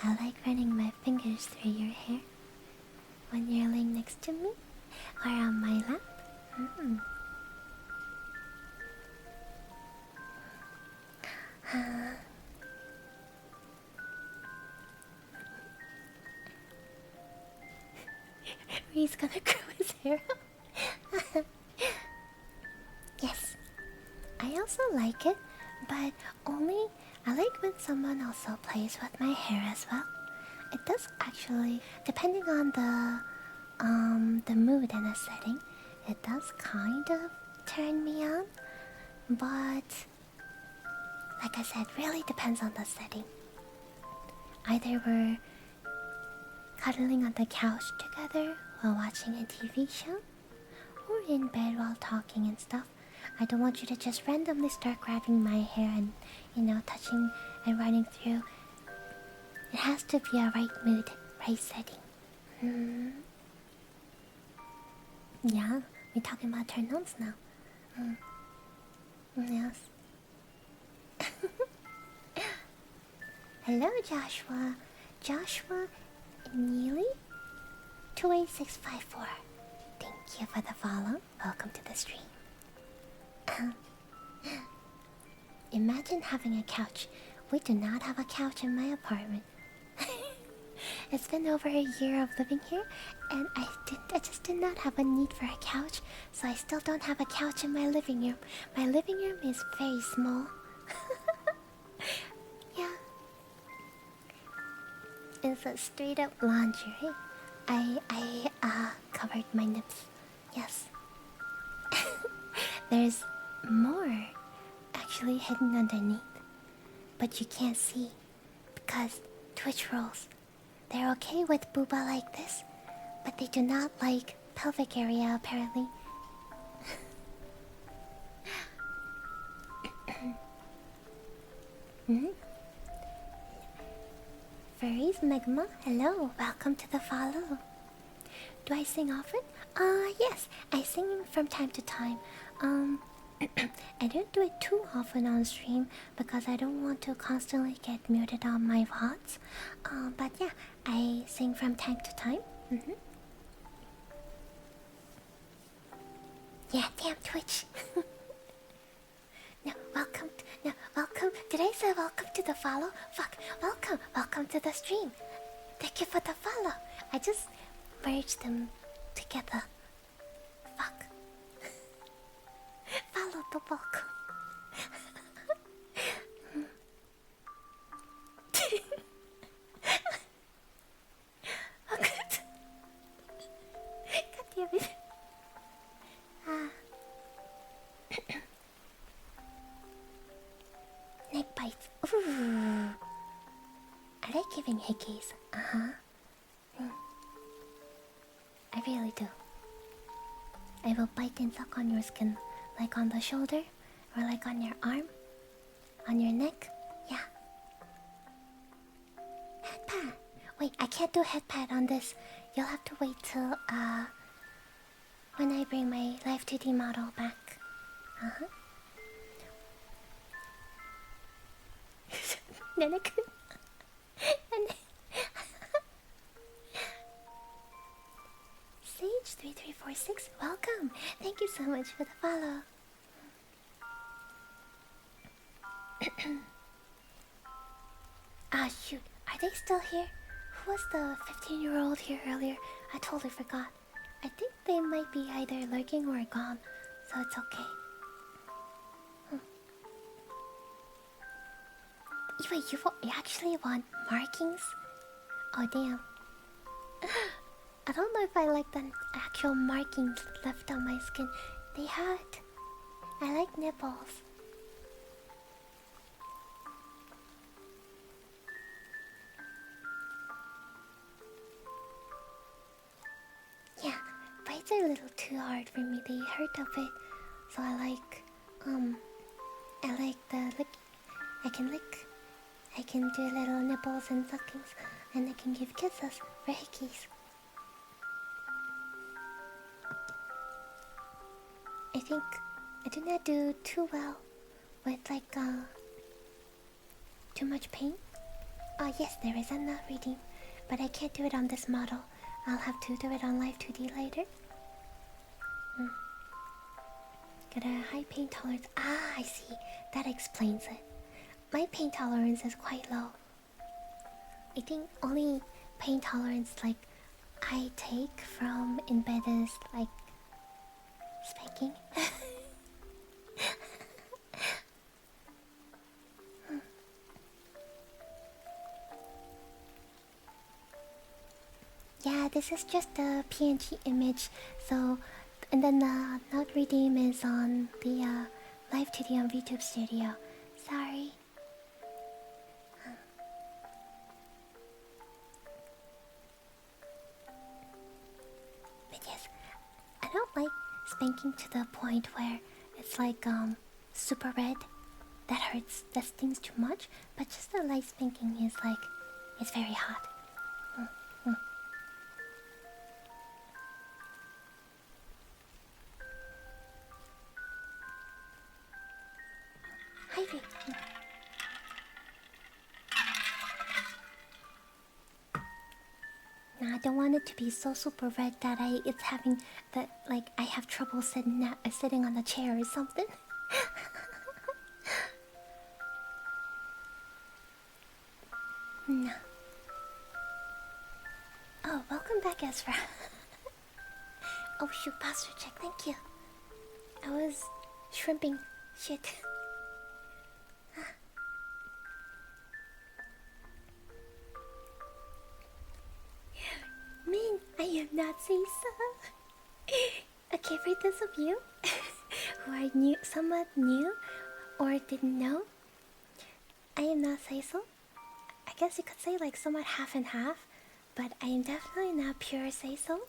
I like running my fingers through your hair. When you're laying next to me, or on my lap. He's gonna grow his hair out. Yes, I also like it, but only I like when someone also plays with my hair as well. It does actually, depending on the mood and the setting, it does kind of turn me on. But like I said, really depends on the setting. Either we're cuddling on the couch together while watching a TV show, or in bed while talking and stuff. I don't want you to just randomly start grabbing my hair and, you know, touching and running through. It has to be a right mood, right setting. Yeah, we're talking about turn-ons now. Yes. Hello, Joshua. Joshua Neely? 28654. Thank you for the follow. Welcome to the stream. Imagine having a couch. We do not have a couch in my apartment. It's been over a year of living here, and I just did not have a need for a couch, so I still don't have a couch in my living room. My living room is very small. Yeah. It's a straight up lingerie. I covered my nips. Yes. There's more actually hidden underneath, but you can't see because Twitch rules. They're okay with booba like this, but they do not like pelvic area apparently. Furries Megma, hello, welcome to the follow. Do I sing often? Yes, I sing from time to time. I don't do it too often on stream because I don't want to constantly get muted on my VODs. But yeah, I sing from time to time. Yeah, damn Twitch. No, welcome. No, welcome. Did I say welcome to the follow? Fuck, welcome to the stream. Thank you for the follow. I just merged them together. Fuck. Follow the welcome. Oh, good. God damn it. Neck bites. Ooh. I like giving hickeys. I really do. I will bite and suck on your skin, like on the shoulder, or like on your arm, on your neck. Yeah. Head pat. Wait, I can't do head pat on this. You'll have to wait till when I bring my Live 2D model back. Nana-kun. Sage3346, welcome. Thank you so much for the follow. Ah, shoot. Are they still here? Who was the 15-year-old here earlier? I totally forgot. I think they might be either lurking or gone, so it's okay. Wait, you actually want markings? Oh, damn. I don't know if I like the actual markings left on my skin. They hurt. I like nipples. Yeah, bites are a little too hard for me. They hurt a bit. So I like the lick. I can lick. I can do little nipples and suckings. And I can give kisses for hickeys. I think I do not do too well with too much pain. Oh yes, there is enough reading, but I can't do it on this model. I'll have to do it on Live 2D later. Got a high pain tolerance. Ah, I see. That explains it. My pain tolerance is quite low. I think only pain tolerance I take from in bed is spanking. Yeah, this is just a PNG image, so... And then the note redeem is on the live 2D on VTube Studio. Sorry. But yes, I don't like spanking to the point where it's super red. That hurts, that stings too much. But just the light spanking is it's very hot. Hi, Vic. Nah, I don't want it to be so super red that it's having that I have trouble sitting on the chair or something. No. Oh, welcome back, Ezra. Oh shoot, posture check. Thank you. I was shrimping. Shit. Min, I am not Seiso. Okay, for those of you who are somewhat new, or didn't know, I am not Seiso. I guess you could say somewhat half and half, but I am definitely not pure Seiso.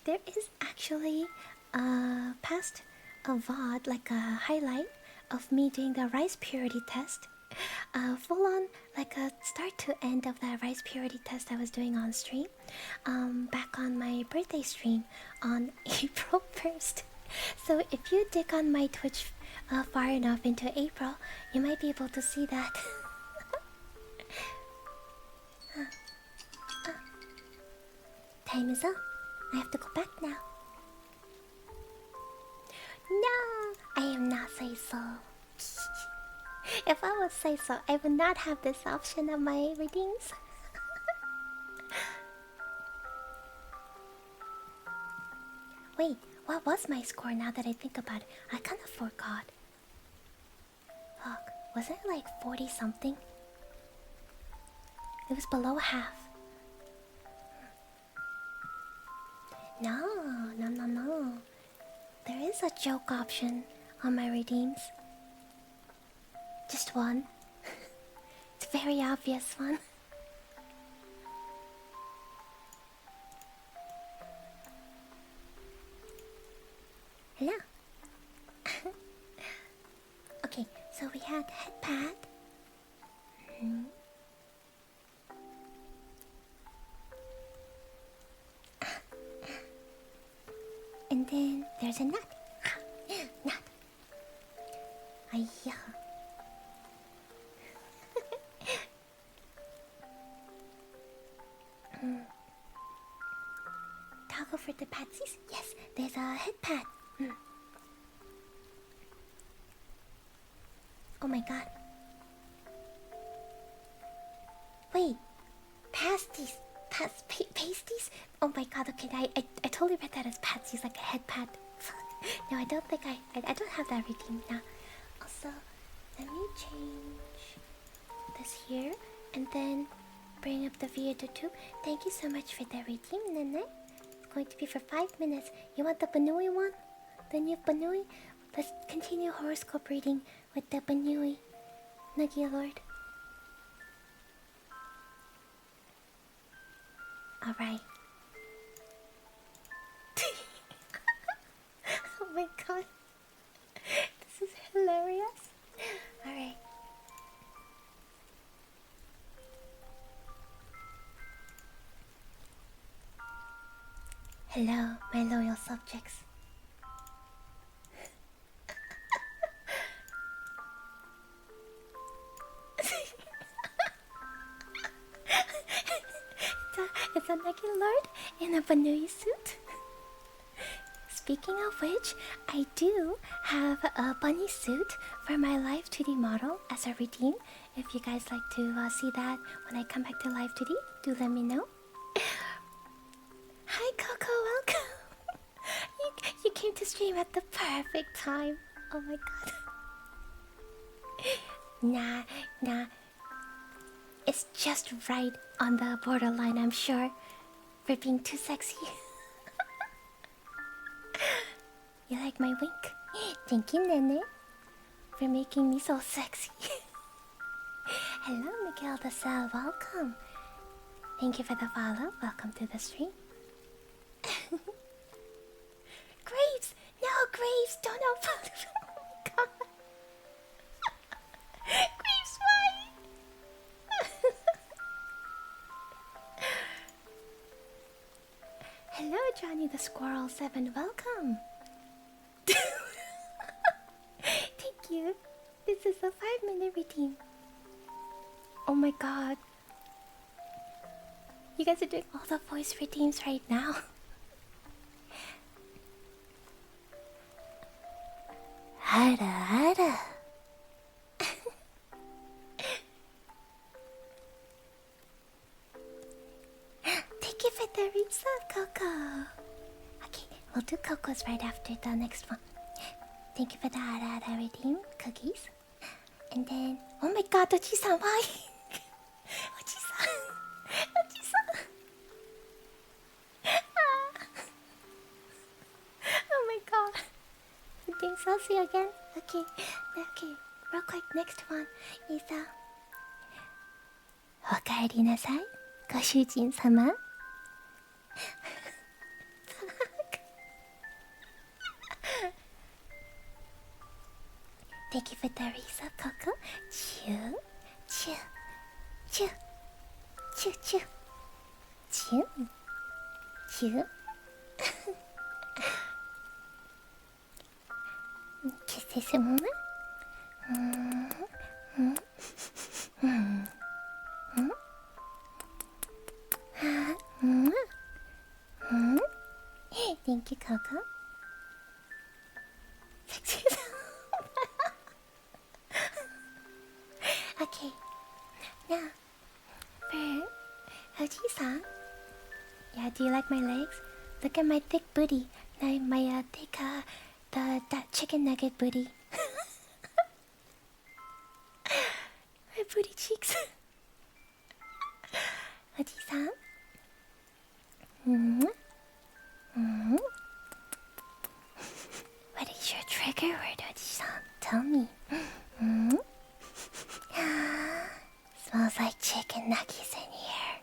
There is actually past a VOD, a highlight of me doing the rice purity test. Full on, a start to end of that rice purity test I was doing on stream. Back on my birthday stream on April 1st. So if you dig on my Twitch far enough into April, you might be able to see that. Time is up. I have to go back now. No, I am not Seiso. If I would say so, I would not have this option of my redeems. Wait, what was my score now that I think about it? I kind of forgot. Fuck, was it 40 something? It was below half. No. There is a joke option on my redeems. Just one. It's a very obvious one. Hello. Okay, so we had head pad. And then there's a nut. Nut. Ayah. Toggle for the patsies? Yes, there's a head pad. Oh my god. Wait, pasties. Pasties? Oh my god, okay, I totally read that as pasties, like a head pat. No, I don't think I don't have that redeemed now. Also, let me change this here and then bring up the VTuber. Thank you so much for the redeem, Nene. It's going to be for 5 minutes. You want the Banui one? The new Banui? Let's continue horoscope reading with the Banui. Nuggy Lord. Alright. Oh my god. This is hilarious. Alright. Hello, my loyal subjects. It's a Nugget Lord in a Banui suit. Speaking of which, I do have a bunny suit for my live 2D model as a redeem. If you guys like to see that when I come back to live 2D, do let me know. Hi Coco, welcome! you came to stream at the perfect time. Oh my god. Nah. It's just right on the borderline, I'm sure, for being too sexy. You like my wink? Thank you, Nene, for making me so sexy. Hello, Miguel de Sal, welcome. Thank you for the follow. Welcome to the stream. Graves! No, Graves! Don't open! Oh my god! Graves, why? Hello, Johnny the Squirrel 7. Welcome. Thank you. This is a 5-minute redeem. Oh my god. You guys are doing all the voice redeems right now. Hada. Thank you for the resub, Coco. Okay, we'll do Coco's right after the next one. Thank you for the Hada redeem cookies. And then, oh my god, Ochi-san, why? Ochi-san. Oh my god. I'm being saucy again. Okay, real quick, next one is Okaerinasai, ご主人様. Thank you for the resub, Coco. Chew. Kiss this moment. Thank you, Coco. Okay, now for Oji-san. Yeah, do you like my legs? Look at my thick booty. My thick that chicken nugget booty. My booty cheeks. Oji-san. What is your trigger word, Oji-san? Tell me. Smells like chicken nuggets in here.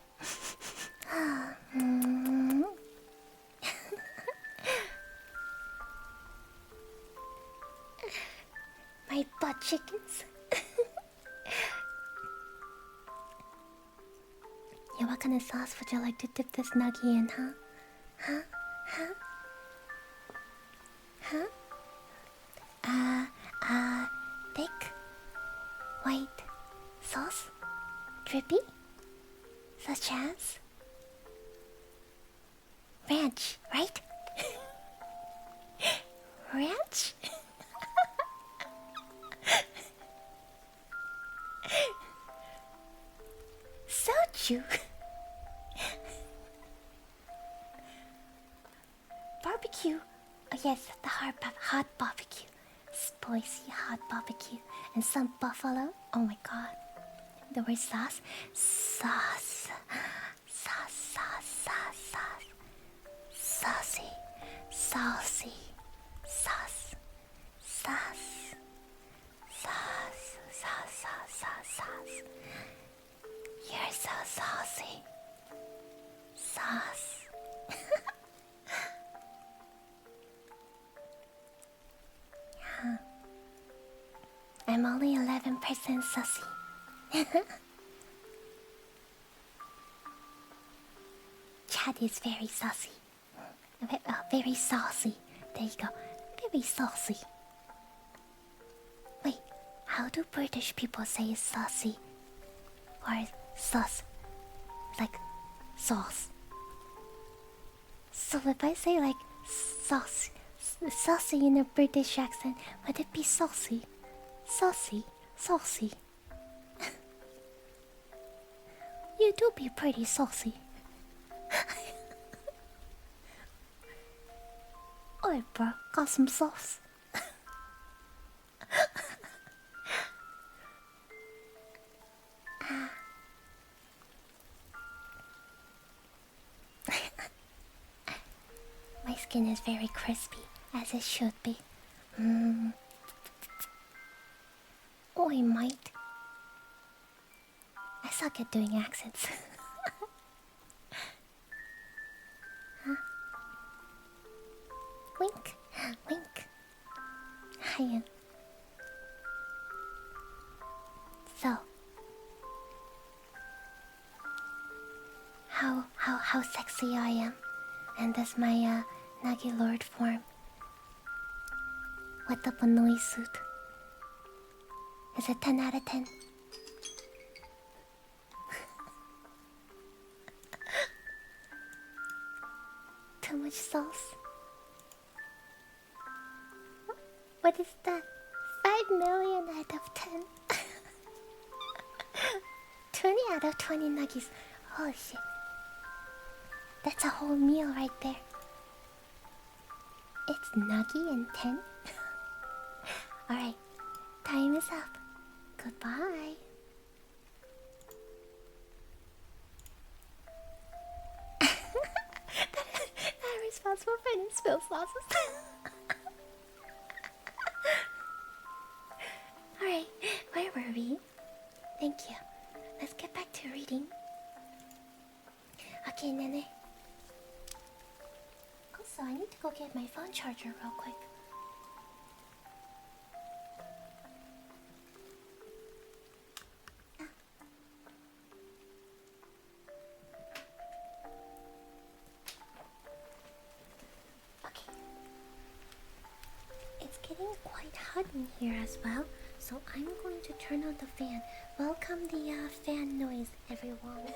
My butt chickens. Yeah, what kind of sauce would you like to dip this nugget in, huh? Thick white sauce, drippy, such as ranch, right? Ranch? So barbecue. Oh yes, the hot barbecue. Spicy hot barbecue. And some buffalo. Oh my god. The word sauce. Sauce. Sauce, sauce, sauce, sauce. Saucy. Saucy. Sauce. Sauce. Sauce. Sauce, sauce, sauce, sauce. You're so saucy. Sauce. Yeah. I'm only 11% sussy. Chad is very saucy. Very saucy. There you go. Very saucy. Wait, how do British people say saucy? Or sauce? Like sauce. So if I say like sauce, saucy in a British accent, would it be saucy? Saucy, saucy. You do be pretty saucy. Alright, bro, got some sauce. My skin is very crispy, as it should be. Oh, I might. I suck at doing accents. Huh? Wink, wink. Hiya. So, how sexy I am, and this my Nagi Lord form with the Banoi suit. Is it 10 out of 10? Too much sauce? What is that? 5 million out of 10? 20 out of 20 nuggies. Holy shit. That's a whole meal right there. It's nuggy and 10? Alright, time is up. Goodbye. I'm responsible for any spill sauces. Alright, where were we? Thank you. Let's get back to reading. Okay, Nene. Also, I need to go get my phone charger real quick. Okay. It's getting quite hot in here as well, so I'm going to turn on the fan. Welcome the fan noise, everyone.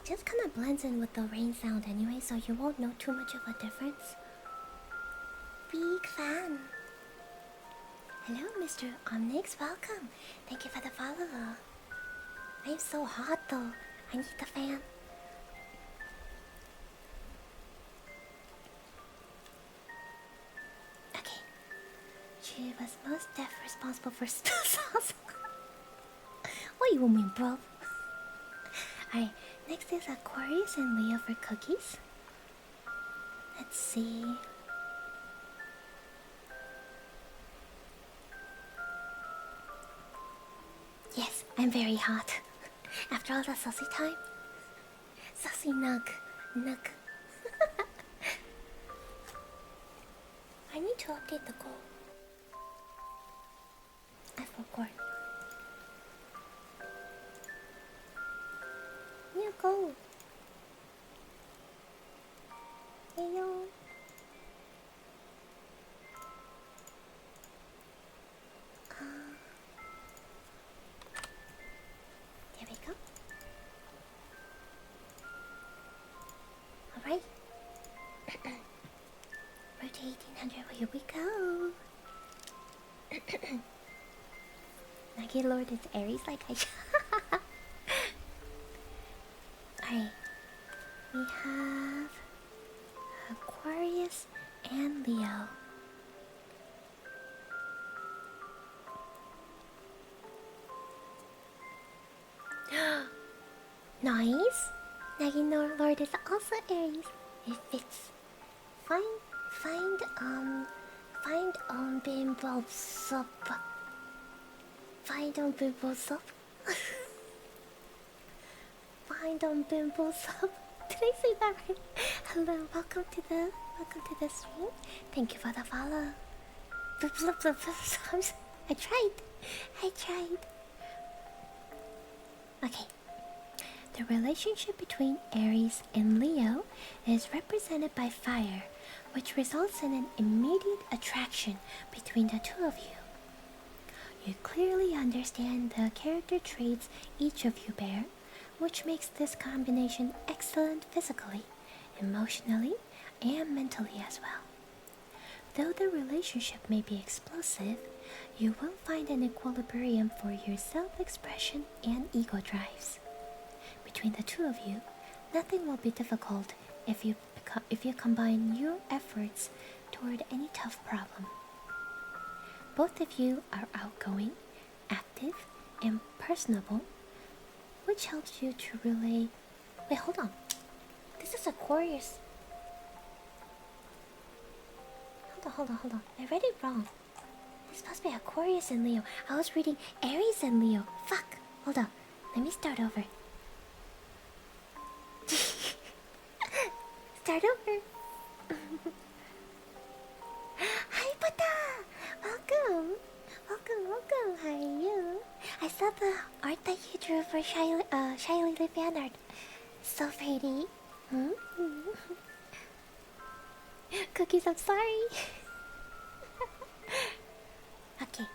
It just kind of blends in with the rain sound anyway, so you won't know too much of a difference. Big fan. Hello, Mr. Omnix, welcome. Thank you for the follow. I'm so hot though. I need the fan. Okay. She was most responsible for spill sauce. What you mean, bro? Alright, next is Aquarius and Leo for cookies. Let's see. Yes, I'm very hot. After all the sussy time. Sussy nug. Nug. I need to update the goal. I forgot. New goal. Hey yo. There we go. Alright. Route 1800, here we go. Nagi Lord is Aries like Aisha. Alright. We have Aquarius and Leo. Nice! Nagi Lord is also Aries. It fits. Find bimbo soup. Find bimbo soup. Find bimbo soup. Did I say that right? Hello, welcome to the stream. Thank you for the follow. I tried. Okay. The relationship between Aries and Leo is represented by fire, which results in an immediate attraction between the two of you. You clearly understand the character traits each of you bear, which makes this combination excellent physically, emotionally, and mentally as well. Though the relationship may be explosive, you will find an equilibrium for your self-expression and ego drives. Between the two of you, nothing will be difficult if you combine your efforts toward any tough problem. Both of you are outgoing, active, and personable, which helps you to relay... Wait, hold on. This is Aquarius. Hold on. I read it wrong. It's supposed to be Aquarius and Leo. I was reading Aries and Leo. Fuck. Hold on. Let me start over. Start over. Hi, Buddha! Welcome. How are you? I saw the art that you drew for Shy Lily fan art. So pretty. Cookies, I'm sorry. Okay.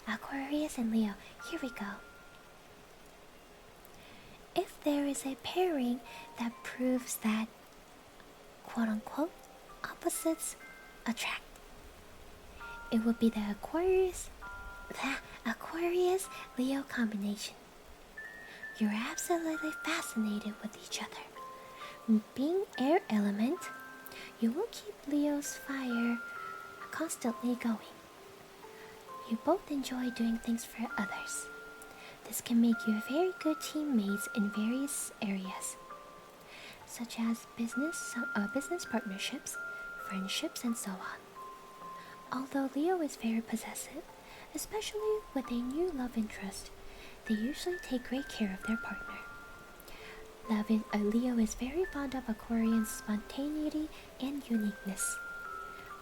Aquarius and Leo. Here we go. If there is a pairing that proves that quote-unquote opposites attract, it would be the Aquarius-Leo combination. You're absolutely fascinated with each other. Being air element, you will keep Leo's fire constantly going. You both enjoy doing things for others. This can make you very good teammates in various areas, such as business partnerships, friendships, and so on. Although Leo is very possessive, especially with a new love interest, they usually take great care of their partner. Leo is very fond of Aquarian's spontaneity and uniqueness.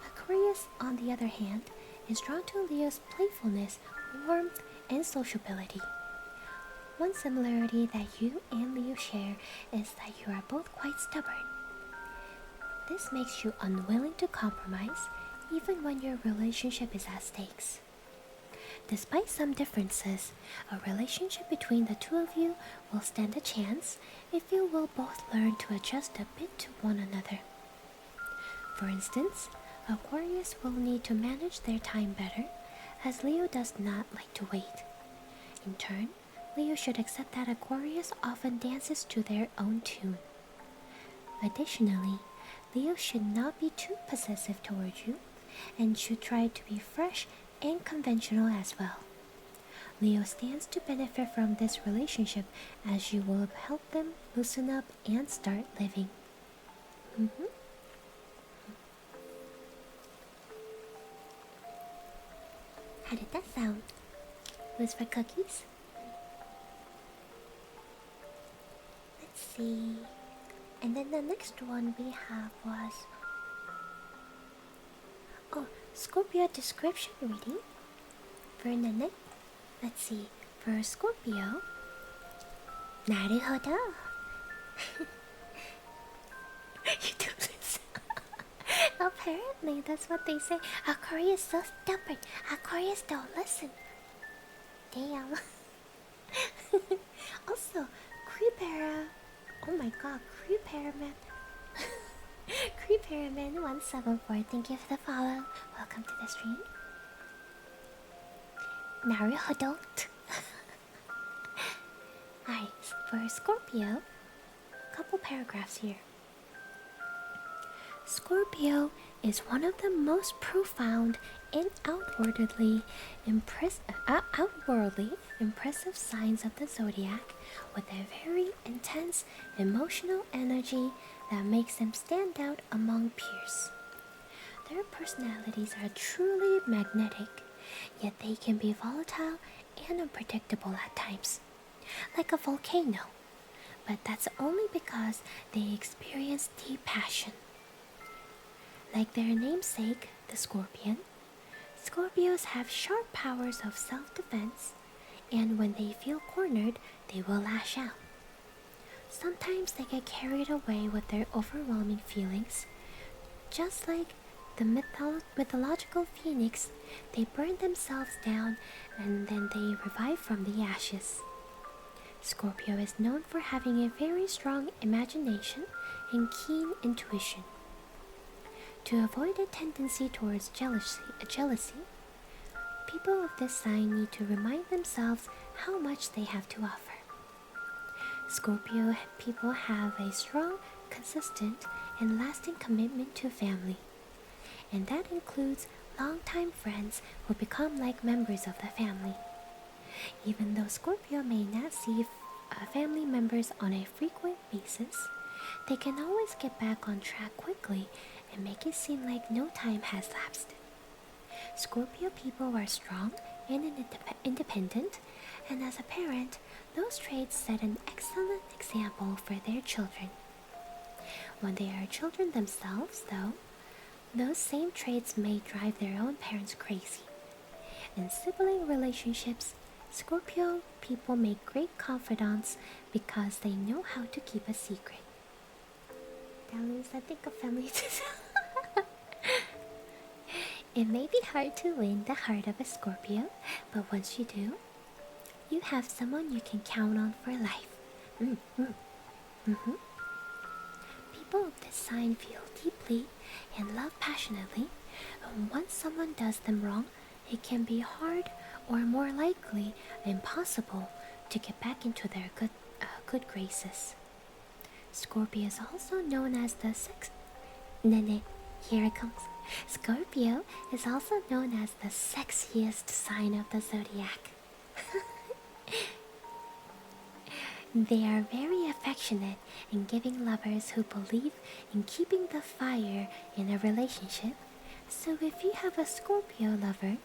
Aquarius, on the other hand, is drawn to Leo's playfulness, warmth, and sociability. One similarity that you and Leo share is that you are both quite stubborn. This makes you unwilling to compromise, even when your relationship is at stakes. Despite some differences, a relationship between the two of you will stand a chance if you will both learn to adjust a bit to one another. For instance, Aquarius will need to manage their time better, as Leo does not like to wait. In turn, Leo should accept that Aquarius often dances to their own tune. Additionally, Leo should not be too possessive towards you, and should try to be fresh and conventional as well. Leo stands to benefit from this relationship, as you will help them loosen up and start living. How did that sound? Was for cookies? Let's see. And then the next one we have was... Oh, Scorpio description reading for Nanette. Let's see. For Scorpio... 나르호도. You do this. Apparently, that's what they say. Aquarius is so stubborn. Aquarius don't listen. Damn. Also, Creepera. Oh my god, Creeperaman. Creeperaman174. Thank you for the follow. Welcome to the stream. Naruto don't. Alright, for Scorpio, couple paragraphs here. Scorpio is one of the most profound and outwardly impressive signs of the zodiac, with a very intense emotional energy that makes them stand out among peers. Their personalities are truly magnetic, yet they can be volatile and unpredictable at times, like a volcano, but that's only because they experience deep passion. Like their namesake, the scorpion, Scorpios have sharp powers of self-defense, and when they feel cornered, they will lash out. Sometimes they get carried away with their overwhelming feelings. Just like the mythological phoenix, they burn themselves down and then they revive from the ashes. Scorpio is known for having a very strong imagination and keen intuition. To avoid a tendency towards jealousy, people of this sign need to remind themselves how much they have to offer. Scorpio people have a strong, consistent, and lasting commitment to family, and that includes longtime friends who become like members of the family. Even though Scorpio may not see family members on a frequent basis, they can always get back on track quickly and make it seem like no time has lapsed. Scorpio people are strong and independent, and as a parent, those traits set an excellent example for their children. When they are children themselves, though, those same traits may drive their own parents crazy. In sibling relationships, Scorpio people make great confidants because they know how to keep a secret. Dallas, I think a family. It may be hard to win the heart of a Scorpio, but once you do, you have someone you can count on for life. People of this sign feel deeply and love passionately, and once someone does them wrong, it can be hard or more likely impossible to get back into their good graces. Scorpio is also known as the here it comes. Scorpio is also known as the sexiest sign of the zodiac. They are very affectionate and giving lovers who believe in keeping the fire in a relationship. So if you have a Scorpio lover,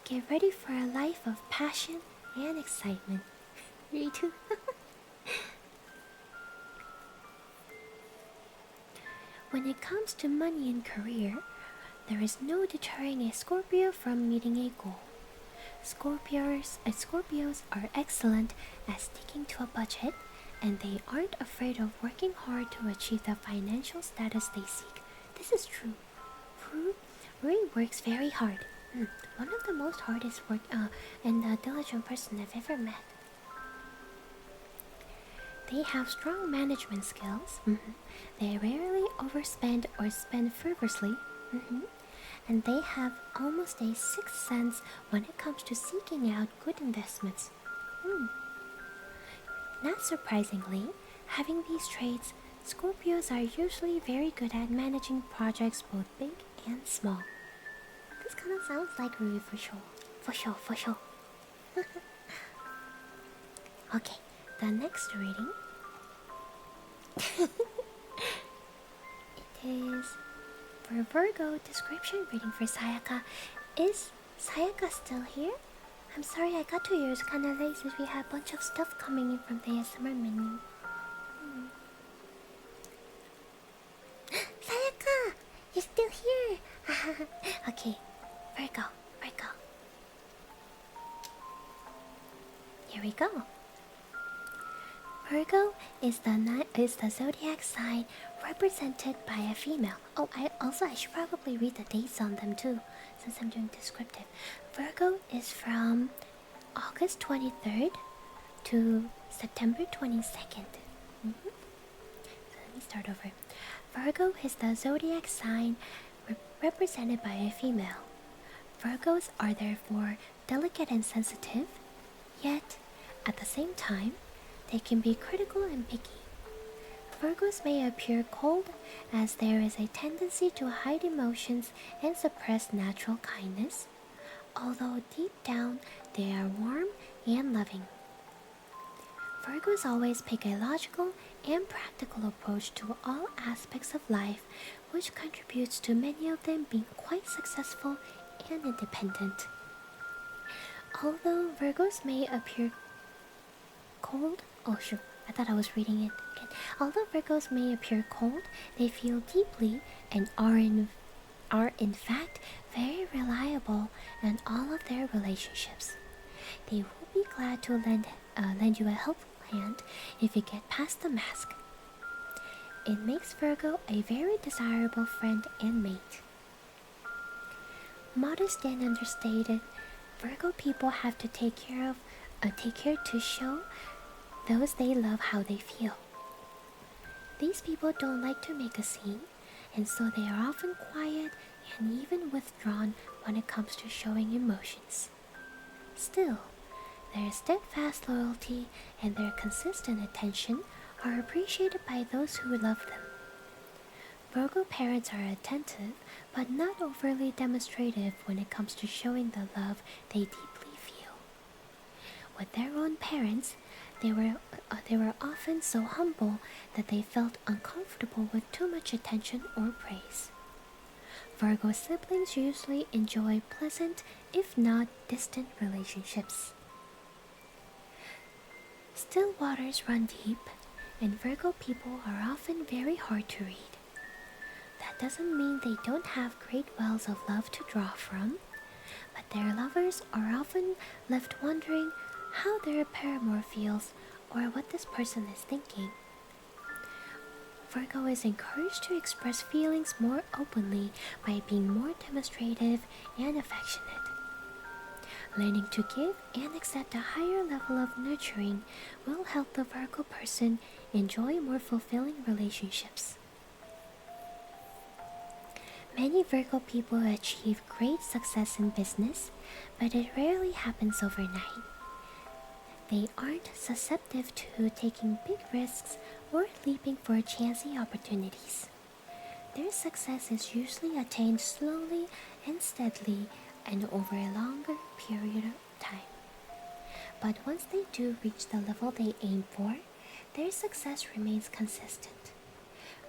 get ready for a life of passion and excitement. Me too. When it comes to money and career, there is no deterring a Scorpio from meeting a goal. Scorpios are excellent at sticking to a budget, and they aren't afraid of working hard to achieve the financial status they seek. This is true. Rui works very hard. One of the most hardest work and diligent person I've ever met. They have strong management skills. They rarely overspend or spend frivolously. And they have almost a sixth sense when it comes to seeking out good investments. Not surprisingly, having these traits, Scorpios are usually very good at managing projects both big and small. This kind of sounds like Rui for sure. For sure. Okay, the next reading. It is for Virgo description reading for Sayaka. Is Sayaka still here? I'm sorry I got to yours kinda late since we had a bunch of stuff coming in from the ASMR menu. Sayaka! You're still here! Okay, Virgo. Here we go. Virgo is the zodiac sign represented by a female. Oh, I should probably read the dates on them too, since I'm doing descriptive. Virgo is from August 23rd to September 22nd. So let me start over. Virgo is the zodiac sign represented by a female. Virgos are therefore delicate and sensitive, yet at the same time, they can be critical and picky. Virgos may appear cold as there is a tendency to hide emotions and suppress natural kindness, although deep down they are warm and loving. Virgos always take a logical and practical approach to all aspects of life, which contributes to many of them being quite successful and independent. Although Virgos may appear cold, I thought I was reading it again. Although Virgos may appear cold, they feel deeply and are in fact very reliable in all of their relationships. They will be glad to lend you a helpful hand if you get past the mask. It makes Virgo a very desirable friend and mate. Modest and understated, Virgo people have to take care to show those they love how they feel. These people don't like to make a scene, and so they are often quiet and even withdrawn when it comes to showing emotions. Still, their steadfast loyalty and their consistent attention are appreciated by those who love them. Virgo parents are attentive, but not overly demonstrative when it comes to showing the love they deeply feel. With their own parents, they were often so humble that they felt uncomfortable with too much attention or praise. Virgo siblings usually enjoy pleasant, if not distant, relationships. Still waters run deep, and Virgo people are often very hard to read. That doesn't mean they don't have great wells of love to draw from, but their lovers are often left wondering how their paramour feels or what this person is thinking. Virgo is encouraged to express feelings more openly by being more demonstrative and affectionate. Learning to give and accept a higher level of nurturing will help the Virgo person enjoy more fulfilling relationships. Many Virgo people achieve great success in business, but it rarely happens overnight. They aren't susceptible to taking big risks or leaping for chancy opportunities. Their success is usually attained slowly and steadily and over a longer period of time. But once they do reach the level they aim for, their success remains consistent.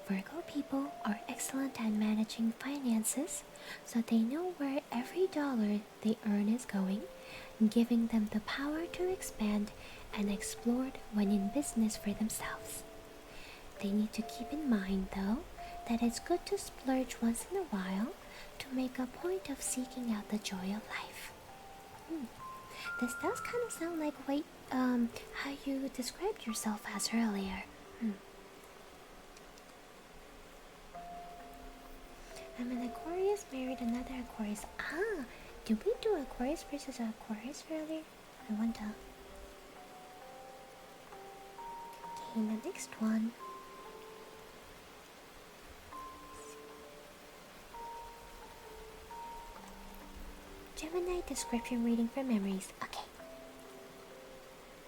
Virgo people are excellent at managing finances, so they know where every dollar they earn is going, giving them the power to expand and explore when in business for themselves. They need to keep in mind, though, that it's good to splurge once in a while to make a point of seeking out the joy of life. This does kind of sound like how you described yourself as earlier. I'm an Aquarius, married another Aquarius. Did we do Aquarius versus Aquarius earlier? I wonder. Okay, the next one. Gemini description reading for memories. Okay.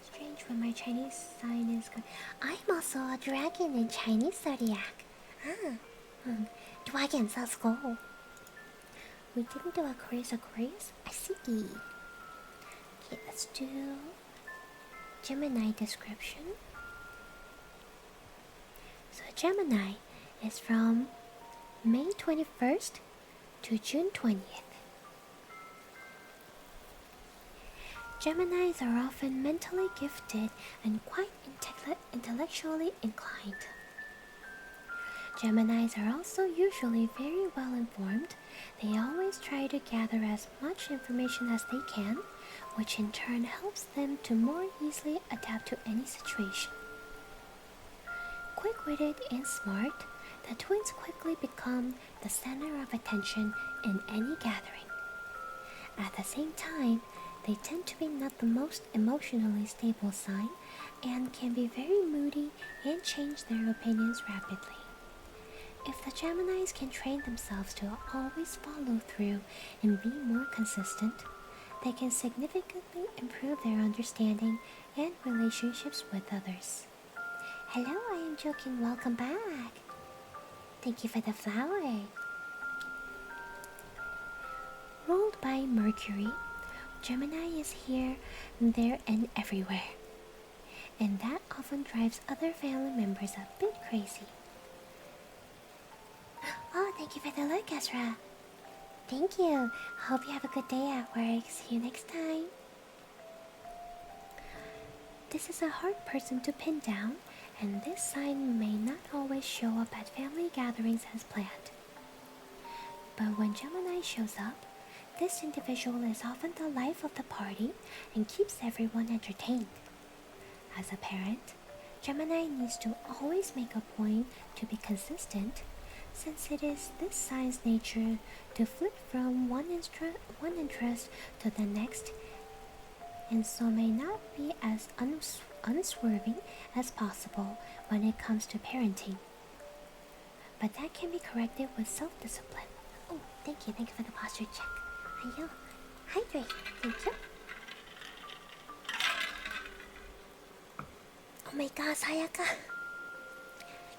Strange when my Chinese sign is good. I'm also a dragon in Chinese zodiac. Dragon, let's go. We didn't do Aquarius. I see. Okay, let's do Gemini description. So Gemini is from May 21st to June 20th. Geminis are often mentally gifted and quite intellectually inclined. Geminis are also usually very well informed. They always try to gather as much information as they can, which in turn helps them to more easily adapt to any situation. Quick-witted and smart, the twins quickly become the center of attention in any gathering. At the same time, they tend to be not the most emotionally stable sign and can be very moody and change their opinions rapidly. If the Geminis can train themselves to always follow through and be more consistent, they can significantly improve their understanding and relationships with others. Hello, I am joking. Welcome back. Thank you for the flower. Ruled by Mercury, Gemini is here, there, and everywhere. And that often drives other family members a bit crazy. Oh, thank you for the look, Ezra. Thank you. Hope you have a good day at work. See you next time. This is a hard person to pin down, and this sign may not always show up at family gatherings as planned. But when Gemini shows up, this individual is often the life of the party and keeps everyone entertained. As a parent, Gemini needs to always make a point to be consistent, since it is this sign's nature to flip from one interest to the next, and so may not be as unswerving as possible when it comes to parenting. But that can be corrected with self-discipline. Oh, thank you for the posture check. Ayo, hydrate, thank you. Oh my gosh, Hayaka.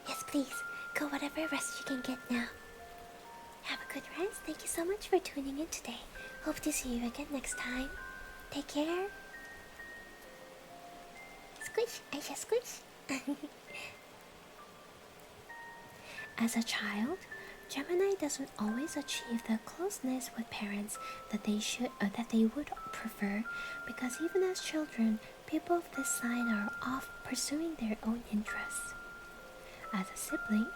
Yes, please, go whatever rest you can get now. Have a good rest. Thank you so much for tuning in today. Hope to see you again next time. Take care. Squish, Aisha, squish. As a child, Gemini doesn't always achieve the closeness with parents that they would prefer, because even as children, people of this sign are off pursuing their own interests. As a sibling,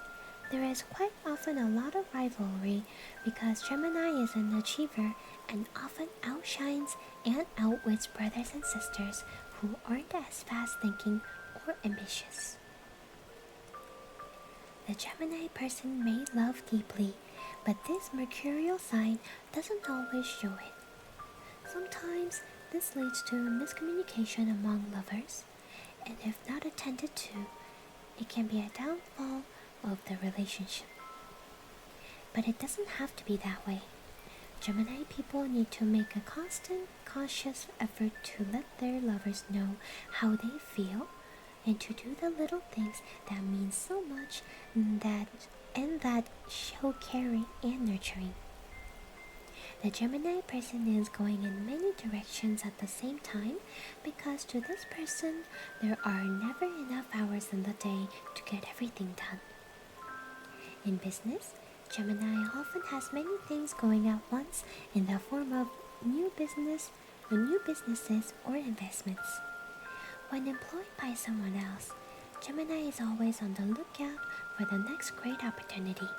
there is quite often a lot of rivalry because Gemini is an achiever and often outshines and outwits brothers and sisters who aren't as fast-thinking or ambitious. The Gemini person may love deeply, but this mercurial sign doesn't always show it. Sometimes this leads to miscommunication among lovers, and if not attended to, it can be a downfall of the relationship. But it doesn't have to be that way. Gemini people need to make a constant, conscious effort to let their lovers know how they feel, and to do the little things that mean so much and that show caring and nurturing. The Gemini person is going in many directions at the same time, because to this person there are never enough hours in the day to get everything done. In business, Gemini often has many things going at once in the form of new businesses or investments. When employed by someone else, Gemini is always on the lookout for the next great opportunity.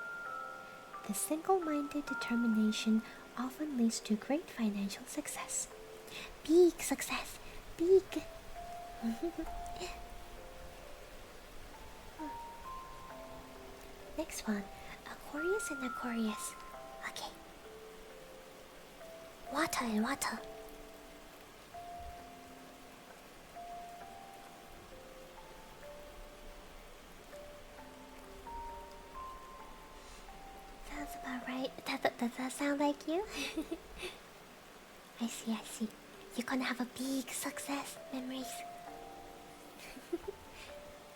The single-minded determination often leads to great financial success. Big success! Big! Next one, Aquarius and Aquarius. Okay. Water and water. Sounds about right. Does that sound like you? I see. You're gonna have a big success memories.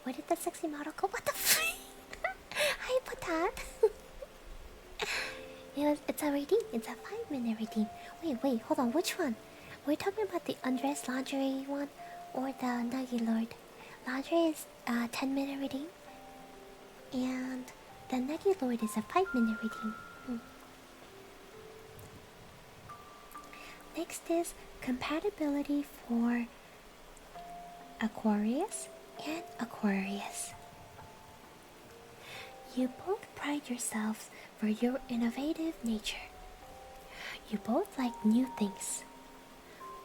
Where did the sexy model go? What the f? Hi, Patat. It's a redeem. It's a 5-minute redeem. Wait, hold on. Which one? We're talking about the undress lingerie one or the Nuggy Lord? Lingerie is a 10-minute redeem, and the Nuggy Lord is a 5-minute redeem. Next is compatibility for Aquarius and Aquarius. You both pride yourselves for your innovative nature. You both like new things.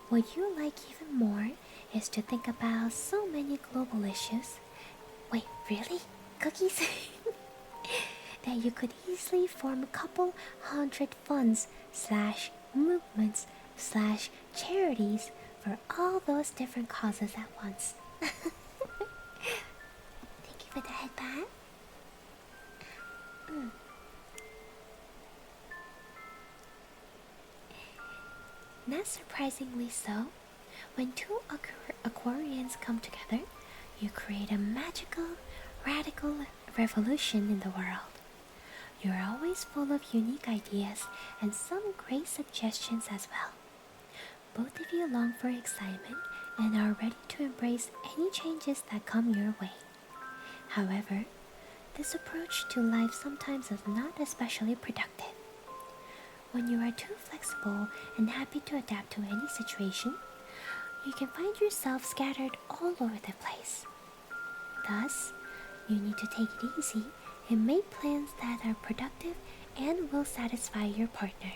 What you like even more is to think about so many global issues. Wait, really? Cookies? That you could easily form a couple hundred funds / movements / charities for all those different causes at once. Thank you for the headband. Not surprisingly so, when two Aquarians come together, you create a magical, radical revolution in the world. You're always full of unique ideas and some great suggestions as well. Both of you long for excitement and are ready to embrace any changes that come your way. However, this approach to life sometimes is not especially productive. When you are too flexible and happy to adapt to any situation, you can find yourself scattered all over the place. Thus, you need to take it easy and make plans that are productive and will satisfy your partner.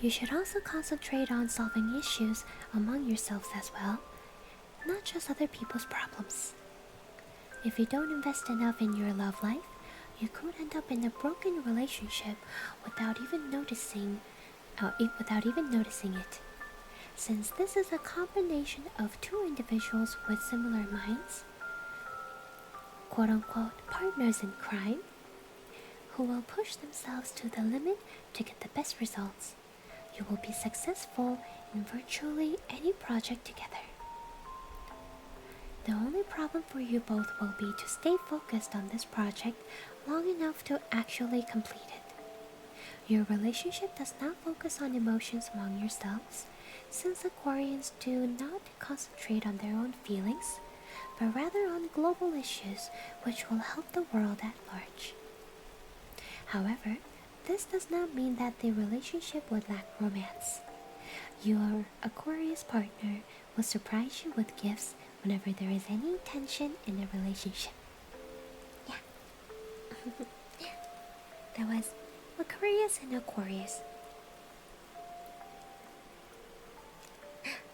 You should also concentrate on solving issues among yourselves as well, not just other people's problems. If you don't invest enough in your love life, you could end up in a broken relationship without even noticing it. Since this is a combination of two individuals with similar minds, quote-unquote partners in crime, who will push themselves to the limit to get the best results, you will be successful in virtually any project together. The only problem for you both will be to stay focused on this project long enough to actually complete it. Your relationship does not focus on emotions among yourselves, since Aquarians do not concentrate on their own feelings, but rather on global issues which will help the world at large. However, this does not mean that the relationship would lack romance. Your Aquarius partner will surprise you with gifts whenever there is any tension in a relationship. Yeah. That was Aquarius and Aquarius.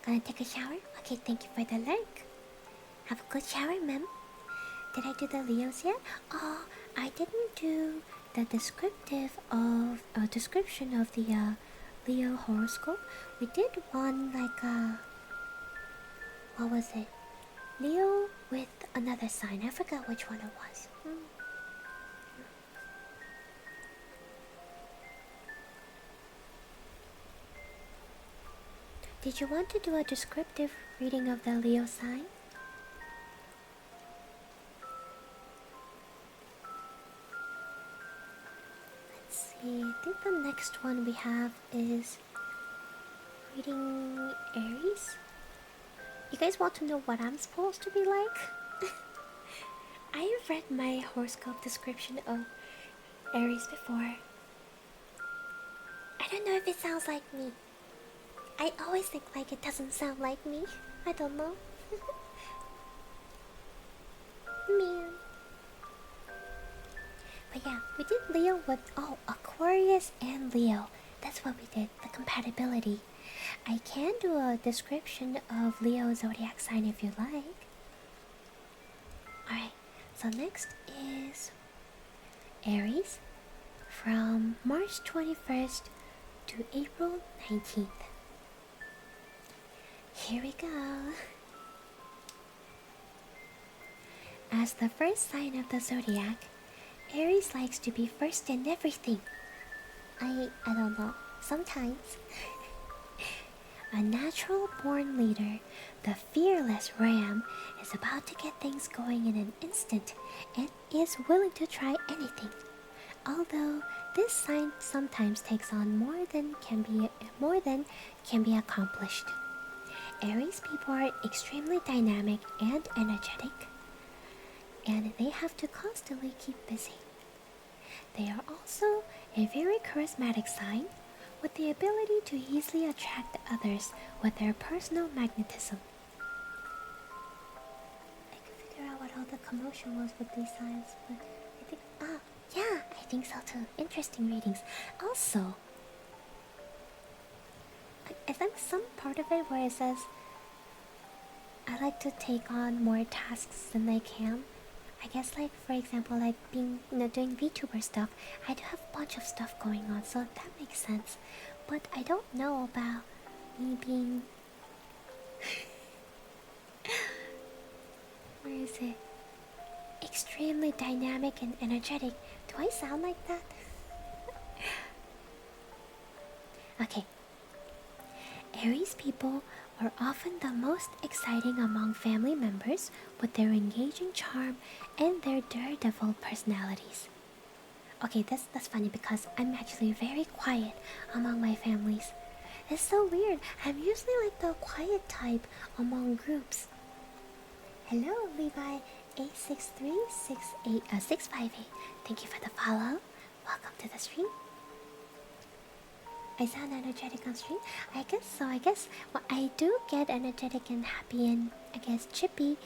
Gonna take a shower? Okay, thank you for the like. Have a good shower, ma'am. Did I do the Leos yet? Oh, I didn't do the description of the Leo horoscope. We did one like what was it? Leo with another sign. I forgot which one it was. Did you want to do a descriptive reading of the Leo sign? Let's see, I think the next one we have is reading Aries. You guys want to know what I'm supposed to be like? I have read my horoscope description of Aries before. I don't know if it sounds like me. I always think like it doesn't sound like me. I don't know. Man. But yeah, we did Leo with Aquarius and Leo. That's what we did, the compatibility. I can do a description of Leo zodiac sign if you like. Alright, so next is Aries from March 21st to April 19th. Here we go. As the first sign of the zodiac, Aries likes to be first in everything. I don't know, sometimes. A natural born leader, the fearless Ram is about to get things going in an instant and is willing to try anything. Although this sign sometimes takes on more than can be accomplished. Aries people are extremely dynamic and energetic, and they have to constantly keep busy. They are also a very charismatic sign, with the ability to easily attract others with their personal magnetism. I can figure out what all the commotion was with these signs, but I think, yeah, I think so too. Interesting readings. Also, I think some part of it where it says, I like to take on more tasks than I can. I guess, like, for example, like being, doing VTuber stuff, I do have a bunch of stuff going on, so that makes sense. But I don't know about me being... Where is it? extremely dynamic and energetic. Do I sound like that? Okay. Aries people are often the most exciting among family members with their engaging charm and their daredevil personalities. Okay, that's funny because I'm actually very quiet among my families. It's so weird. I'm usually like the quiet type among groups. Hello, Levi 86368658. Thank you for the follow. Welcome to the stream. I sound energetic on stream? I guess so. I guess well, I do get energetic and happy and I guess chippy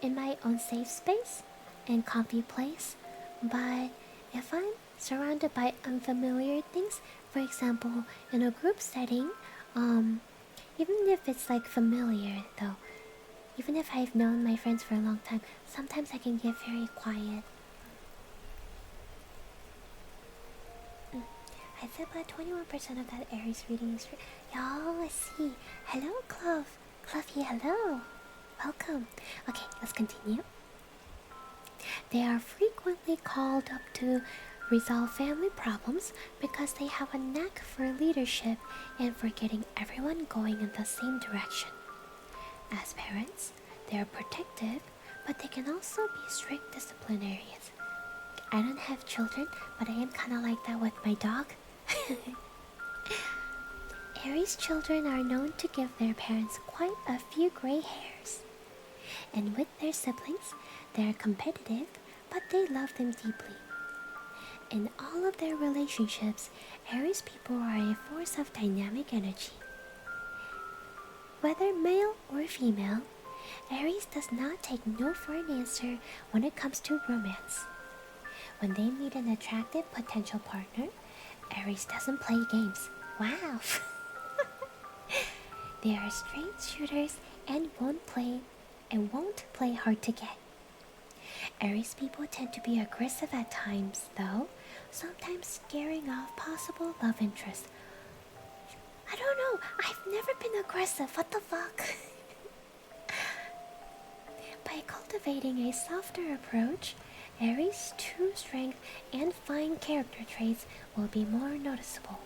in my own safe space and comfy place. But if I'm surrounded by unfamiliar things, for example, in a group setting, even if it's like familiar though, even if I've known my friends for a long time, sometimes I can get very quiet. I said about 21% of that Aries reading is y'all, I see. Hello, Clove. Cluffy, hello. Welcome. Okay, let's continue. They are frequently called up to resolve family problems because they have a knack for leadership and for getting everyone going in the same direction. As parents, they are protective, but they can also be strict disciplinarians. I don't have children, but I am kind of like that with my dog. Aries children are known to give their parents quite a few gray hairs. And with their siblings, they are competitive, but they love them deeply. In all of their relationships, Aries people are a force of dynamic energy. Whether male or female, Aries does not take no for an answer when it comes to romance. When they meet an attractive potential partner, Aries doesn't play games. Wow! They are straight shooters and won't play hard to get. Aries people tend to be aggressive at times, though, sometimes scaring off possible love interest. I don't know, I've never been aggressive, what the fuck? By cultivating a softer approach, Aries' true strength and fine character traits will be more noticeable.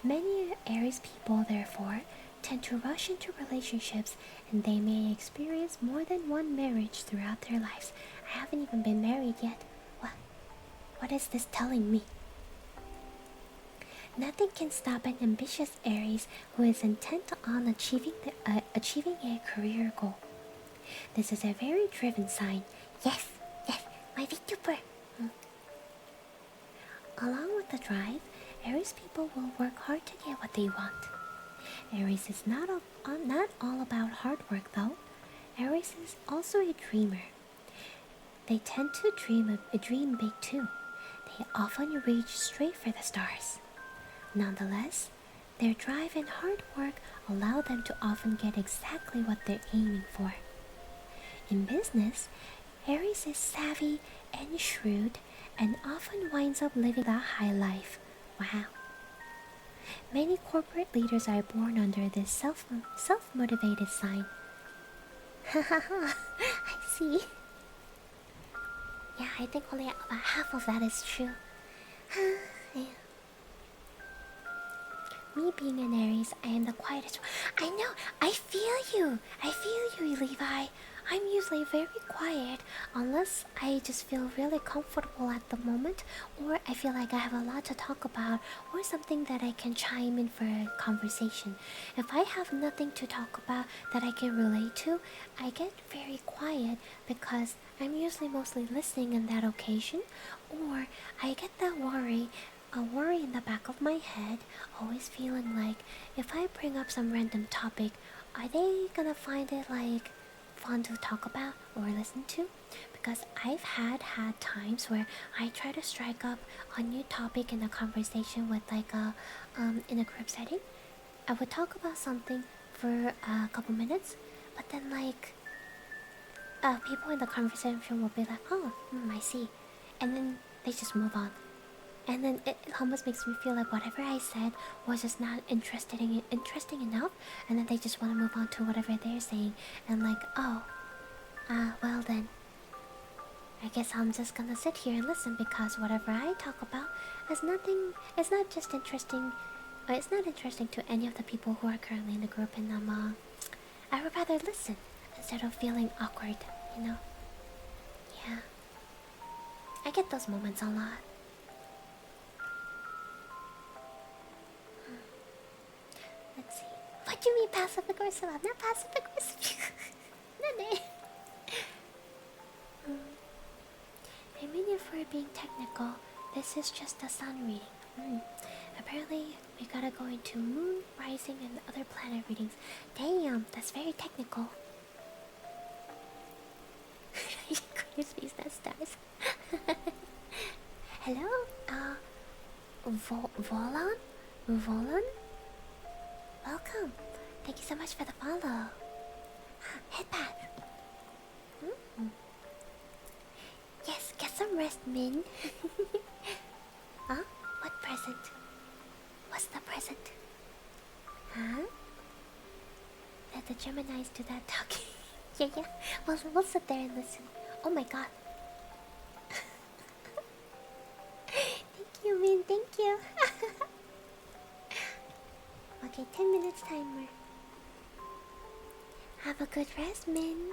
Many Aries people, therefore, tend to rush into relationships and they may experience more than one marriage throughout their lives. I haven't even been married yet. What is this telling me? Nothing can stop an ambitious Aries who is intent on achieving a career goal. This is a very driven sign. Yes, my VTuber. Along with the drive, Aries people will work hard to get what they want. Aries is not all about hard work though. Aries is also a dreamer. They tend to dream big too. They often reach straight for the stars. Nonetheless, their drive and hard work allow them to often get exactly what they're aiming for. In business, Aries is savvy and shrewd and often winds up living the high life. Wow. Many corporate leaders are born under this self-motivated sign. Hahaha, I see. Yeah, I think only about half of that is true. Yeah. Me being an Aries, I am the quietest one. I know, I feel you, Levi. I'm usually very quiet unless I just feel really comfortable at the moment, or I feel like I have a lot to talk about, or something that I can chime in for a conversation. If I have nothing to talk about that I can relate to, I get very quiet because I'm usually mostly listening in that occasion, or I get that a worry in the back of my head, always feeling like if I bring up some random topic, are they gonna find it like fun to talk about or listen to? Because I've had times where I try to strike up a new topic in a conversation with like in a group setting. I would talk about something for a couple minutes, but then like people in the conversation will be like, oh, I see, and then they just move on. And then it almost makes me feel like whatever I said was just not interesting enough, and then they just want to move on to whatever they're saying, and like, oh, well then, I guess I'm just gonna sit here and listen because whatever I talk about has nothing. It's not just interesting. It's not interesting to any of the people who are currently in the group, and I would rather listen instead of feeling awkward. You know? Yeah. I get those moments a lot. Let's see. What do you mean passive aggressive? I'm not passive aggressive. No. I mean, if we're being technical, this is just a sun reading. Apparently, we gotta go into moon, rising, and other planet readings. Damn, that's very technical. Your face, that stars. Hello? Volan? Volan? Welcome. Thank you so much for the follow. Headpad. Yes, get some rest, Min. Huh? What present? What's the present? Huh? Let the Geminis do that talking. Yeah. We'll sit there and listen. Oh my god. Thank you, Min. Thank you. Okay, 10 minutes timer. Have a good rest, Min.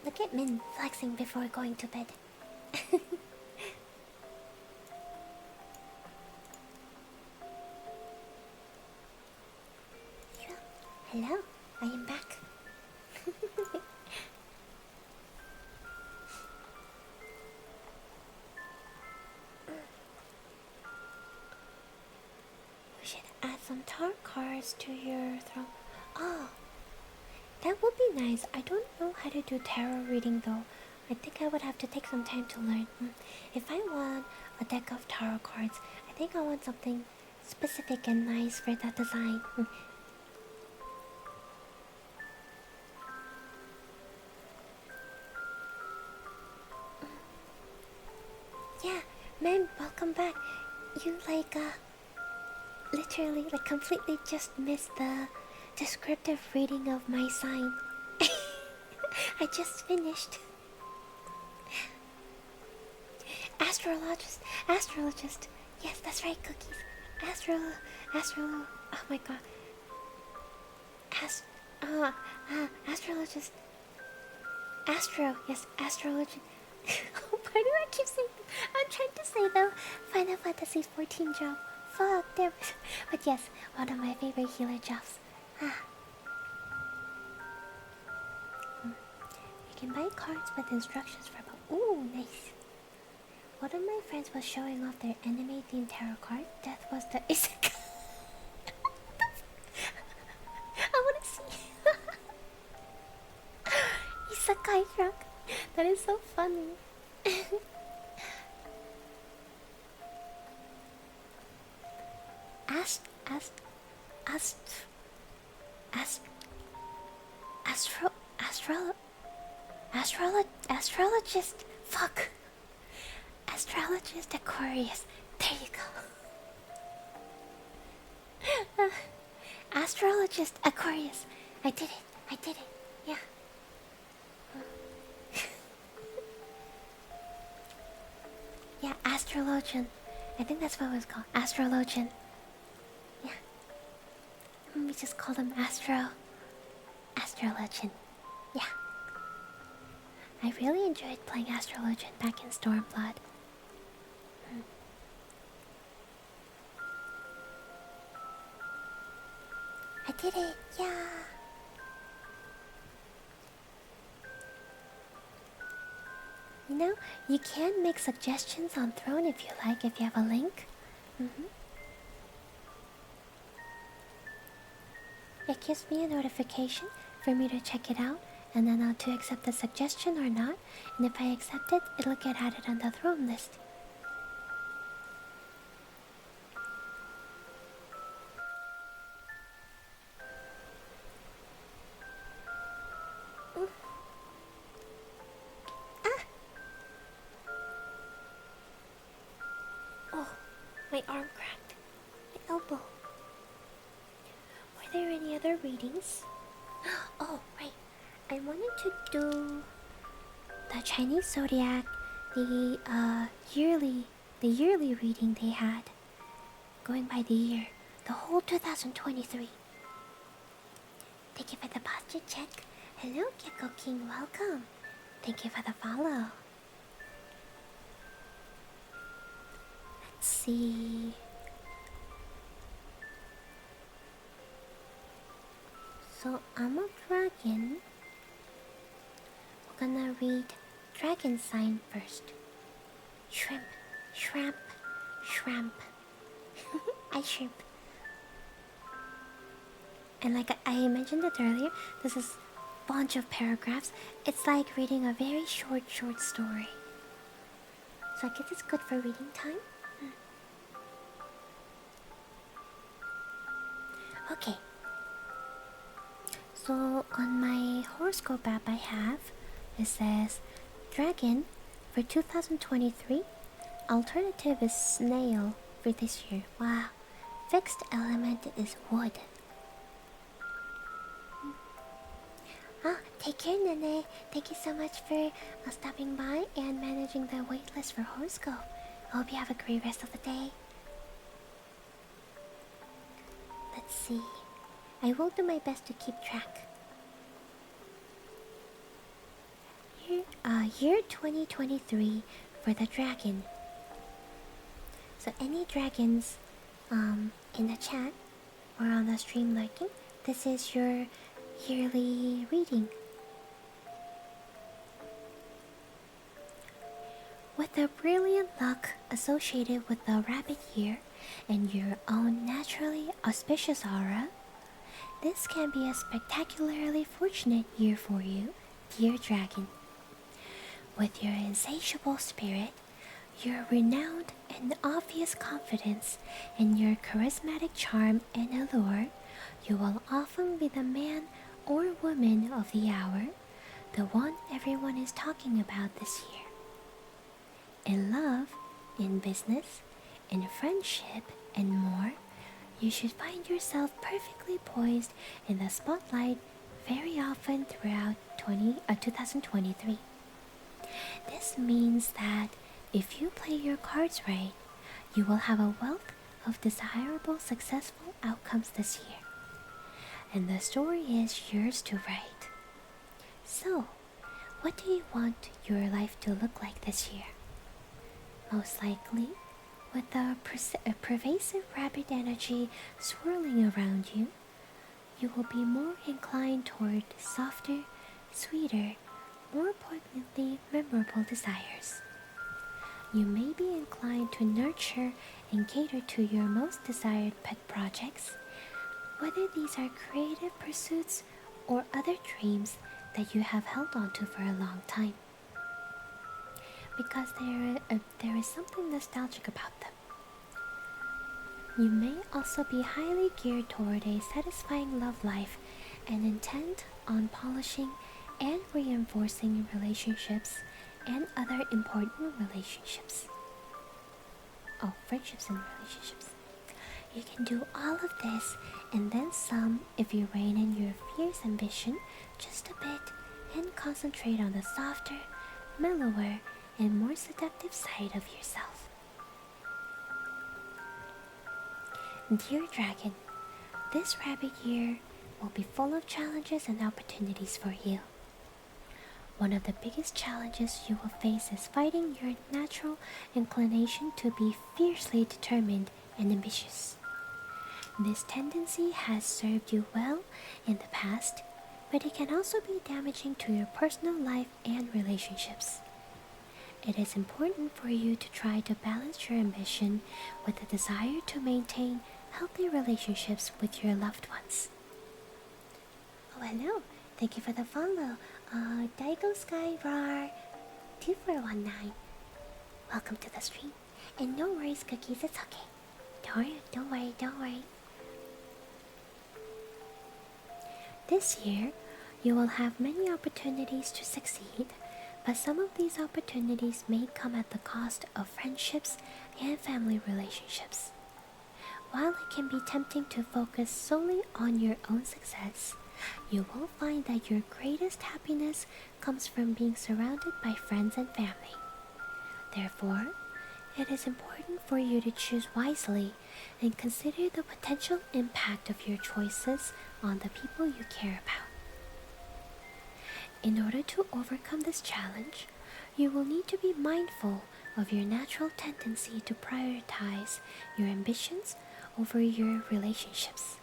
Look at Min flexing before going to bed. Hello, I am back. We should add some tarot cards to your throne. Oh, that would be nice. I don't know how to do tarot reading though. I think I would have to take some time to learn. If I want a deck of tarot cards, I think I want something specific and nice for that design. Yeah, man, welcome back. You literally completely just missed the descriptive reading of my sign. I just finished. Astrologist. Yes, that's right, cookies. Oh my god. Astrologist. Yes, astrologist. Why do I keep saying? I'm trying to say the Final Fantasy 14 job. Fuck, damn it. But yes, one of my favorite healer jobs. You can buy cards with instructions for about. Ooh, nice. One of my friends was showing off their anime-themed tarot card. Death was the isekai. I wanna see. Isekai truck. That is so funny. Astrologist. Fuck. Astrologist Aquarius. There you go. Astrologist Aquarius. I did it. Yeah. Yeah, astrologian. I think that's what it was called. Astrologian. Yeah. We just called him Astrologian. Yeah. I really enjoyed playing Astrologian back in Stormblood. I did it, yeah. You know, you can make suggestions on Throne if you like, if you have a link. It gives me a notification for me to check it out, and then to accept the suggestion or not. And if I accept it, it'll get added on the Throne list. Oh, my arm cracked. My elbow. Were there any other readings? Oh, right. I wanted to do the Chinese zodiac, yearly, the yearly reading they had, going by the year, the whole 2023. Thank you for the posture check. Hello, Gecko King, welcome. Thank you for the follow. Let's see. So I'm a dragon. We're gonna read dragon sign first. Shrimp, shrimp, shrimp. I shrimp. And like I mentioned it earlier, this is a bunch of paragraphs. It's like reading a very short story. So I guess it's good for reading time. Okay. So on my horoscope app I have, it says dragon for 2023. Alternative is snail for this year. Wow. Fixed element is wood. Oh, take care, Nene. Thank you so much for stopping by and managing the waitlist for Horoscope. I hope you have a great rest of the day. Let's see. I will do my best to keep track. Year 2023 for the dragon. So any dragons in the chat or on the stream lurking, this is your yearly reading. With the brilliant luck associated with the rabbit year and your own naturally auspicious aura, this can be a spectacularly fortunate year for you, dear dragon. With your insatiable spirit, your renowned and obvious confidence, and your charismatic charm and allure, you will often be the man or woman of the hour, the one everyone is talking about this year. In love, in business, in friendship, and more, you should find yourself perfectly poised in the spotlight very often throughout 2023. This means that if you play your cards right, you will have a wealth of desirable successful outcomes this year. And the story is yours to write. So, what do you want your life to look like this year? Most likely, with the pervasive rabbit energy swirling around you, you will be more inclined toward softer, sweeter, more poignantly memorable desires. You may be inclined to nurture and cater to your most desired pet projects, whether these are creative pursuits or other dreams that you have held onto for a long time, because there is something nostalgic about them. You may also be highly geared toward a satisfying love life and intent on polishing and reinforcing relationships and other important relationships. Oh, friendships and relationships. You can do all of this and then some if you rein in your fierce ambition just a bit and concentrate on the softer, mellower, and more seductive side of yourself. Dear Dragon, this rabbit year will be full of challenges and opportunities for you. One of the biggest challenges you will face is fighting your natural inclination to be fiercely determined and ambitious. This tendency has served you well in the past, but it can also be damaging to your personal life and relationships. It is important for you to try to balance your ambition with the desire to maintain healthy relationships with your loved ones. Oh, hello. Thank you for the follow. Daigo Sky Rar 2419. Welcome to the stream. And no worries, Cookies, it's okay. Don't worry. This year, you will have many opportunities to succeed, but some of these opportunities may come at the cost of friendships and family relationships. While it can be tempting to focus solely on your own success, You will find that your greatest happiness comes from being surrounded by friends and family. Therefore, it is important for you to choose wisely and consider the potential impact of your choices on the people you care about. In order to overcome this challenge, you will need to be mindful of your natural tendency to prioritize your ambitions over your relationships.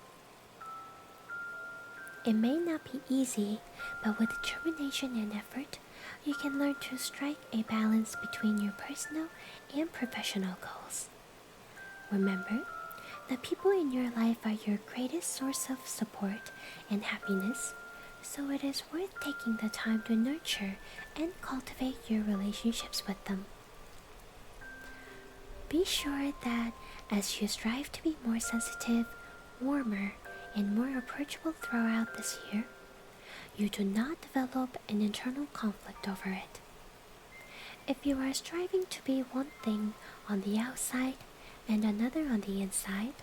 It may not be easy, but with determination and effort, you can learn to strike a balance between your personal and professional goals. Remember, the people in your life are your greatest source of support and happiness, so it is worth taking the time to nurture and cultivate your relationships with them. Be sure that as you strive to be more sensitive, warmer, and more approachable throughout this year, you do not develop an internal conflict over it. If you are striving to be one thing on the outside and another on the inside,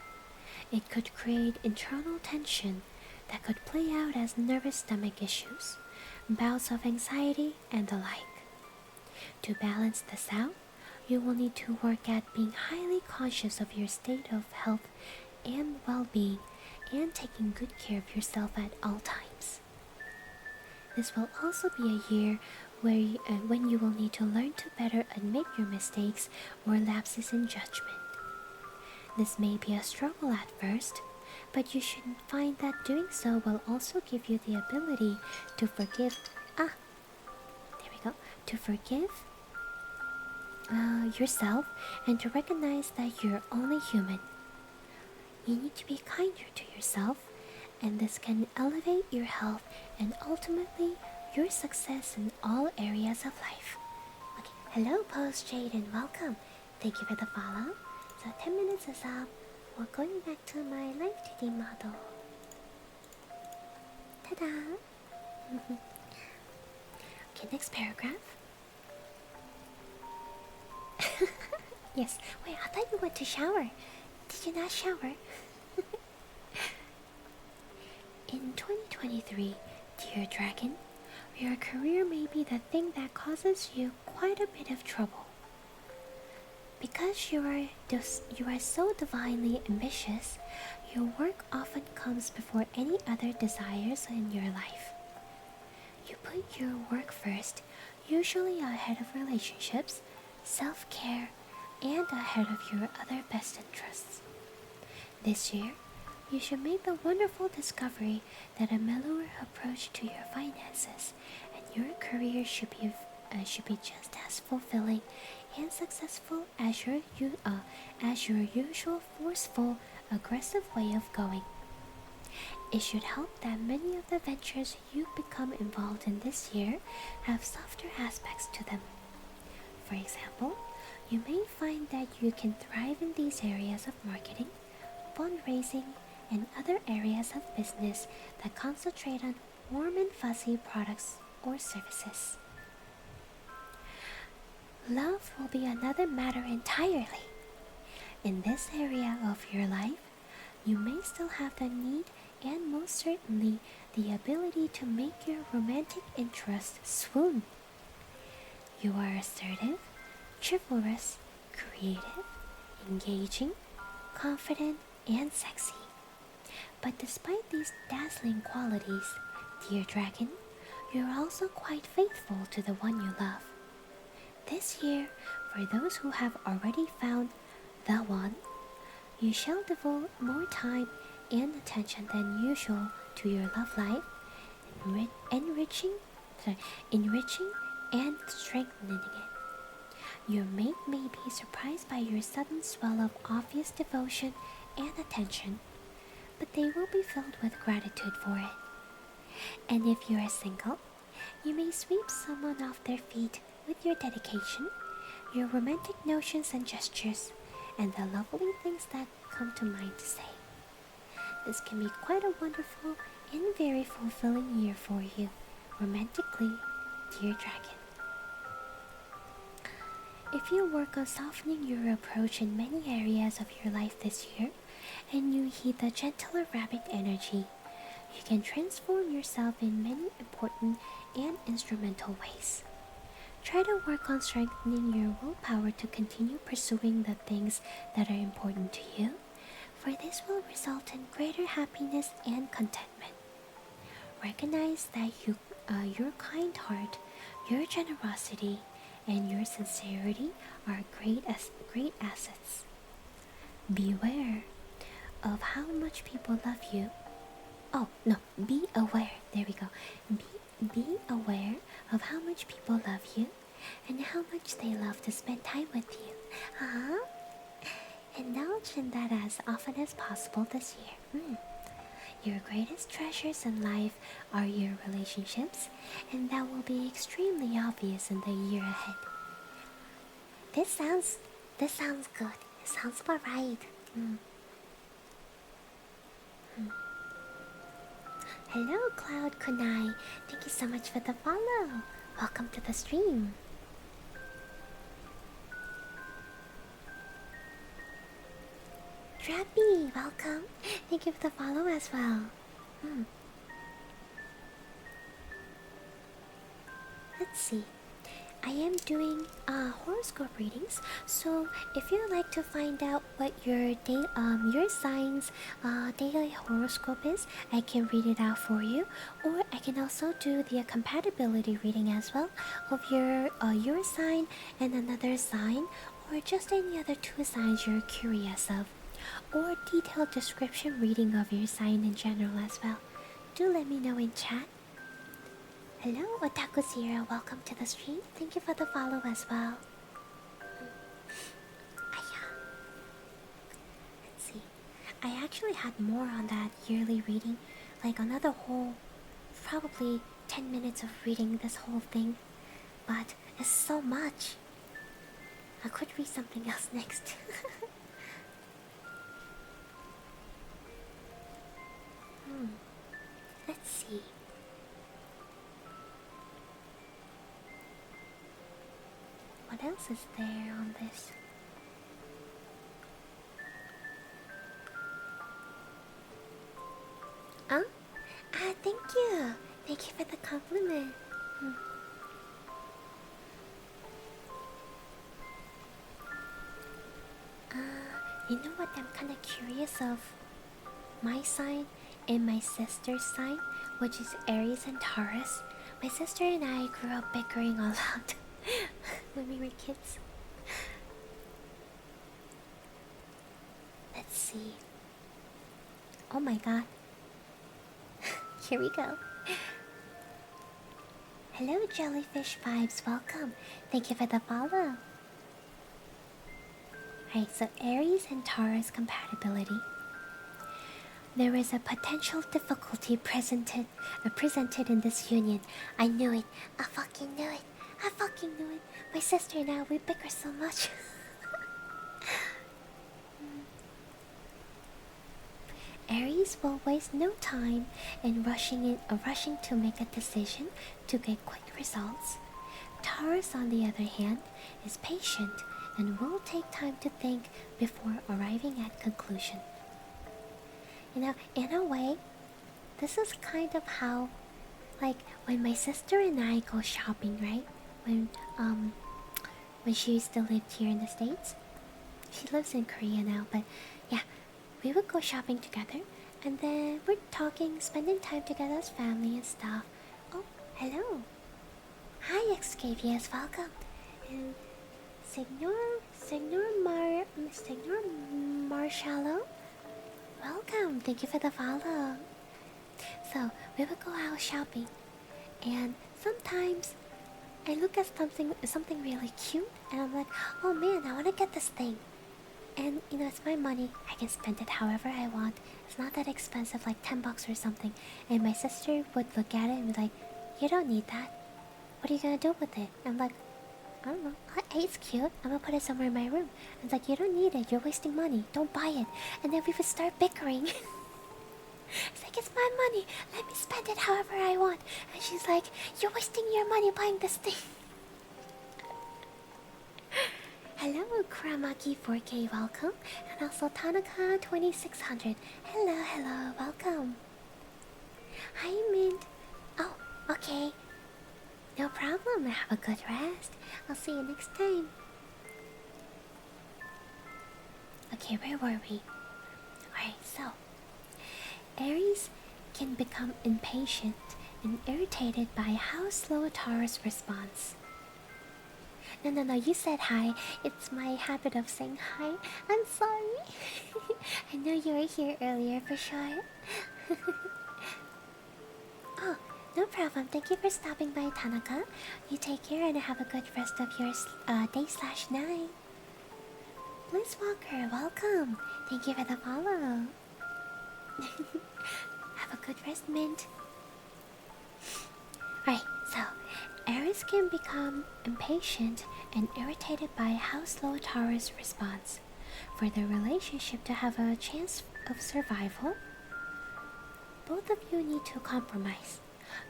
it could create internal tension that could play out as nervous stomach issues, bouts of anxiety, and the like. To balance this out, you will need to work at being highly conscious of your state of health and well-being and taking good care of yourself at all times. This will also be a year when you will need to learn to better admit your mistakes or lapses in judgment. This may be a struggle at first, but you should find that doing so will also give you the ability to forgive. To forgive yourself and to recognize that you're only human. You need to be kinder to yourself, and this can elevate your health and ultimately your success in all areas of life. Okay, hello Post Jade and welcome. Thank you for the follow. So 10 minutes is up. We're going back to my live 2D model. Ta-da! Okay, next paragraph. Yes, wait, I thought you went to shower. Did you not shower? In 2023, dear dragon, your career may be the thing that causes you quite a bit of trouble. Because you are so divinely ambitious, your work often comes before any other desires in your life. You put your work first, usually ahead of relationships, self-care, and ahead of your other best interests. This year, you should make the wonderful discovery that a mellower approach to your finances and your career should be just as fulfilling and successful as your usual forceful, aggressive way of going. It should help that many of the ventures you become involved in this year have softer aspects to them. For example, you may find that you can thrive in these areas of marketing, fundraising, and other areas of business that concentrate on warm and fuzzy products or services. Love will be another matter entirely. In this area of your life, you may still have the need and most certainly the ability to make your romantic interest swoon. You are assertive, chivalrous, creative, engaging, confident, and sexy. But despite these dazzling qualities, dear dragon, you're also quite faithful to the one you love. This year, for those who have already found the one, you shall devote more time and attention than usual to your love life, enriching and strengthening it. Your mate may be surprised by your sudden swell of obvious devotion and attention, but they will be filled with gratitude for it. And if you are single, you may sweep someone off their feet with your dedication, your romantic notions and gestures, and the lovely things that come to mind to say. This can be quite a wonderful and very fulfilling year for you, romantically, dear dragon. If you work on softening your approach in many areas of your life this year, and you heed the gentler rabbit energy, you can transform yourself in many important and instrumental ways. Try to work on strengthening your willpower to continue pursuing the things that are important to you, for this will result in greater happiness and contentment. Recognize that your kind heart, your generosity, and your sincerity are great assets. Beware of how much people love you. Oh, no, be aware. There we go. Be aware of how much people love you and how much they love to spend time with you. Indulge in that as often as possible this year. Your greatest treasures in life are your relationships, and that will be extremely obvious in the year ahead. This sounds good. It sounds about right. Hello, Cloud Kunai. Thank you so much for the follow. Welcome to the stream. Trappy, welcome. Thank you for the follow as well. Let's see. I am doing horoscope readings, so if you'd like to find out what your sign's daily horoscope is, I can read it out for you, or I can also do the compatibility reading as well of your sign and another sign, or just any other two signs you're curious of, or detailed description reading of your sign in general as well. Do let me know in chat. Hello, Otaku Zero. Welcome to the stream. Thank you for the follow as well. Let's see. I actually had more on that yearly reading, like another whole, probably 10 minutes of reading this whole thing, but it's so much. I could read something else next. Let's see. What else is there on this? Thank you. Thank you for the compliment. You know what? I'm kind of curious of my sign and my sister's sign, which is Aries and Taurus. My sister and I grew up bickering a lot when we were kids. Let's see. Oh my god. Here we go. Hello, Jellyfish Vibes. Welcome. Thank you for the follow. Alright, so Aries and Taurus compatibility. There is a potential difficulty presented in this union. I knew it. I fucking knew it. I fucking knew it. My sister and I, we bicker so much. Aries will waste no time in rushing to make a decision to get quick results. Taurus, on the other hand, is patient and will take time to think before arriving at conclusion. You know, in a way, this is kind of how, like, when my sister and I go shopping, right? When she still lived here in the States. She lives in Korea now, but yeah, we would go shopping together, and then we're talking, spending time together as family and stuff. Oh, hello. Hi, XKVS, welcome. And Signor Marshallow, welcome. Thank you for the follow. So we would go out shopping, and sometimes I look at something really cute, and I'm like, oh man, I want to get this thing. And you know, it's my money. I can spend it however I want. It's not that expensive, like $10 or something. And my sister would look at it and be like, you don't need that. What are you gonna do with it? I'm like, I don't know. It's cute. I'm gonna put it somewhere in my room. And it's like, you don't need it. You're wasting money. Don't buy it. And then we would start bickering. It's like, it's my money. Let me spend it however I want. And she's like, you're wasting your money buying this thing. Hello, Kramaki 4K, welcome. And also Tanaka 2600. Hello, welcome. Hi, Mint. Oh, okay. No problem. Have a good rest. I'll see you next time. Okay, where were we? Alright, so Aries can become impatient and irritated by how slow a Taurus responds. No, you said hi. It's my habit of saying hi. I'm sorry. I know you were here earlier for sure. Oh, no problem. Thank you for stopping by, Tanaka. You take care and have a good rest of your day/night. Bliss Walker, welcome. Thank you for the follow. Have a good rest, Mint. Right, so Aries can become impatient and irritated by how slow a Taurus responds. For their relationship to have a chance of survival, both of you need to compromise.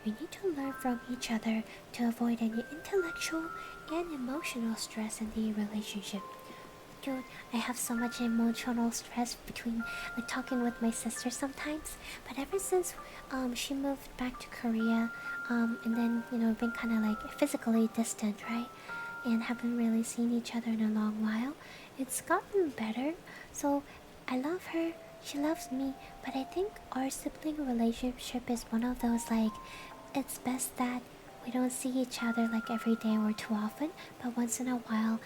You need to learn from each other to avoid any intellectual and emotional stress in the relationship. Dude, I have so much emotional stress between talking with my sister sometimes. But ever since she moved back to Korea, and then been kind of like physically distant, right? And haven't really seen each other in a long while. It's gotten better. So I love her. She loves me. But I think our sibling relationship is one of those like it's best that we don't see each other like every day or too often, but once in a while,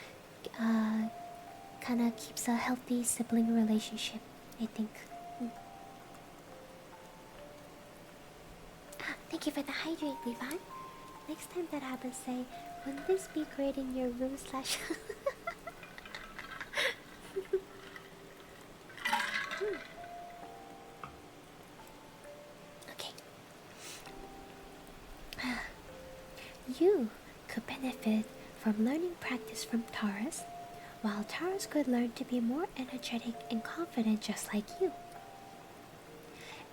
kind of keeps a healthy sibling relationship, I think. Thank you for the hydrate, Levi. Next time that happens, say, wouldn't this be great in your room slash... Okay. You could benefit from learning practice from Taurus, while Taurus could learn to be more energetic and confident just like you.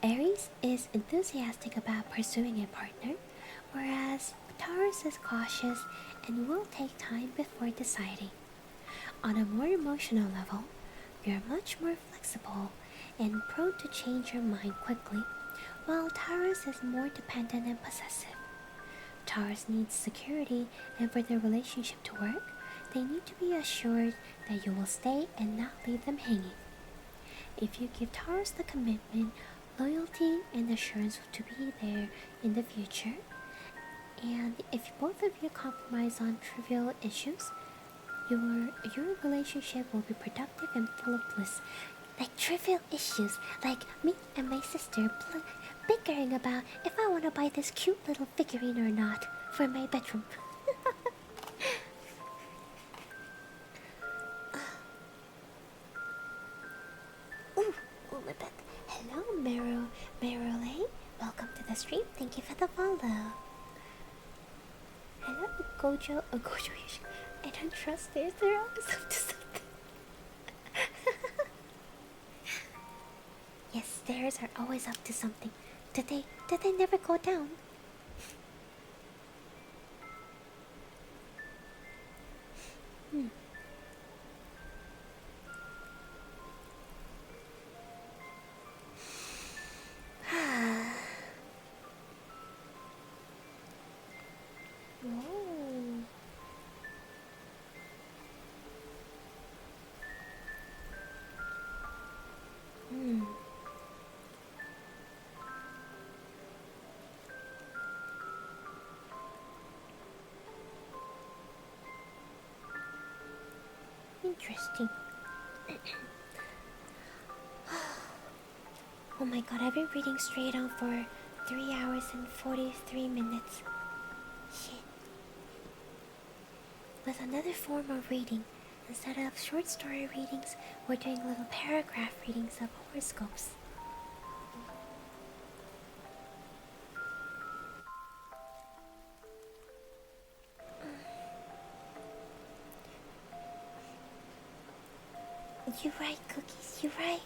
Aries is enthusiastic about pursuing a partner, whereas Taurus is cautious and will take time before deciding. On a more emotional level, you're much more flexible and prone to change your mind quickly, while Taurus is more dependent and possessive. Taurus needs security, and for their relationship to work, they need to be assured that you will stay and not leave them hanging. If you give Taurus the commitment, loyalty, and assurance to be there in the future, and if both of you compromise on trivial issues, your relationship will be productive and full of bliss. Like trivial issues, like me and my sister bickering about if I want to buy this cute little figurine or not for my bedroom. Ooh, my back. Hello, Merole. Welcome to the stream. Thank you for the follow. Hello, Gojo. I don't trust this. They're always up to something. Yes, stairs are always up to something. Did they never go down? Whoa. Interesting. Oh my god, I've been reading straight on for 3 hours and 43 minutes. Shit. With another form of reading, instead of short story readings, we're doing little paragraph readings of horoscopes. You're right, Cookies, you're right.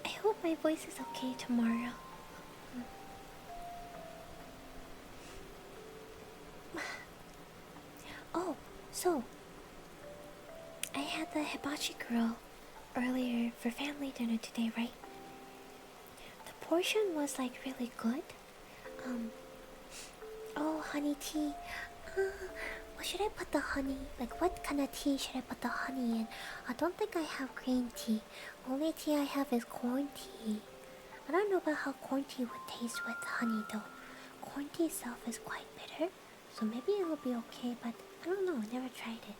I hope my voice is okay tomorrow. Oh, so I had the hibachi grill earlier for family dinner today, right? The portion was like really good. Oh, honey tea. What should I put the honey? Like, what kind of tea should I put the honey in? I don't think I have green tea. Only tea I have is corn tea. I don't know about how corn tea would taste with honey though. Corn tea itself is quite bitter, so maybe it will be okay, but I don't know, never tried it.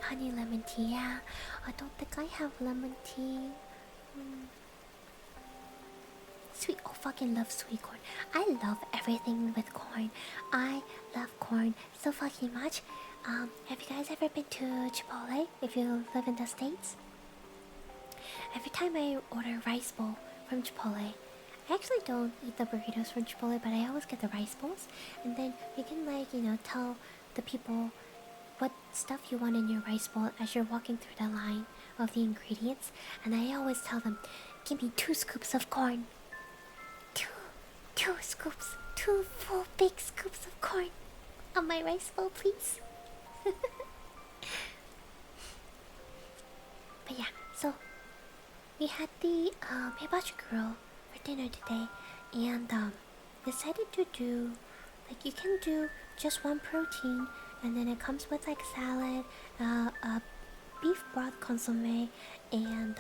Honey lemon tea, yeah. I don't think I have lemon tea. Sweet, oh fucking love sweet corn. I love everything with corn. I love corn so fucking much. Have you guys ever been to Chipotle if you live in the States? Every time I order rice bowl from Chipotle, I actually don't eat the burritos from Chipotle, but I always get the rice bowls. And then you can like, you know, tell the people what stuff you want in your rice bowl as you're walking through the line of the ingredients. And I always tell them, give me 2 scoops of corn. Two scoops. 2 full big scoops of corn on my rice bowl, please. But yeah, so we had the hibachi grill for dinner today, and decided to do like you can do just one protein, and then it comes with like salad, a beef broth consomme, and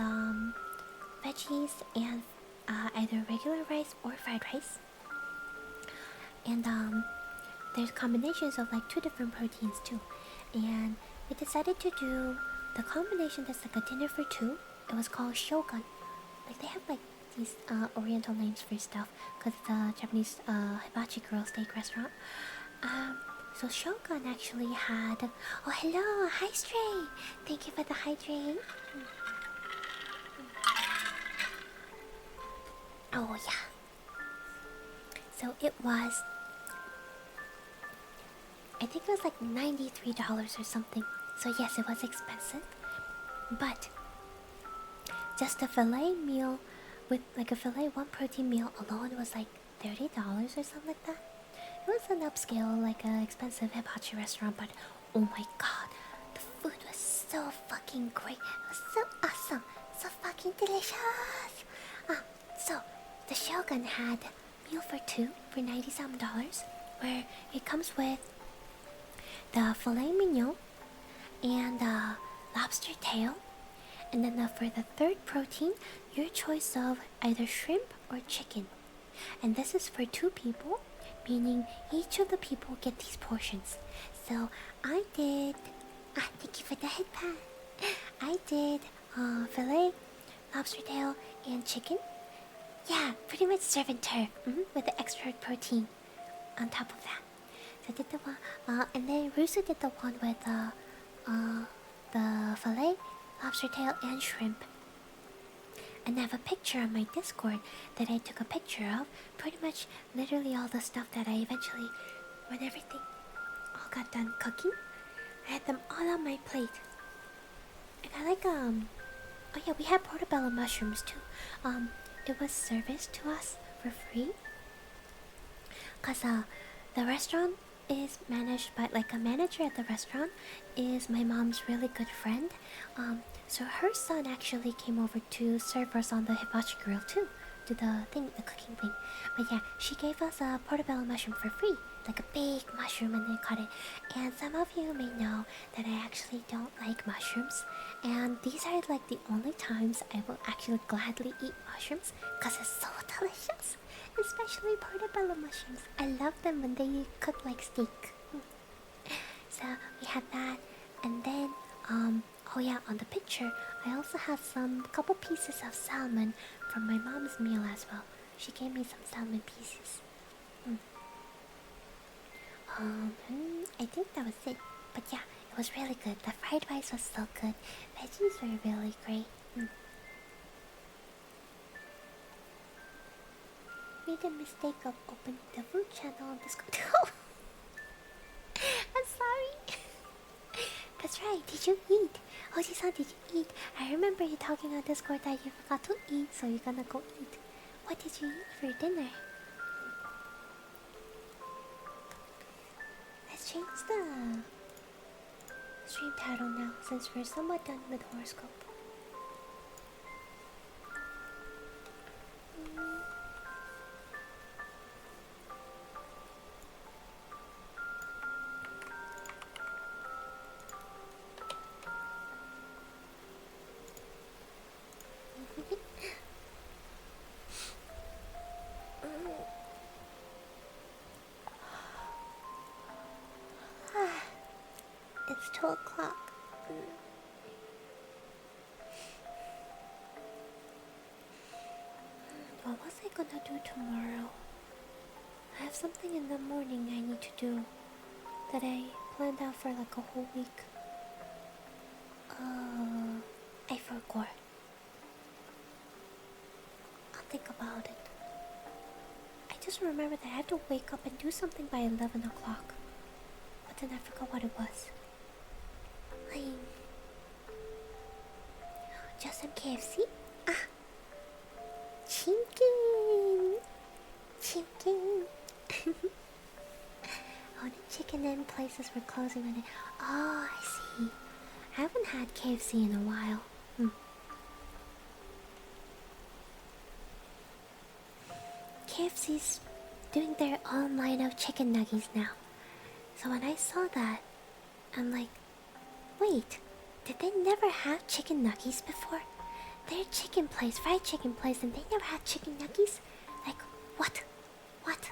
veggies, and either regular rice or fried rice. And there's combinations of like 2 different proteins too. And we decided to do the combination that's like a dinner for 2. It was called Shogun. Like they have like these oriental names for stuff because it's a Japanese hibachi grill steak restaurant. So Shogun actually had... Oh, hello! Hi, Stray! Thank you for the hydrate. Oh, yeah. So it was... I think it was like $93 or something. So yes, it was expensive. But just a filet meal with like a filet 1 protein meal alone was like $30 or something like that. It was an upscale, like an expensive hibachi restaurant, but oh my god, the food was so fucking great. It was so awesome, so fucking delicious. So the Shogun had meal for 2 for $90-some, where it comes with the filet mignon and lobster tail, and then for the 3rd protein, your choice of either shrimp or chicken. And this is for 2 people, meaning each of the people get these portions. So I did... thank you for the head pat. I did filet, lobster tail, and chicken. Yeah, pretty much surf and turf, with the extra protein on top of that. So I did the one, and then Rusu did the one with the filet, lobster tail, and shrimp. And I have a picture on my Discord that I took a picture of. Pretty much literally all the stuff that I eventually, when everything all got done cooking, I had them all on my plate. And I like, oh yeah, we had portobello mushrooms too. It was serviced to us for free. Cause the restaurant is managed by, like, a manager at the restaurant is my mom's really good friend. So her son actually came over to serve us on the hibachi grill too, do the cooking thing. But yeah, she gave us a portobello mushroom for free, like a big mushroom, and they cut it. And some of you may know that I actually don't like mushrooms, and these are like the only times I will actually gladly eat mushrooms, cause it's so delicious. Especially portobello mushrooms. I love them when they cook like steak. So we had that, and then oh yeah, on the picture I also had some couple pieces of salmon from my mom's meal as well. She gave me some salmon pieces. I think that was it. But yeah, it was really good. The fried rice was so good. Veggies were really great. Made the mistake of opening the food channel on Discord. I'm sorry. That's right, did you eat? Oji-san, did you eat? I remember you talking on Discord that you forgot to eat, so you're gonna go eat. What did you eat for dinner? Let's change the stream title now, since we're somewhat done with horoscope. It's 2 o'clock. What was I gonna do tomorrow? I have something in the morning I need to do that I planned out for like a whole week. I forgot. I'll think about it. I just remember that I have to wake up and do something by 11 o'clock. But then I forgot what it was. Just some KFC? Ah! Chicken! Chicken! Oh, the chicken and places were closing on it. Oh, I see. I haven't had KFC in a while. KFC's doing their own line of chicken nuggets now. So when I saw that, I'm like, wait, did they never have chicken nuggets before? They're chicken place, fried chicken place, and they never had chicken nuggets? Like, what? What?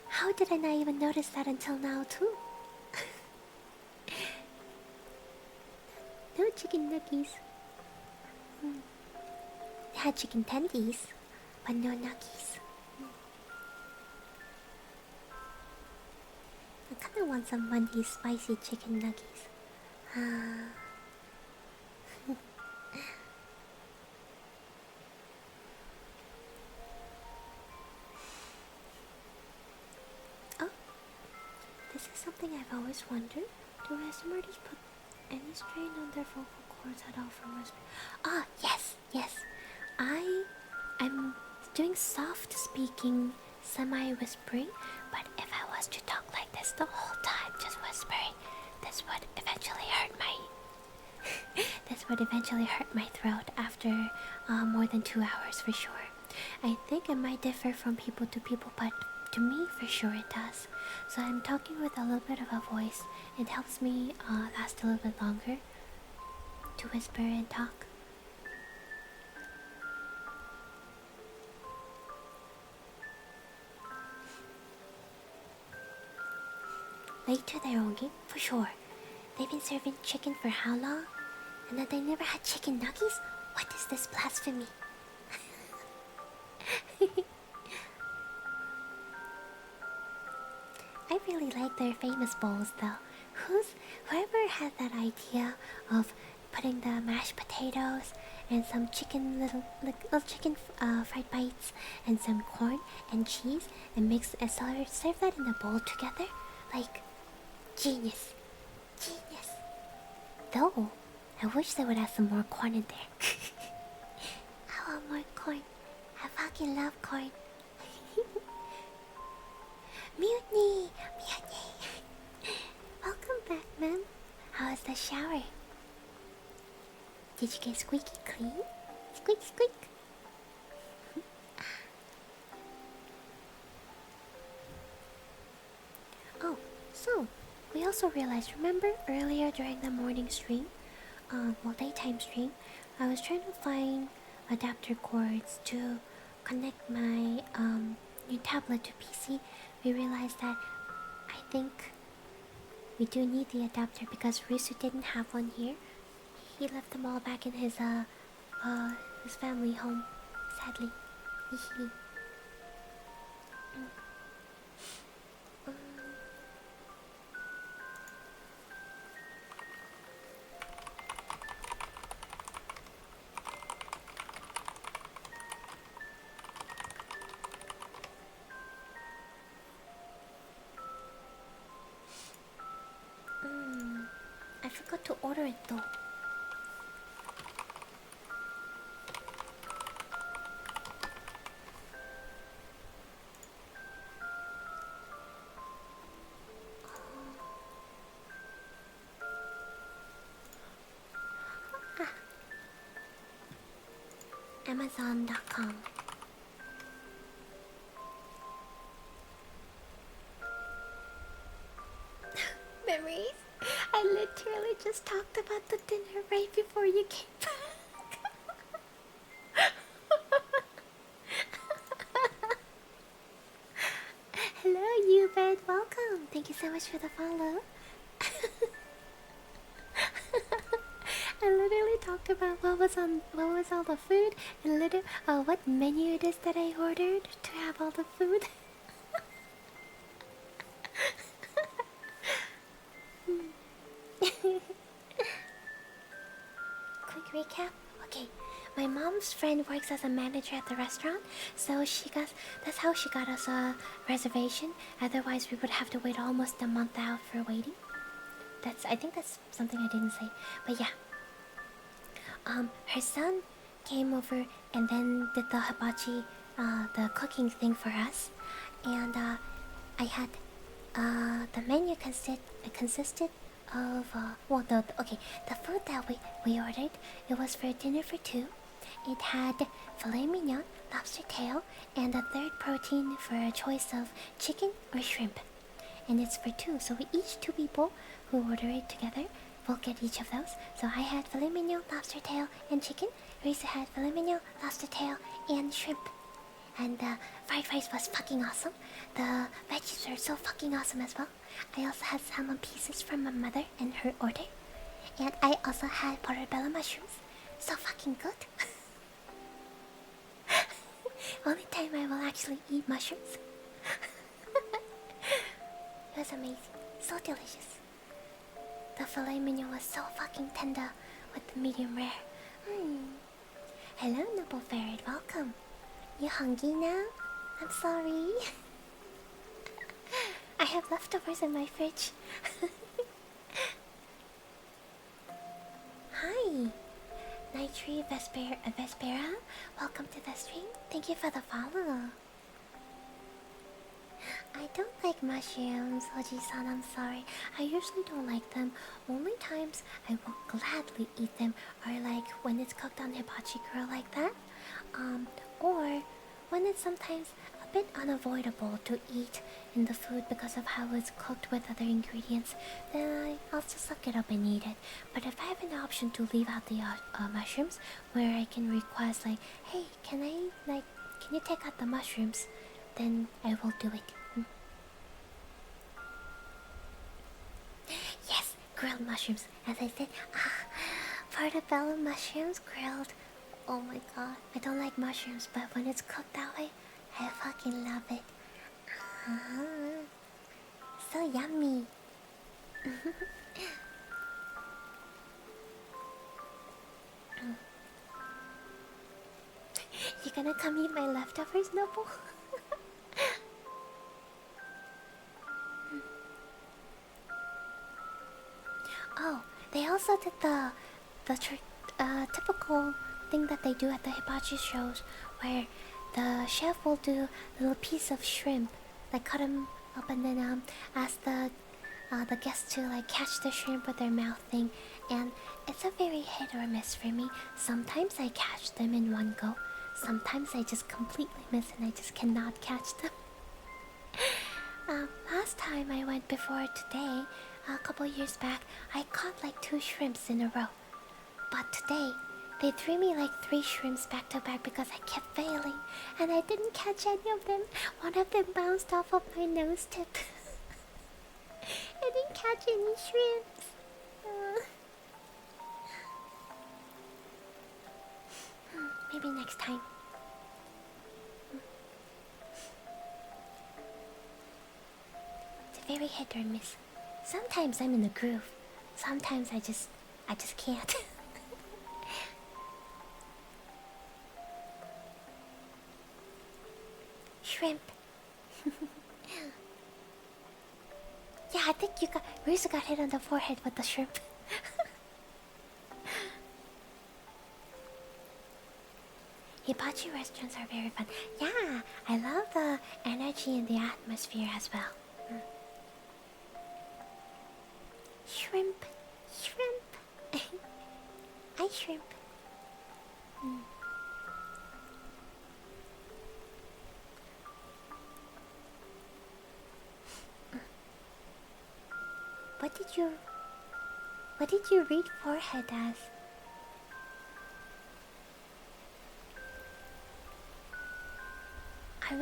How did I not even notice that until now, too? No chicken nuggets. They had chicken tendies, but no nuggets. I kinda want some Monday spicy chicken nuggets. Oh, this is something I've always wondered. Do ASMRs put any strain on their vocal cords at all from whispering? Ah, yes, yes. I'm doing soft speaking, semi-whispering, but if I was to talk like this the whole time, just whispering, this would eventually hurt my throat after more than 2 hours for sure. I think it might differ from people to people, but to me for sure it does. So I'm talking with a little bit of a voice. It helps me last a little bit longer to whisper and talk. Late to their own game? For sure. They've been serving chicken for how long? And that they never had chicken nuggets? What is this blasphemy? I really like their famous bowls though. Whoever had that idea of putting the mashed potatoes and some chicken little chicken fried bites and some corn and cheese and serve that in a bowl together? Like, genius. Genius. Though, I wish they would have some more corn in there. I want more corn. I fucking love corn. Mutiny! Mutiny! Welcome back, ma'am. How was the shower? Did you get squeaky clean? Squeak, squeak. Oh, so we also realized, remember earlier during the morning stream, daytime stream, I was trying to find adapter cords to connect my new tablet to PC. We realized that I think we do need the adapter because Risu didn't have one here. He left them all back in his family home, sadly. I forgot to order it though. Amazon.com. Memories? I literally just talked about the dinner right before you came back. Hello, Hubert. Welcome. Thank you so much for the follow. talk about what was all the food and little what menu it is that I ordered to have all the food. Quick recap. Okay, my mom's friend works as a manager at the restaurant, so that's how she got us a reservation. Otherwise, we would have to wait almost a month out for waiting. I think that's something I didn't say, but yeah. Her son came over and then did the hibachi, the cooking thing for us, and I had the menu consisted of well, the food that we ordered, it was for dinner for two. It had filet mignon, lobster tail, and a third protein for a choice of chicken or shrimp. And it's for two, so we each two people who order it together will get each of those. So I had filet mignon, lobster tail, and chicken. Risa had filet mignon, lobster tail, and shrimp. And the fried rice was fucking awesome. The veggies were so fucking awesome as well. I also had salmon pieces from my mother and her order. And I also had portobello mushrooms. So fucking good. Only time I will actually eat mushrooms. It was amazing. So delicious. The filet mignon was so fucking tender with the medium rare. Hello, Noble Ferret. Welcome. You hungry now? I'm sorry. I have leftovers in my fridge. Hi. Nitri Vespera. Welcome to the stream. Thank you for the follow. I don't like mushrooms, Oji-san, I'm sorry. I usually don't like them. Only times I will gladly eat them are like when it's cooked on hibachi grill like that. Or when it's sometimes a bit unavoidable to eat in the food because of how it's cooked with other ingredients, then I'll just suck it up and eat it. But if I have an option to leave out the mushrooms, where I can request like, hey, can you take out the mushrooms? Then I will do it. Yes, grilled mushrooms. As I said, portobello mushrooms grilled. Oh my god, I don't like mushrooms, but when it's cooked that way, I fucking love it. So yummy. You gonna come eat my leftovers, Noble? Oh, they also did the typical thing that they do at the hibachi shows, where the chef will do a little piece of shrimp, like cut them up and then ask the guests to like catch the shrimp with their mouth thing, and it's a very hit or miss for me. Sometimes I catch them in one go, sometimes I just completely miss and I just cannot catch them. Last time I went before today, a couple years back, I caught like 2 shrimps in a row. But today, they threw me like 3 shrimps back to back because I kept failing, and I didn't catch any of them. One of them bounced off of my nose tip. I didn't catch any shrimps. Maybe next time. It's a very hit or miss. Sometimes I'm in the groove. Sometimes I just can't. Shrimp. Yeah, I think Risa got hit on the forehead with the shrimp. Hibachi restaurants are very fun. Yeah, I love the energy and the atmosphere as well. Shrimp. Shrimp. I shrimp. What did you read forehead as?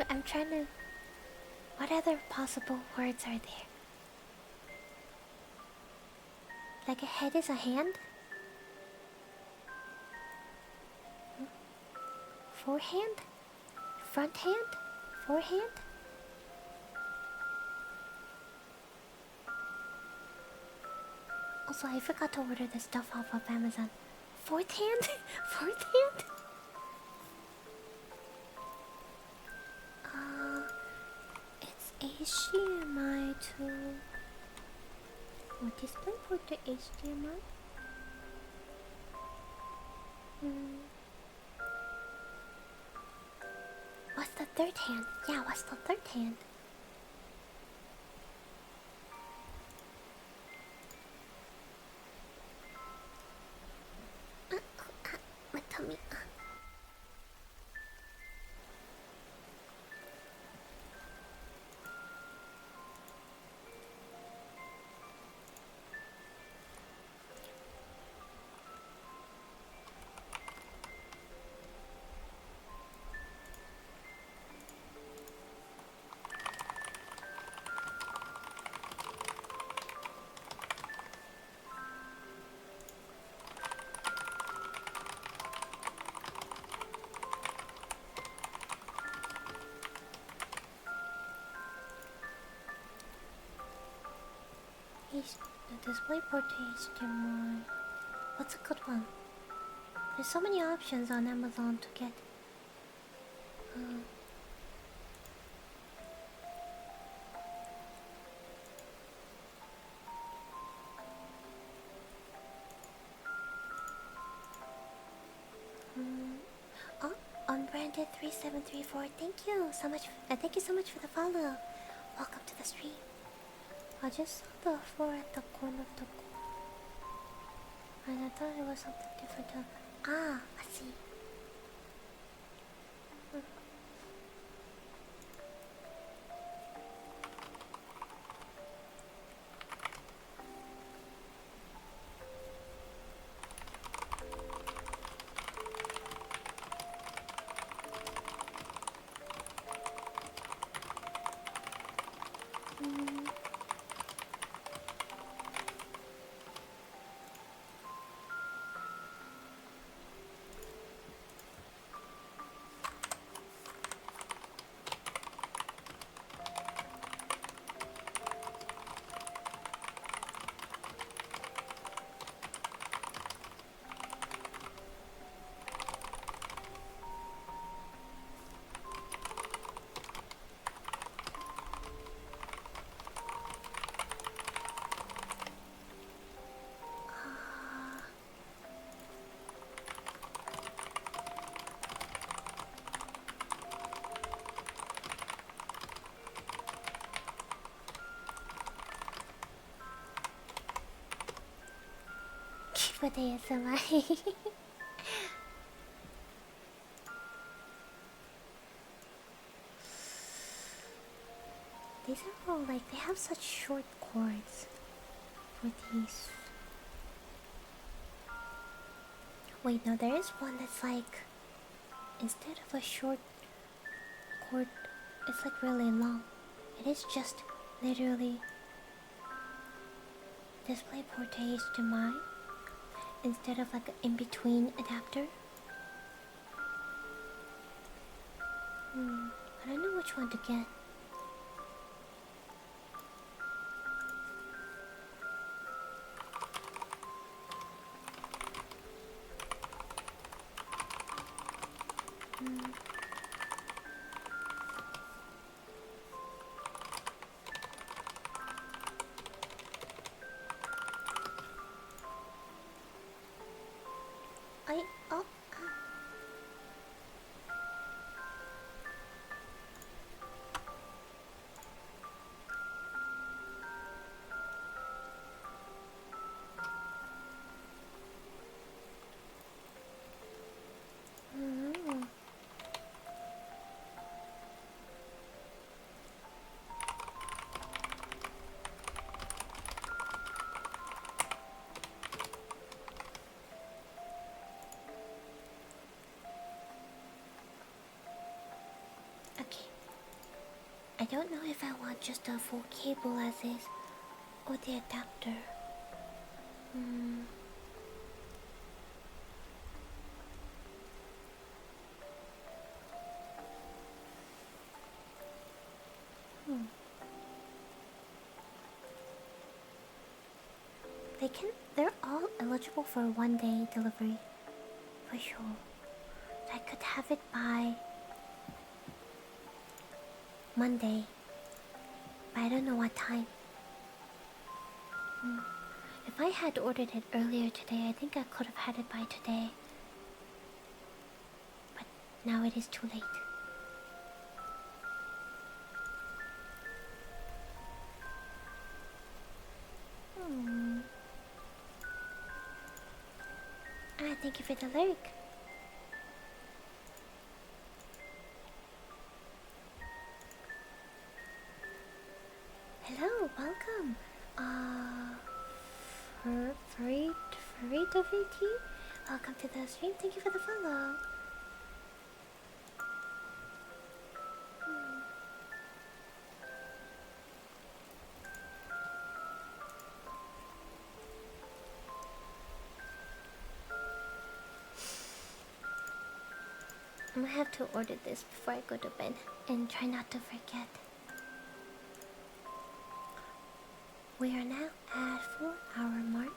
I'm trying to... What other possible words are there? Like a head is a hand? Forehand? Front hand? Forehand? Also, I forgot to order the stuff off of Amazon. Fourth hand? Fourth hand? It's HDMI to... Oh, DisplayPort to HDMI? What's the third hand? Yeah, what's the third hand? My tummy. The DisplayPort to HDMI. What's a good one? There's so many options on Amazon to get. Oh, unbranded 3734. Thank you so much. Thank you so much for the follow. Welcome to the stream. I just saw the 4 at the corner of the and I thought it was something different. Ah, I see. Keep with ASMR. These are all like, they have such short cords for these. Wait, no, there is one that's like, instead of a short cord, it's like really long. It is just literally DisplayPort to HDMI instead of like an in-between adapter. I don't know which one to get. I don't know if I want just a full cable as is, or the adapter. they're all eligible for 1-day delivery. For sure. So I could have it by Monday. But I don't know what time. If I had ordered it earlier today, I think I could have had it by today. But now it is too late. Thank you for the lurk. Hello, welcome. Furry VT? Welcome to the stream. Thank you for the follow. I'm gonna have to order this before I go to bed and try not to forget. We are now at 4-hour mark.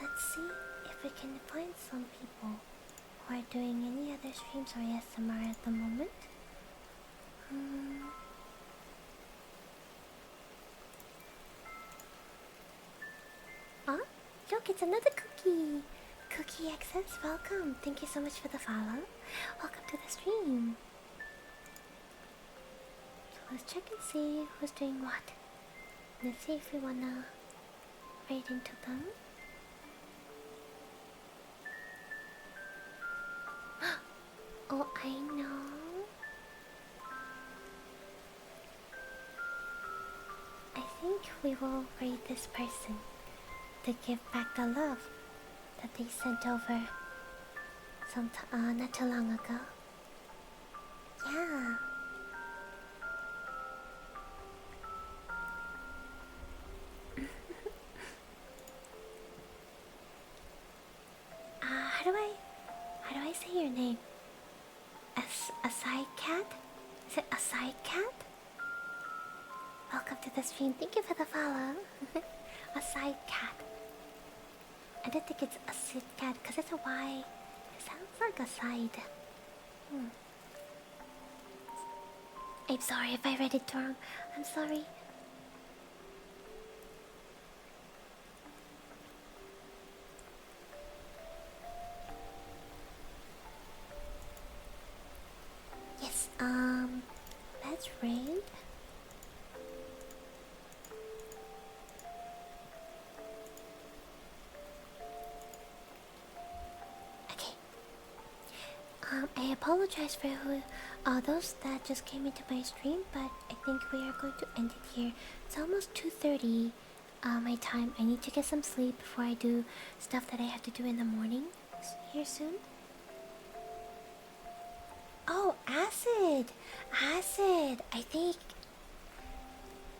Let's see if we can find some people who are doing any other streams or ASMR at the moment. Look, it's another cookie! Cookie XS, welcome! Thank you so much for the follow. Welcome to the stream. So let's check and see who's doing what. Let's see if we wanna raid into them. Oh, I know. I think we will raid this person to give back the love that they sent over not too long ago. Yeah. How do I say your name? A side cat? Is it a side cat? Welcome to the stream. Thank you for the follow. A side cat. I don't think it's a sit cat because it's a Y. It sounds like a side. I'm sorry if I read it wrong. I'm sorry. Yes, let's raid. I apologize for those that just came into my stream, but I think we are going to end it here. It's almost 2:30 my time. I need to get some sleep before I do stuff that I have to do in the morning here soon. Oh, acid! Acid! I think...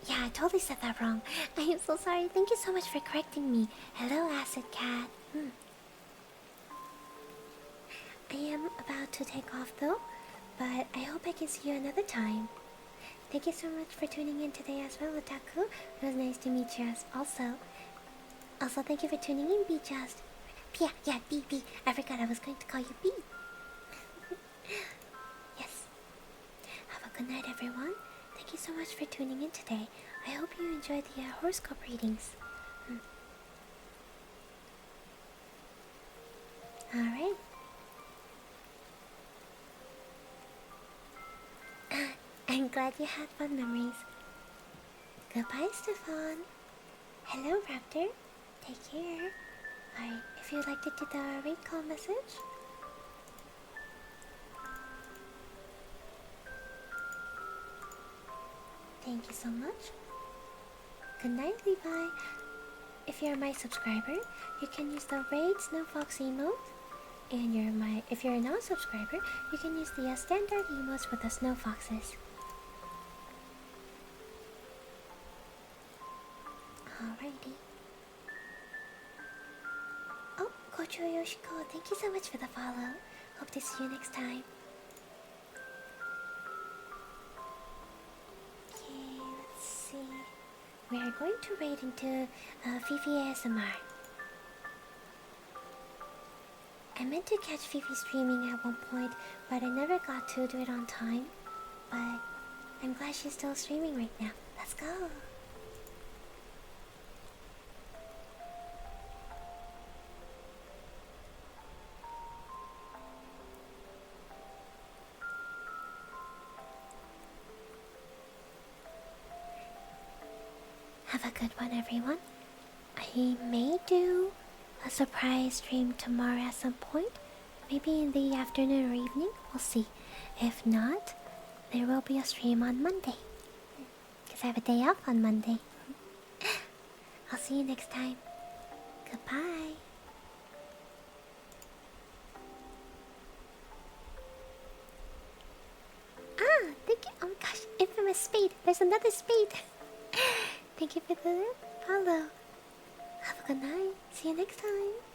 Yeah, I totally said that wrong. I am so sorry. Thank you so much for correcting me. Hello, Acid Cat. I am about to take off though, but I hope I can see you another time. Thank you so much for tuning in today as well, Otaku. It was nice to meet you also. Also, thank you for tuning in, B Just. Yeah, B. I forgot I was going to call you B. Yes. Have a good night, everyone. Thank you so much for tuning in today. I hope you enjoyed the horoscope readings. Alright. I'm glad you had fun memories. Goodbye, Stefan. Hello, Raptor. Take care. Alright, if you'd like to do the raid call message. Thank you so much. Good night, Levi. If you're my subscriber, you can use the raid Snow Fox emote. And if you're a non-subscriber, you can use the standard emotes with the Snow Foxes. Alrighty. Oh, Kocho Yoshiko, thank you so much for the follow. Hope to see you next time. Okay, let's see. We are we're going to raid into Fifi ASMR. I meant to catch Fifi streaming at one point, but I never got to do it on time. But I'm glad she's still streaming right now. Let's go! Have a good one, everyone. I may do a surprise stream tomorrow at some point. Maybe in the afternoon or evening. We'll see. If not, there will be a stream on Monday. Because I have a day off on Monday. I'll see you next time. Goodbye. Ah, thank you. Oh my gosh, infamous spade. There's another spade. Thank you for the follow. Have a good night. See you next time.